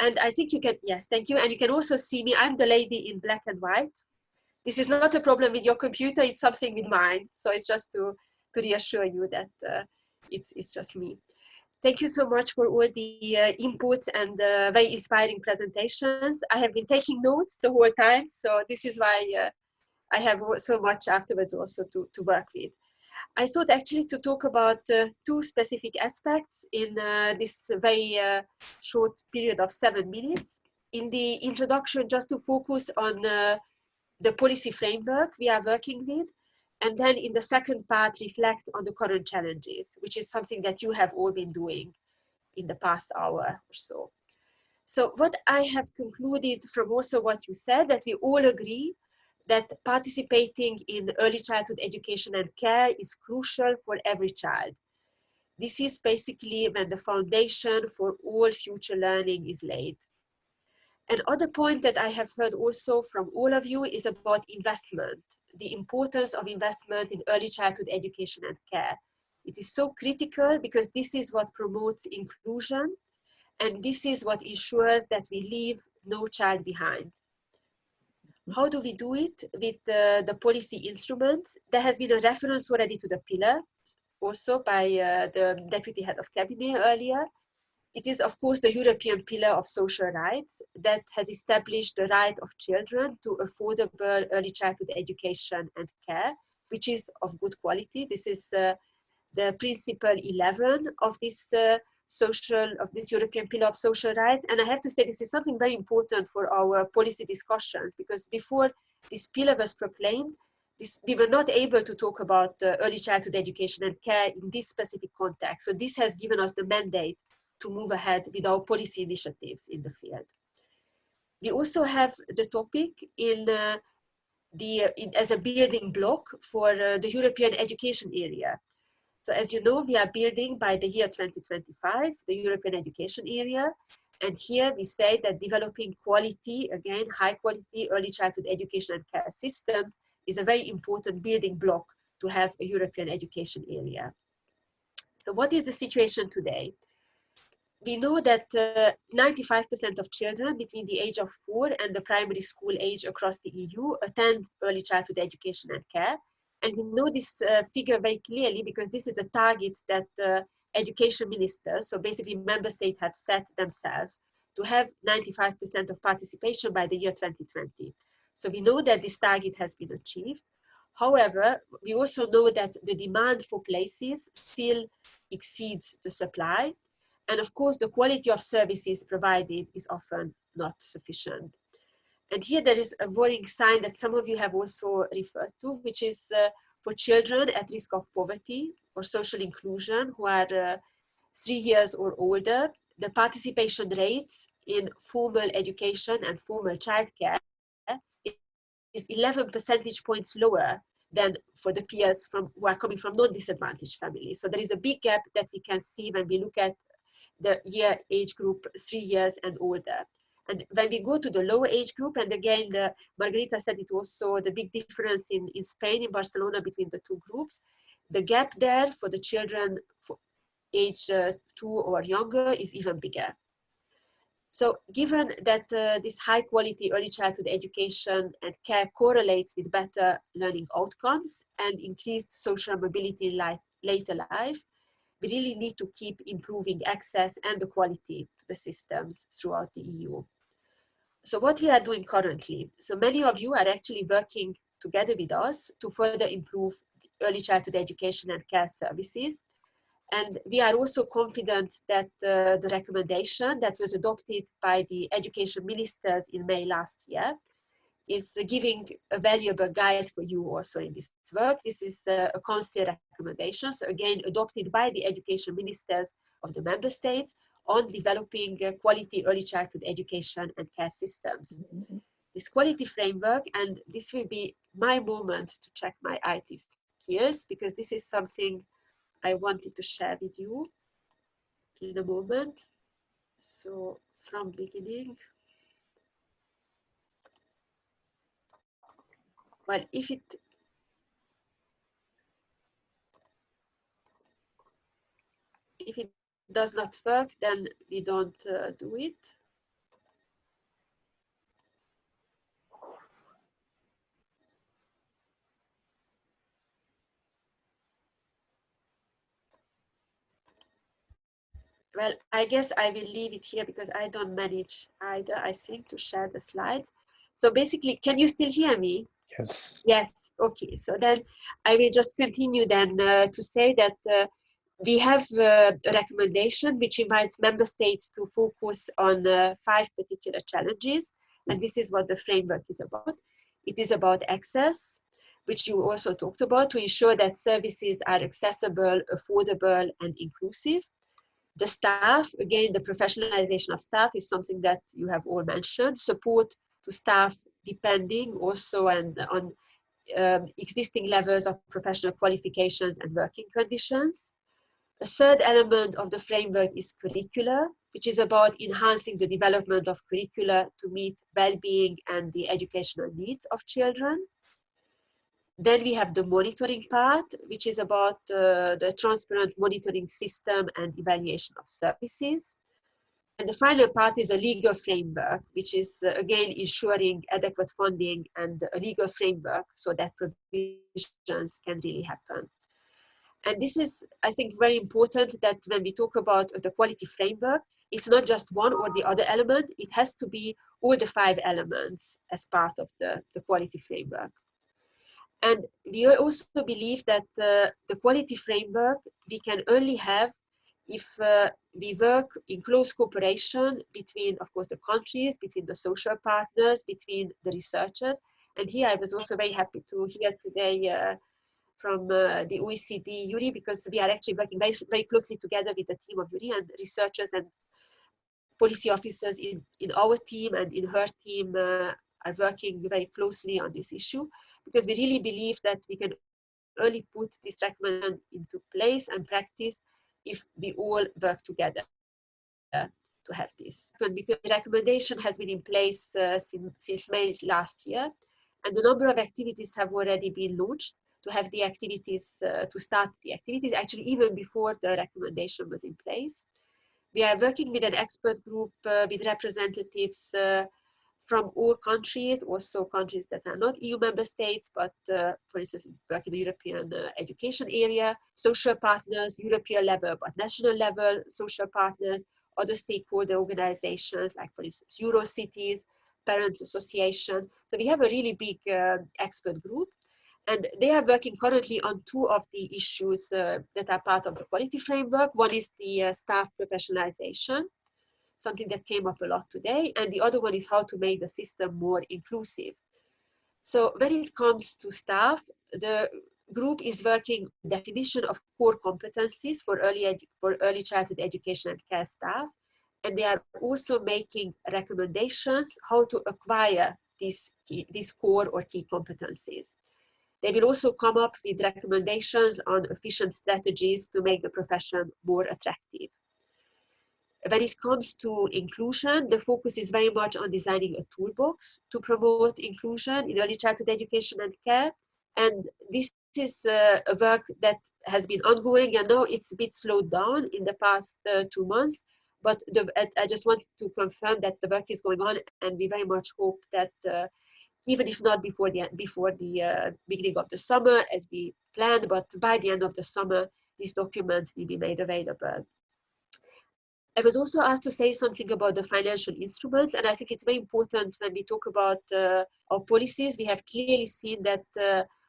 And I think you can, yes, thank you. And you can also see me. I'm the lady in black and white. This is not a problem with your computer, it's something with mine. So it's just to reassure you that it's just me. Thank you so much for all the input and very inspiring presentations. I have been taking notes the whole time. So this is why I have so much afterwards also to work with. I thought actually to talk about 2 specific aspects in this very short period of 7 minutes. In the introduction, just to focus on the policy framework we are working with, and then in the second part, reflect on the current challenges, which is something that you have all been doing in the past hour or so. So what I have concluded from also what you said, that we all agree that participating in early childhood education and care is crucial for every child. This is basically when the foundation for all future learning is laid. Another point that I have heard also from all of you is about investment, the importance of investment in early childhood education and care. It is so critical because this is what promotes inclusion, and this is what ensures that we leave no child behind. How do we do it with the policy instruments? There has been a reference already to the pillar, also by the Deputy Head of Cabinet earlier. It is, of course, the European Pillar of Social Rights that has established the right of children to affordable early childhood education and care, which is of good quality. This is the principle 11 of this European Pillar of Social Rights. And I have to say this is something very important for our policy discussions, because before this pillar was proclaimed, we were not able to talk about early childhood education and care in this specific context. So this has given us the mandate to move ahead with our policy initiatives in the field. We also have the topic as a building block for the European education area. So as you know, we are building by the year 2025, the European education area. And here we say that developing quality, again, high quality early childhood education and care systems is a very important building block to have a European education area. So what is the situation today? We know that 95% of children between the age of 4 and the primary school age across the EU attend early childhood education and care. And we know this figure very clearly because this is a target that education ministers, so basically member states, have set themselves to have 95% of participation by the year 2020. So we know that this target has been achieved. However, we also know that the demand for places still exceeds the supply. And of course, the quality of services provided is often not sufficient. And here there is a worrying sign that some of you have also referred to, which is for children at risk of poverty or social inclusion who are 3 years or older, the participation rates in formal education and formal childcare is 11 percentage points lower than for the peers who are coming from non-disadvantaged families. So there is a big gap that we can see when we look at the age group 3 years and older. And when we go to the lower age group, and again, Margarita said it also, the big difference in Spain, in Barcelona, between the two groups, the gap there for the children age 2 or younger is even bigger. So given that this high quality early childhood education and care correlates with better learning outcomes and increased social mobility in later life, we really need to keep improving access and the quality to the systems throughout the EU. So what we are doing currently, so many of you are actually working together with us to further improve early childhood education and care services. And we are also confident that the recommendation that was adopted by the education ministers in May last year is giving a valuable guide for you also in this work. This is a council recommendation, so again, adopted by the education ministers of the member states on developing quality early childhood education and care systems. This quality framework, and this will be my moment to check my IT skills, because this is something I wanted to share with you in a moment. So from beginning, well, if it does not work, then we don't do it. Well, I guess I will leave it here because I don't manage either, I think, to share the slides. So basically, can you still hear me? Yes. Yes, okay. So then I will just continue then to say that we have a recommendation which invites member states to focus on 5 particular challenges. And this is what the framework is about. It is about access, which you also talked about, to ensure that services are accessible, affordable, and inclusive. The staff, again, the professionalization of staff is something that you have all mentioned. Support to staff depending also on existing levels of professional qualifications and working conditions. A third element of the framework is curricula, which is about enhancing the development of curricula to meet well-being and the educational needs of children. Then we have the monitoring part, which is about the transparent monitoring system and evaluation of services. And the final part is a legal framework, which is again ensuring adequate funding and a legal framework so that provisions can really happen. And this is, I think, very important that when we talk about the quality framework, it's not just one or the other element, it has to be all the 5 elements as part of the quality framework. And we also believe that the quality framework we can only have if we work in close cooperation between, of course, the countries, between the social partners, between the researchers. And here I was also very happy to hear today from the OECD URI, because we are actually working very, very closely together with the team of URI and researchers and policy officers in our team and in her team are working very closely on this issue, because we really believe that we can only put this recommendation into place and practice if we all work together to have this. Because the recommendation has been in place since May last year, and the number of activities have already been launched to have the activities, to start the activities, actually even before the recommendation was in place. We are working with an expert group with representatives from all countries, also countries that are not EU member states, but for instance, work in the European education area, social partners, European level, but national level, social partners, other stakeholder organizations, like for instance, Eurocities, Parents Association. So we have a really big expert group, and they are working currently on 2 of the issues that are part of the quality framework. One is the staff professionalization, something that came up a lot today, and the other one is how to make the system more inclusive. So when it comes to staff, the group is working on definition of core competencies for early childhood education and care staff, and they are also making recommendations how to acquire these core or key competencies. They will also come up with recommendations on efficient strategies to make the profession more attractive. When it comes to inclusion, the focus is very much on designing a toolbox to promote inclusion in early childhood education and care. And this is a work that has been ongoing, and now it's a bit slowed down in the past 2 months. But I just wanted to confirm that the work is going on, and we very much hope that even if not before the beginning of the summer as we planned, but by the end of the summer, these documents will be made available. I was also asked to say something about the financial instruments, and I think it's very important when we talk about our policies. We have clearly seen that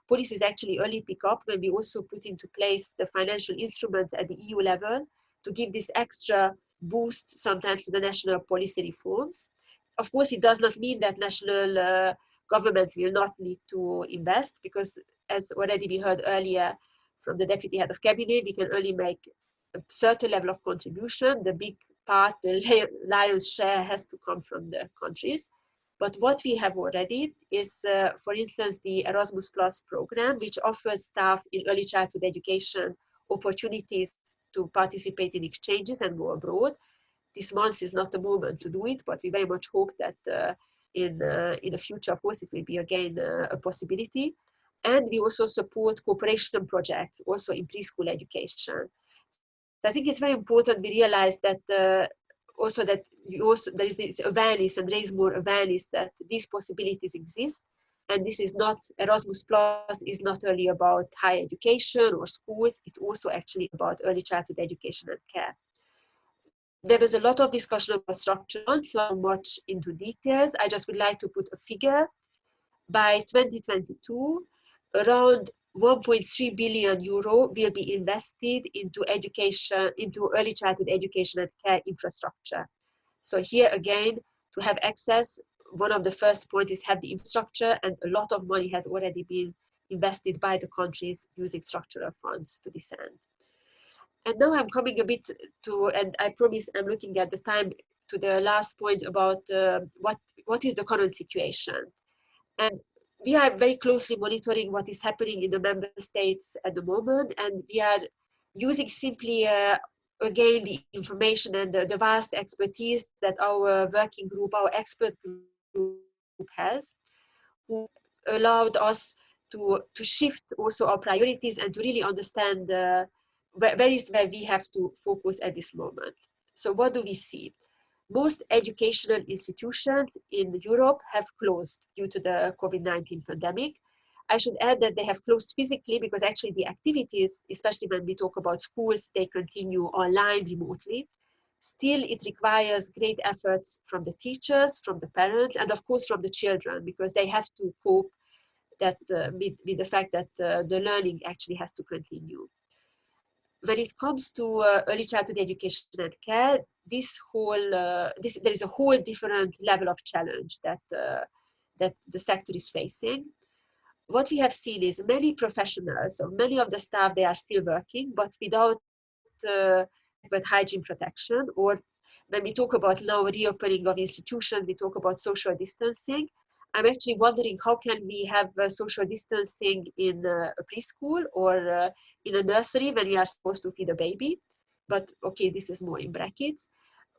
policies actually early pick up when we also put into place the financial instruments at the EU level to give this extra boost sometimes to the national policy reforms. Of course, it does not mean that national governments will not need to invest, because as already we heard earlier from the Deputy Head of Cabinet, we can only make a certain level of contribution. The big part, the lion's share, has to come from the countries. But what we have already is, for instance, the Erasmus Plus program, which offers staff in early childhood education opportunities to participate in exchanges and go abroad. This month is not the moment to do it, but we very much hope that in the future, of course, it will be again a possibility. And we also support cooperation projects also in preschool education. So I think it's very important we realize that there is this awareness, and raise more awareness that these possibilities exist. And this is not, Erasmus Plus is not only about higher education or schools, it's also actually about early childhood education and care. There was a lot of discussion about structure, so I'm not much into details. I just would like to put a figure. By 2022, around 1.3 billion euro will be invested into education, into early childhood education and care infrastructure. So here again, to have access, one of the first points is have the infrastructure, and a lot of money has already been invested by the countries using structural funds to this end. And now I'm coming a bit to, and I promise I'm looking at the time, to the last point about what is the current situation. And we are very closely monitoring what is happening in the member states at the moment, and we are using simply, again, the information and the vast expertise that our working group, our expert group has, who allowed us to shift also our priorities and to really understand where we have to focus at this moment. So what do we see? Most educational institutions in Europe have closed due to the COVID-19 pandemic. I should add that they have closed physically because actually the activities, especially when we talk about schools, they continue online remotely. Still, it requires great efforts from the teachers, from the parents, and of course from the children, because they have to cope with the fact that the learning actually has to continue. When it comes to early childhood education and care, there is a whole different level of challenge that the sector is facing. What we have seen is many professionals, so many of the staff, they are still working, but without hygiene protection. Or when we talk about now reopening of institutions, we talk about social distancing. I'm actually wondering how can we have social distancing in a preschool or in a nursery when we are supposed to feed a baby. But okay, this is more in brackets.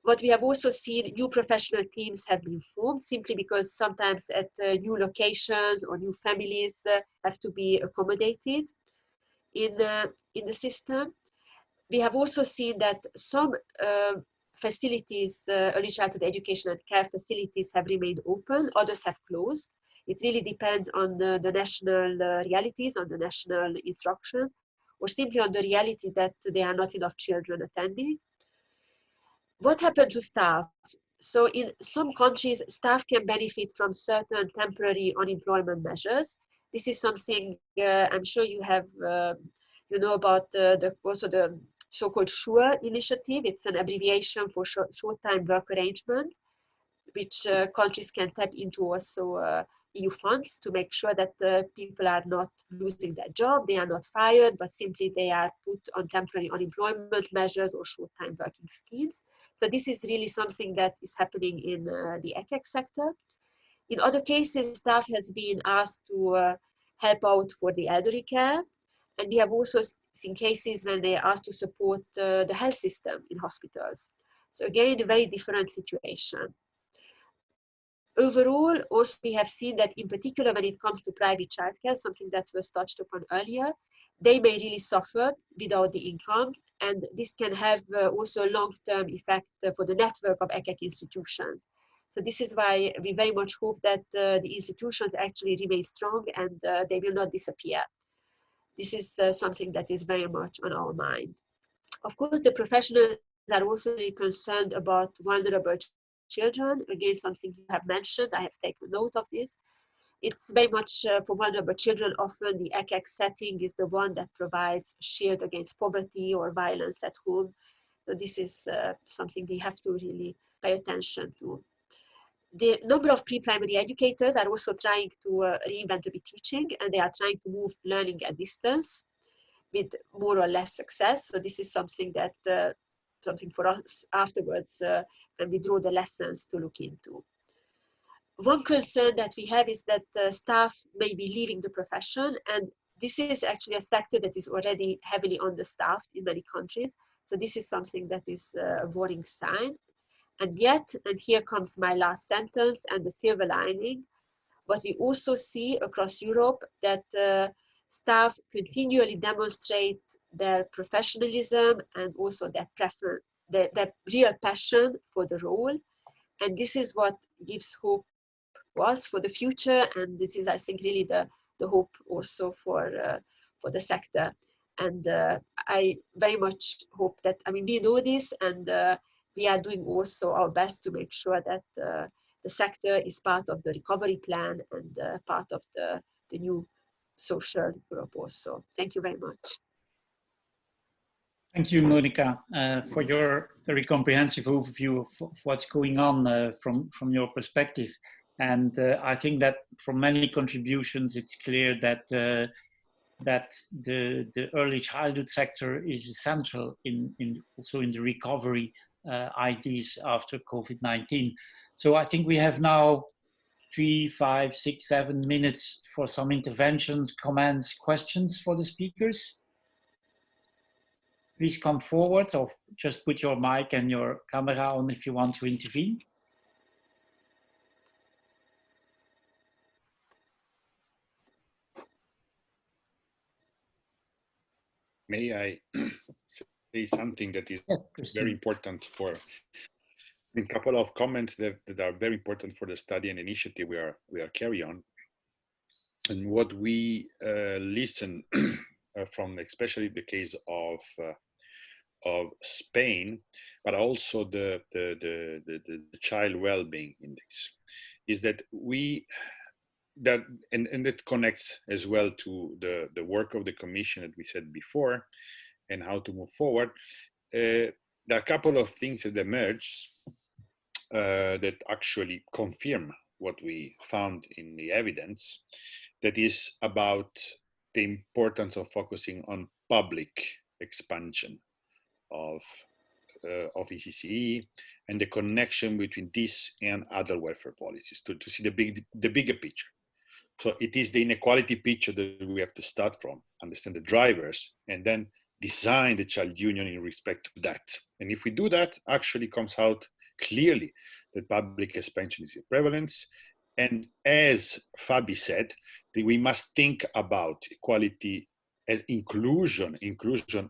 What we have also seen, new professional teams have been formed simply because sometimes at new locations or new families have to be accommodated in the system. We have also seen that some facilities, early childhood education and care facilities, have remained open, others have closed. It really depends on the national realities, on the national instructions, or simply on the reality that there are not enough children attending. What happened to staff? So in some countries, staff can benefit from certain temporary unemployment measures. This is something I'm sure you have, you know about also the so-called SURE initiative. It's an abbreviation for short-time work arrangement, which countries can tap into also EU funds to make sure that people are not losing their job, they are not fired, but simply they are put on temporary unemployment measures or short-time working schemes. So this is really something that is happening in the ECEC sector. In other cases, staff has been asked to help out for the elderly care. And we have also seen cases when they are asked to support the health system in hospitals. So again, a very different situation. overall, also we have seen that in particular when it comes to private childcare, something that was touched upon earlier, they may really suffer without the income, and this can have also a long-term effect for the network of ECEC institutions. So this is why we very much hope that the institutions actually remain strong and they will not disappear. This is something that is very much on our mind. Of course, the professionals are also really concerned about vulnerable children. Again, something you have mentioned, I have taken note of this. It's very much for vulnerable children, often the ECEC setting is the one that provides shield against poverty or violence at home. So this is something we have to really pay attention to. The number of pre-primary educators are also trying to reinvent the teaching, and they are trying to move learning at distance with more or less success. So this is something that something for us afterwards when we draw the lessons to look into. One concern that we have is that staff may be leaving the profession, and this is actually a sector that is already heavily understaffed in many countries. So this is something that is a worrying sign. And yet, and here comes my last sentence and the silver lining, what we also see across Europe, that staff continually demonstrate their professionalism and also their real passion for the role. And this is what gives hope to us for the future. And this is, I think, really the hope also for the sector. And I very much hope that, I mean, we know this, and we are doing also our best to make sure that the sector is part of the recovery plan and part of the new social Europe also. Thank you very much. Thank you, Monica, for your very comprehensive overview of what's going on from your perspective. And I think that from many contributions, it's clear that that the early childhood sector is essential also in the recovery ideas after COVID-19. So I think we have now 3, 5, 6, 7 minutes for some interventions, comments, questions for the speakers. Please come forward, or just put your mic and your camera on if you want to intervene. May I say something that is very important for a couple of comments that are very important for the study and initiative we are carrying on, and what we listen from, especially the case of Spain, but also the child well-being index, is that and that connects as well to the work of the Commission that we said before and how to move forward. There are a couple of things that emerge that actually confirm what we found in the evidence, that is about the importance of focusing on public expansion of ECCE and the connection between this and other welfare policies to see the bigger picture. So it is the inequality picture that we have to start from, understand the drivers, and then design the child union in respect to that. And if we do that, actually comes out clearly that public expansion is a prevalence. And as Fabi said, that we must think about equality as inclusion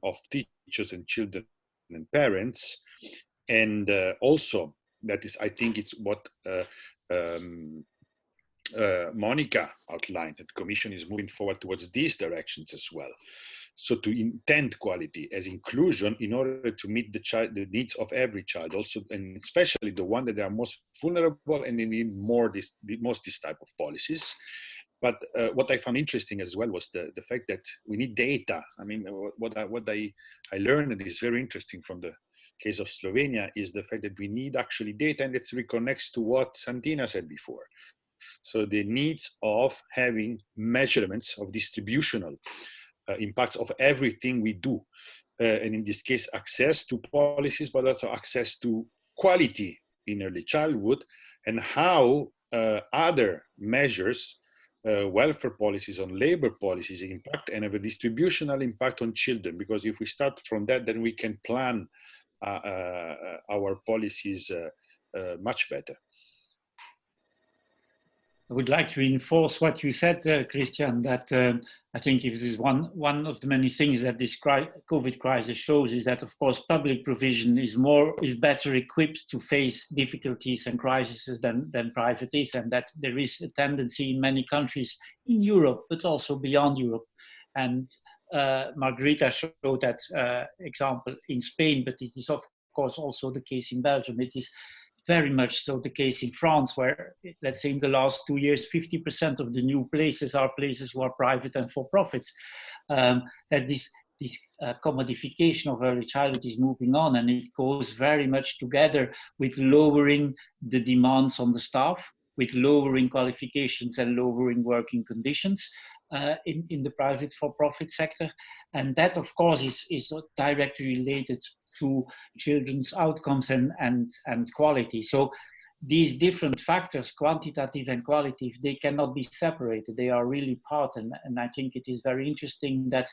of teachers and children and parents. And also, that is, I think it's what Monica outlined, that the Commission is moving forward towards these directions as well. So to intend quality as inclusion in order to meet the needs of every child, also, and especially the one that are most vulnerable and they need this type of policies. But what I found interesting as well was the fact that we need data. I mean, what I learned, and is very interesting from the case of Slovenia, is the fact that we need actually data, and it reconnects to what Santina said before. So the needs of having measurements of distributional impacts of everything we do. And in this case, access to policies, but also access to quality in early childhood, and how other measures, welfare policies, on labor policies impact and have a distributional impact on children. Because if we start from that, then we can plan our policies much better. I would like to reinforce what you said, Christian, that I think it is one of the many things that this COVID crisis shows is that, of course, public provision is better equipped to face difficulties and crises than private is, and that there is a tendency in many countries in Europe, but also beyond Europe. And Margarita showed that example in Spain, but it is of course also the case in Belgium. It is very much so the case in France, where, let's say, in the last 2 years, 50% of the new places are places who are private and for profit. That this commodification of early childhood is moving on, and it goes very much together with lowering the demands on the staff, with lowering qualifications and lowering working conditions in the private for-profit sector. And that, of course, is directly related to children's outcomes and quality. So these different factors, quantitative and qualitative, they cannot be separated. They are really part, and I think it is very interesting that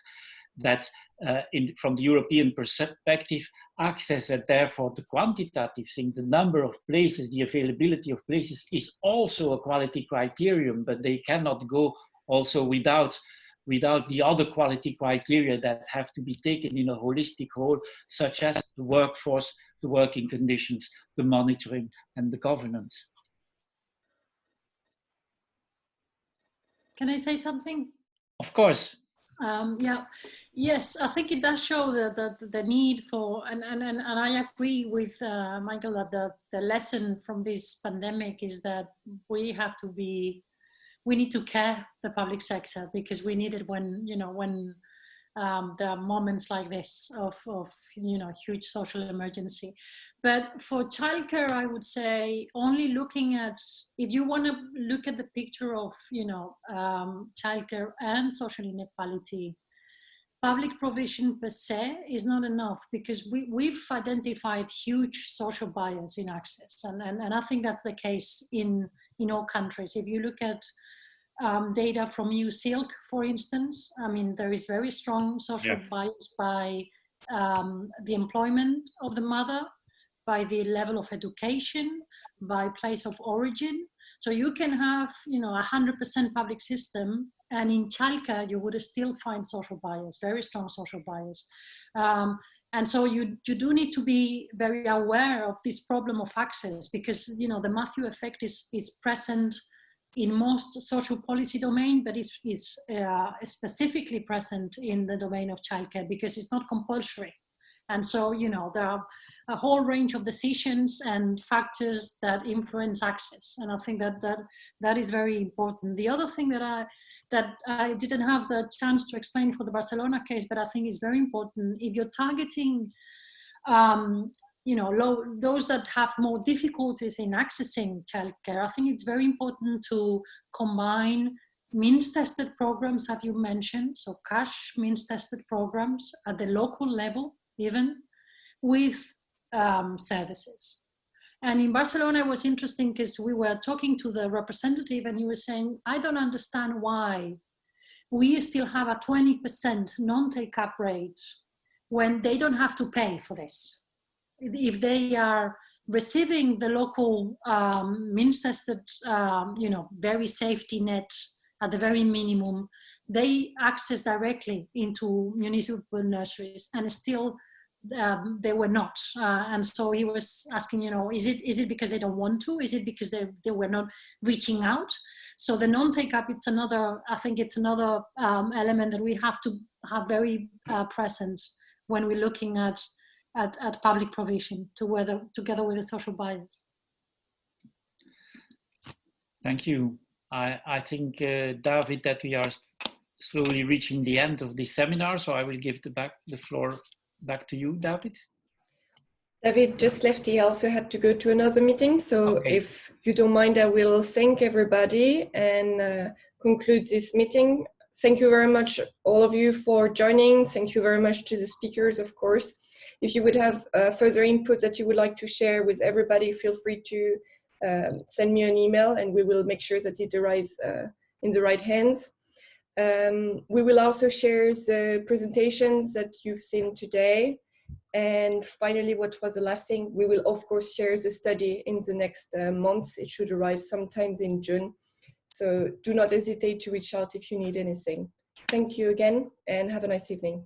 from the European perspective, access and therefore the quantitative thing, the number of places, the availability of places is also a quality criterion, but they cannot go also without the other quality criteria that have to be taken in a holistic whole, such as the workforce, the working conditions, the monitoring, and the governance. Can I say something? Of course. Yes, I think it does show the need for, and I agree with Michael that the lesson from this pandemic is that we need to care the public sector, because we need it when there are moments like this of huge social emergency. But for childcare, I would say only looking at, if you want to look at the picture of childcare and social inequality, public provision per se is not enough, because we've identified huge social bias in access, and I think that's the case in all countries. If you look at data from ECEC, for instance, I mean, there is very strong social bias by the employment of the mother, by the level of education, by place of origin. So you can have, 100% public system, and in childcare you would still find social bias, very strong social bias. And so you do need to be very aware of this problem of access, because, the Matthew effect is present in most social policy domain, but is specifically present in the domain of childcare, because it's not compulsory. And so, there are a whole range of decisions and factors that influence access. And I think that is very important. The other thing that I didn't have the chance to explain for the Barcelona case, but I think is very important, if you're targeting those that have more difficulties in accessing childcare, I think it's very important to combine means-tested programs, have you mentioned, so cash means-tested programs at the local level, even with services. And in Barcelona, it was interesting because we were talking to the representative, and he was saying, I don't understand why we still have a 20% non-take-up rate when they don't have to pay for this. If they are receiving the local means-tested, very safety net at the very minimum, they access directly into municipal nurseries, and still they were not. And so he was asking, is it because they don't want to? Is it because they were not reaching out? So the non-take-up, I think it's another element that we have to have very present when we're looking at public provision, together with the social bias. Thank you. I think, David, that we are slowly reaching the end of this seminar, so I will give the floor back to you, David. David just left. He also had to go to another meeting, so okay. If you don't mind, I will thank everybody and conclude this meeting. Thank you very much, all of you, for joining. Thank you very much to the speakers, of course. If you would have further input that you would like to share with everybody, feel free to send me an email, and we will make sure that it arrives in the right hands. We will also share the presentations that you've seen today. And finally, what was the last thing? We will, of course, share the study in the next months. It should arrive sometimes in June. So do not hesitate to reach out if you need anything. Thank you again and have a nice evening.